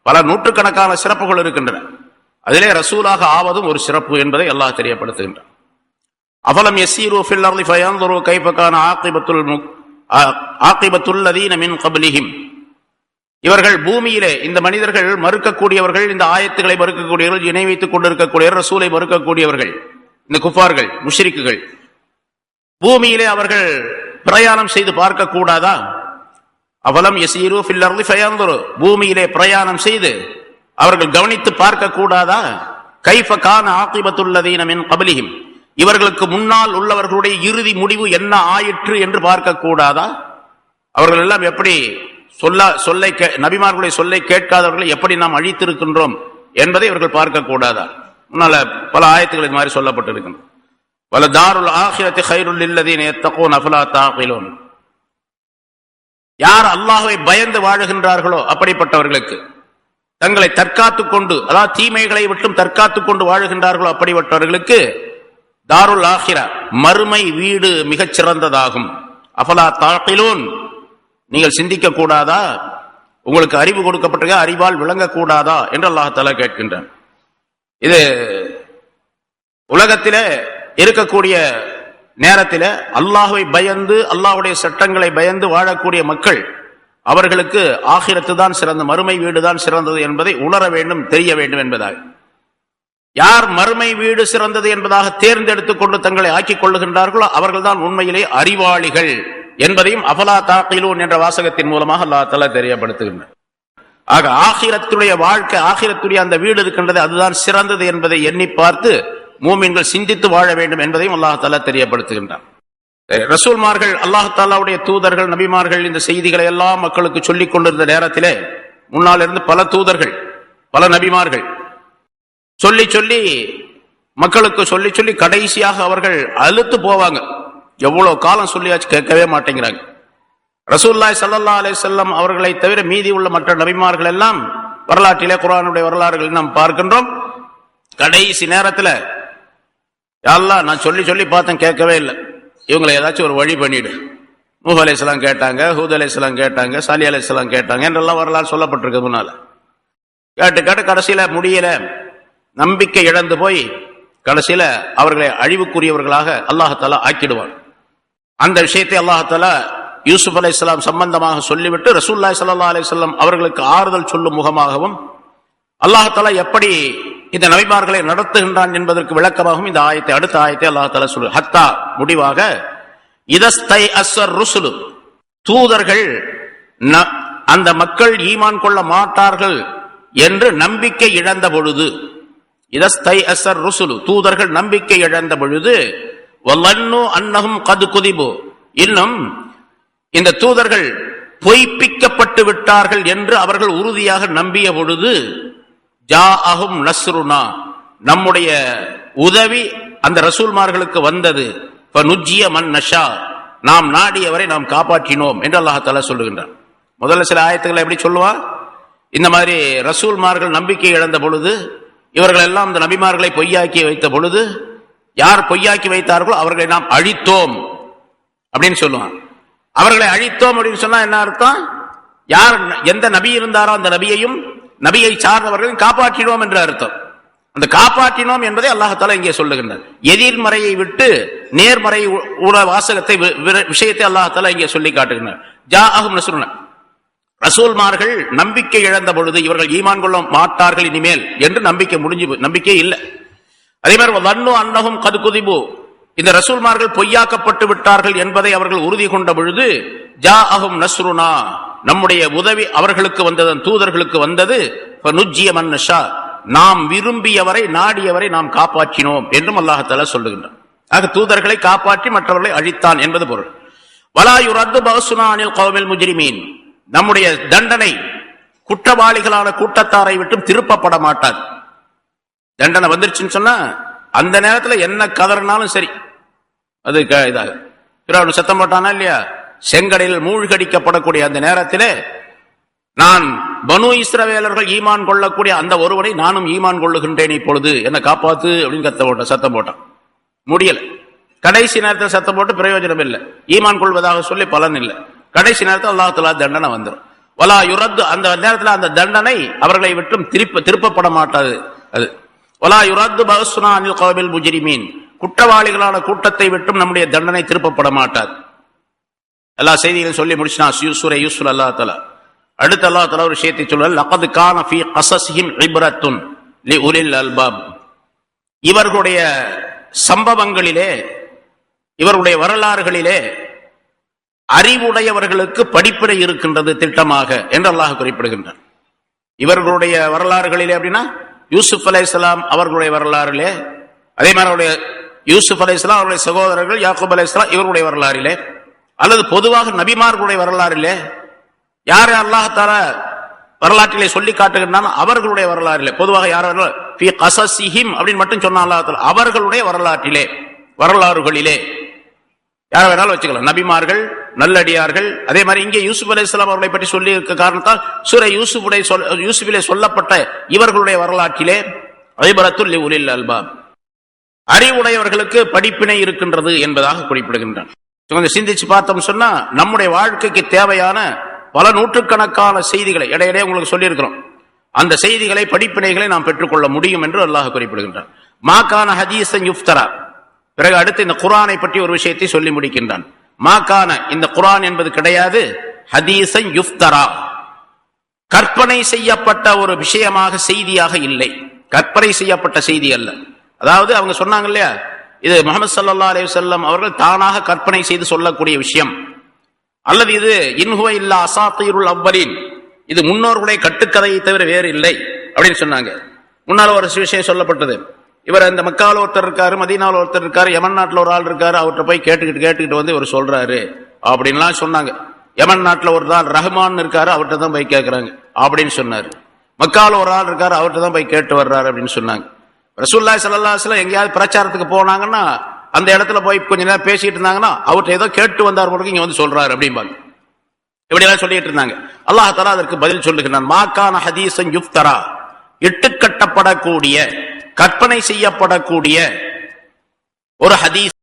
A: பல நூற்றுக்கணக்கான சிறப்புகள் இருக்கின்றன. அதிலே ரசூலாக ஆவதும் ஒரு சிறப்பு என்பதை அல்லாஹ் தெரியப்படுத்துகின்றான். அஃபலம் யஸீரு ஃபில் அர்தி ஃபயன்துரு கைஃப கான ஆகிபத்துல் லதீன மின் கப்லிஹிம். இவர்கள் பூமியிலே, இந்த மனிதர்கள் மறுக்கக்கூடியவர்கள், இந்த ஆயத்துக்களை மறுக்கக்கூடியவர்கள், இணை வைத்துக் கொண்டிருக்கக்கூடியவர்கள், ரசூலை மறுக்கக்கூடியவர்கள், இந்த குஃபார்கள் முஷ்ரிக்குகள், பூமியிலே அவர்கள் பிரயாணம் செய்து பார்க்க கூடாதா? அவலம் யஸீரு ஃபில் அர்தி ஃபயன்துரு, பூமியிலே பிரயாணம் செய்து அவர்கள் கவனித்து பார்க்க கூடாதா? கைஃப கான ஆகிபத்துல் லதீன மின் கப்லிஹிம், இவர்களுக்கு முன்னால் உள்ளவர்களுடைய இறுதி முடிவு என்ன ஆயிற்று என்று பார்க்க கூடாதா? அவர்கள் எல்லாம் எப்படி நபிமார்களுடைய சொல்லை கேட்காதவர்களை எப்படி நாம் அழித்திருக்கின்றோம் என்பதை இவர்கள் பார்க்க கூடாதா? முன்னால பல ஆயத்துக்கள் இது மாதிரி சொல்லப்பட்டிருக்கின்றன. வல தாருல் ஆகிரத்தி கைருல் லில்லதீன யத்தகூன் அஃபலா தஅகிலூன். யார் அல்லாஹ்வை பயந்து வாழுகின்றார்களோ அப்படிப்பட்டவர்களுக்கு, தங்களை தற்காத்துக் கொண்டு, அதாவது தீமைகளை விட்டும் தற்காத்துக் கொண்டு வாழுகின்றார்களோ அப்படிப்பட்டவர்களுக்கு தாருல் ஆகிரா, மறுமை வீடு மிகச் சிறந்ததாகும். அஃபலா தஅகிலூன், நீங்கள் சிந்திக்க கூடாதா? உங்களுக்கு அறிவு கொடுக்கப்பட்ட அறிவால் விளங்கக்கூடாதா என்று அல்லாஹ் தஆலா கேட்கின்றான். இது உலகத்திலே இருக்கக்கூடிய நேரத்தில் அல்லாஹ்வை பயந்து, அல்லாஹ்வுடைய சட்டங்களை பயந்து வாழக்கூடிய மக்கள், அவர்களுக்கு ஆகிரத்து தான் சிறந்த, மறுமை வீடு தான் சிறந்தது என்பதை உணர வேண்டும், தெரிய வேண்டும் என்பதாக. யார் மறுமை வீடு சிறந்தது என்பதாக தேர்ந்தெடுத்துக் கொண்டு தங்களை ஆக்கிக் கொள்ளுகின்றார்களோ அவர்கள் தான் உண்மையிலே அறிவாளிகள் என்பதையும் அஃபலா தஅகிலூன் என்ற வாசகத்தின் மூலமாக அல்லாஹ் தஆலா தெரியப்படுத்துகின்றார். ஆக ஆகிரத்துடைய வாழ்க்கை, ஆகிரத்துடைய அந்த வீடு இருக்கின்றது, அதுதான் சிறந்தது என்பதை எண்ணி பார்த்து மூமின்கள் சிந்தித்து வாழ வேண்டும் என்பதையும் அல்லாஹ் தஆலா தெரியப்படுத்துகின்றார். ரசூல்மார்கள், அல்லாஹ் தஆலாவுடைய தூதர்கள், நபிமார்கள் இந்த செய்திகளை எல்லாம் மக்களுக்கு சொல்லிக் கொண்டிருந்த நேரத்திலே முன்னால் இருந்து பல தூதர்கள், பல நபிமார்கள் சொல்லி சொல்லி மக்களுக்கு சொல்லி சொல்லி கடைசியாக அவர்கள் அலுத்து போவாங்க. எவ்வளவு காலம் சொல்லியாச்சு, கேட்கவே மாட்டேங்கிறாங்க. ரசூலுல்லாஹி ஸல்லல்லாஹு அலைஹி வஸல்லம் அவர்களை தவிர மீதி உள்ள மற்ற நபிமார்கள் எல்லாம் வரலாற்றிலே, குர்ஆனுடைய வரலாறுகளில் நாம் பார்க்கின்றோம், கடைசி நேரத்தில் யா அல்லாஹ் நான் சொல்லி சொல்லி பார்த்தேன், கேட்கவே இல்லை, இவங்களை ஏதாச்சும் ஒரு வழி பண்ணிடு. நூஹ் அலைஹிஸ்ஸலாம் கேட்டாங்க, ஹூத் அலைஹிஸ்ஸலாம் கேட்டாங்க, சாலிஹ் அலைஹிஸ்ஸலாம் கேட்டாங்க என்றெல்லாம் வரலாறு சொல்லப்பட்டிருக்கு. முன்னால கேட்டு கேட்டு கடைசியில முடியல, நம்பிக்கை இழந்து போய் கடைசியில அவர்களை அழிவுக்குரியவர்களாக அல்லாஹ் தஆலா ஆக்கிடுவார். அந்த விஷயத்தை அல்லாஹ் தஆலா யூசுப் அலைஹிஸ்ஸலாம் சம்பந்தமாக சொல்லிவிட்டு ரசூலுல்லாஹி ஸல்லல்லாஹு அலைஹி வஸல்லம் அவர்களுக்கு ஆறுதல் சொல்லும் முகமாகவும் அல்லாஹ் தஆலா எப்படி இந்த நபிமார்களை நடத்துகின்றான் என்பதற்கு விளக்கமாகவும் இந்த ஆயத்தை, அடுத்த ஆயத்தை அல்லாஹ் தஆலா சொல்லு. ஹத்தா, முடிவாக, இதஸ்தை அஸ்ஸர் ருசுலு, தூதர்கள் அந்த மக்கள் ஈமான் கொள்ள மாட்டார்கள் என்று நம்பிக்கை இழந்த பொழுது, இதஸ்தை அஸ்ஸர் ருசுலு, தூதர்கள் நம்பிக்கை இழந்த பொழுது, வல்லன்னு அன்னஹும் கத் குதிபு, இன்னும் இந்த தூதர்கள் பொய்ப்பிக்கப்பட்டு விட்டார்கள் என்று அவர்கள் உறுதியாக நம்பிய பொழுது, ஜாஅஹும் நஸ்ருனா, நம்முடைய உதவி அந்த ரசூல்மார்களுக்கு வந்தது, ஃபனுஜ்ஜிய மன் நஷா, நாம் நாடியவரை நாம் காப்பாற்றினோம் என்று அல்லாஹ் தஆலா சொல்லுகின்றார். முதல்ல சில ஆயத்துக்களை எப்படி சொல்லுவா, இந்த மாதிரி ரசூல்மார்கள் நம்பிக்கை இழந்த பொழுது, இவர்கள் எல்லாம் இந்த நபிமார்களை பொய்யாக்கி வைத்த பொழுது, யார் பொய்யாக்கி வைத்தார்களோ அவர்களை நாம் அழித்தோம் அப்படின்னு சொல்லுவான். அவர்களை அழித்தோம் அப்படின்னு சொன்னா என்ன அர்த்தம்? யார் எந்த நபி இருந்தாரோ அந்த நபியையும் நபியை சார்ந்தவர்களையும் காப்பாற்றினோம் என்ற அர்த்தம். அந்த காப்பாற்றினோம் என்பதை அல்லாஹ் தஆலா இங்கே சொல்லுகின்றார். எதிர்மறையை விட்டு நேர்மறை வாசகத்தை, விஷயத்தை அல்லாஹ் தஆலா இங்கே சொல்லி காட்டுகின்றார். ஜாஅஹும் நஸ்ருனா, ரசூல்மார்கள் நம்பிக்கை இழந்த பொழுது, இவர்கள் ஈமான் கொள்ள மாட்டார்கள் இனிமேல் என்று நம்பிக்கை இல்லை. அதே மாதிரி வன்னு அன்னஹும் கத் குதிபு, இந்த ரசூல்மார்கள் பொய்யாக்கப்பட்டு விட்டார்கள் என்பதை அவர்கள் உறுதி கொண்ட பொழுது, ஜாஅஹும் நஸ்ருனா, நம்முடைய உதவி அவர்களுக்கு வந்தது, தூதர்களுக்கு வந்தது, ஃபனுஜ்ஜிய மன் நஷா, நாம் விரும்பியவரை நாடியவரை நாம் காப்பாற்றினோம் என்றும் அல்லாஹ் தஆலா சொல்லுகின்றார். ஆக தூதர்களை காப்பாற்றி மற்றவர்களை அழித்தான் என்பது பொருள். வலா யுரத்து பஅசுனா அனில் கௌமில் முஜ்ரிமீன், நம்முடைய தண்டனை குற்றவாளிகளான கூட்டத்தாரை விட்டும் திருப்பப்பட மாட்டார். தண்டனை வந்துருச்சுன்னு சொன்னா அந்த நேரத்துல என்ன கதறினாலும் சரி அது இதாக சத்தம் போட்டானா இல்லையா, செங்கடலில் மூழ்கடிக்கப்படக்கூடிய அந்த நேரத்திலே நான் பனு இஸ்ரவேலர்கள் ஈமான் கொள்ளக்கூடிய அந்த ஒருவனை நானும் ஈமான் கொள்ளுகின்றேன், இப்பொழுது என்ன காப்பாத்து அப்படின்னு சத்தம் போட்டான். முடியல. கடைசி நேரத்தில் சத்தம் போட்டு பிரயோஜனம் இல்லை, ஈமான் கொள்வதாக சொல்லி பலன் இல்லை. கடைசி நேரத்தில் அல்லாஹ் தஆலா தண்டனை வந்துடும். வலா யுரத்து, அந்த நேரத்தில் அந்த தண்டனை அவர்களை விட்டும் திருப்பப்பட மாட்டாது. அது வலா யுரத்து பஅஸ்னா அனில் கௌமில் முஜ்ரிமீன், குற்றவாளிகளான கூட்டத்தை விட்டும் நம்முடைய தண்டனை திருப்பப்பட மாட்டாது. எல்லா செய்திகளையும் சொல்லி முடிச்சினா சூரா யூசுஃப் அல்லாஹ் தஆலா. அடுத்து அல்லாஹ் தஆலா ஒரு விஷயத்தை சொல்றார், லகத் கான ஃபீ கஸஸிஹிம் இப்ரத்துன் லிஉலில் அல்பாப். இவர்களுடைய சம்பவங்களிலே, இவருடைய வரலாறுகளிலே அறிவுடையவர்களுக்கு படிப்பினை இருக்கின்றது திட்டமாக என்று அல்லாஹ் குறிப்பிடுகின்றார். இவர்களுடைய வரலாறுகளிலே அப்படின்னா யூசுப் அலைஹிஸ்ஸலாம் அவர்களுடைய வரலாறிலே, அதே மாதிரி அவருடைய யூசுப் அலைஹிஸ்ஸலாம் அவருடைய சகோதரர்கள் யாக்கூப் அலைஹிஸ்ஸலாம் இவருடைய வரலாறிலே, அல்லது பொதுவாக நபிமார்களுடைய வரலாறிலே யார் அல்லாஹ் தஆலா வரலாற்றிலே சொல்லி காட்டுகின்றான் அவர்களுடைய வரலாறிலே, பொதுவாக யார் ஃபீ கஸஸிஹிம் அப்படின்னு மட்டும் சொன்னா அல்லாஹ் தஆலா அவர்களுடைய வரலாற்றிலே, வரலாறுகளிலே யார வேணாலும் வச்சுக்கலாம், நபிமார்கள் நல்லடியார்கள். அதே மாதிரி இங்கே யூசுப் அலைஹிஸ்ஸலாம் அவர்களை பற்றி சொல்லி இருக்க காரணத்தால் சூரா யூசுஃபிலே சொல்லப்பட்ட இவர்களுடைய வரலாற்றிலே இப்ரத்துல் லிஉலில் அல்பாப், அறிவுடையவர்களுக்கு படிப்பினை இருக்கின்றது என்பதாக குறிப்பிடுகின்றான். கொஞ்சம் சிந்திச்சு பார்த்தோம் சொன்னா நம்முடைய வாழ்க்கைக்கு தேவையான பல நூற்றுக்கணக்கான செய்திகளை இடையிடையே உங்களுக்கு சொல்லி இருக்கிறோம். அந்த செய்திகளை படிப்பினைகளை நாம் பெற்றுக்கொள்ள முடியும் என்று அல்லாஹ் குறிப்பிடுகின்றான். மாகான ஹதீஸன் யுஃப்தரா. பிறகு அடுத்து இந்த குர்ஆனை பற்றி ஒரு விஷயத்தை சொல்லி முடிக்கின்றான். மாகான, இந்த குர்ஆன் என்பது கிடையாது, ஹதீஸன் யுஃப்தரா, கற்பனை செய்யப்பட்ட ஒரு விஷயமாக செய்தியாக இல்லை, கற்பனை செய்யப்பட்ட செய்தி அல்ல. அதாவது அவங்க சொன்னாங்க இல்லையா, இது முஹம்மது ஸல்லல்லாஹு அலைஹி வஸல்லம் அவர்கள் தானாக கற்பனை செய்து சொல்லக்கூடிய விஷயம், அல்லது இது இன்ஹுவ இல்லா அசாத்தீருல் அவ்வலீன், இது முன்னோர்களுடைய கட்டுக்கதையை தவிர வேறு இல்லை அப்படின்னு சொன்னாங்க. முன்னால ஒரு விஷயம் சொல்லப்பட்டது, இவர் இந்த மக்கால ஒருத்தர் இருக்காரு, மதீனாவில் ஒருத்தர் இருக்காரு, யமன் நாட்டில் ஒரு ஆள் இருக்காரு, அவர்கிட்ட போய் கேட்டுக்கிட்டு வந்து இவர் சொல்றாரு அப்படின்லாம் சொன்னாங்க. யமன் நாட்டில் ஒரு ஆள் ரஹ்மான் இருக்காரு, அவர்கிட்ட தான் போய் கேட்கிறாங்க அப்படின்னு சொன்னாரு. மக்கால ஒரு ஆள் இருக்காரு, அவர்கிட்ட தான் போய் கேட்டு வர்றாரு அப்படின்னு சொன்னாங்க. ரசூலுல்லாஹி ஸல்லல்லாஹு அலைஹி வஸல்லம் எங்கேயாவது பிரச்சாரத்துக்கு போனாங்கன்னா அந்த இடத்துல போய் கொஞ்ச நேரம் பேசிட்டு இருந்தாங்கன்னா அவர்கிட்ட ஏதோ கேட்டு வந்தார் போல இங்க வந்து சொல்றாரு அப்படிம்பாங்க. இப்படி எல்லாம் சொல்லிட்டு இருந்தாங்க. அல்லாஹ் தஆலா அதற்கு பதில் சொல்லுகிறான், மாகான ஹதீஸன் யுஃப்தரா, இட்டுக்கட்டப்படக்கூடிய கற்பனை செய்யப்படக்கூடிய ஒரு ஹதீஸ்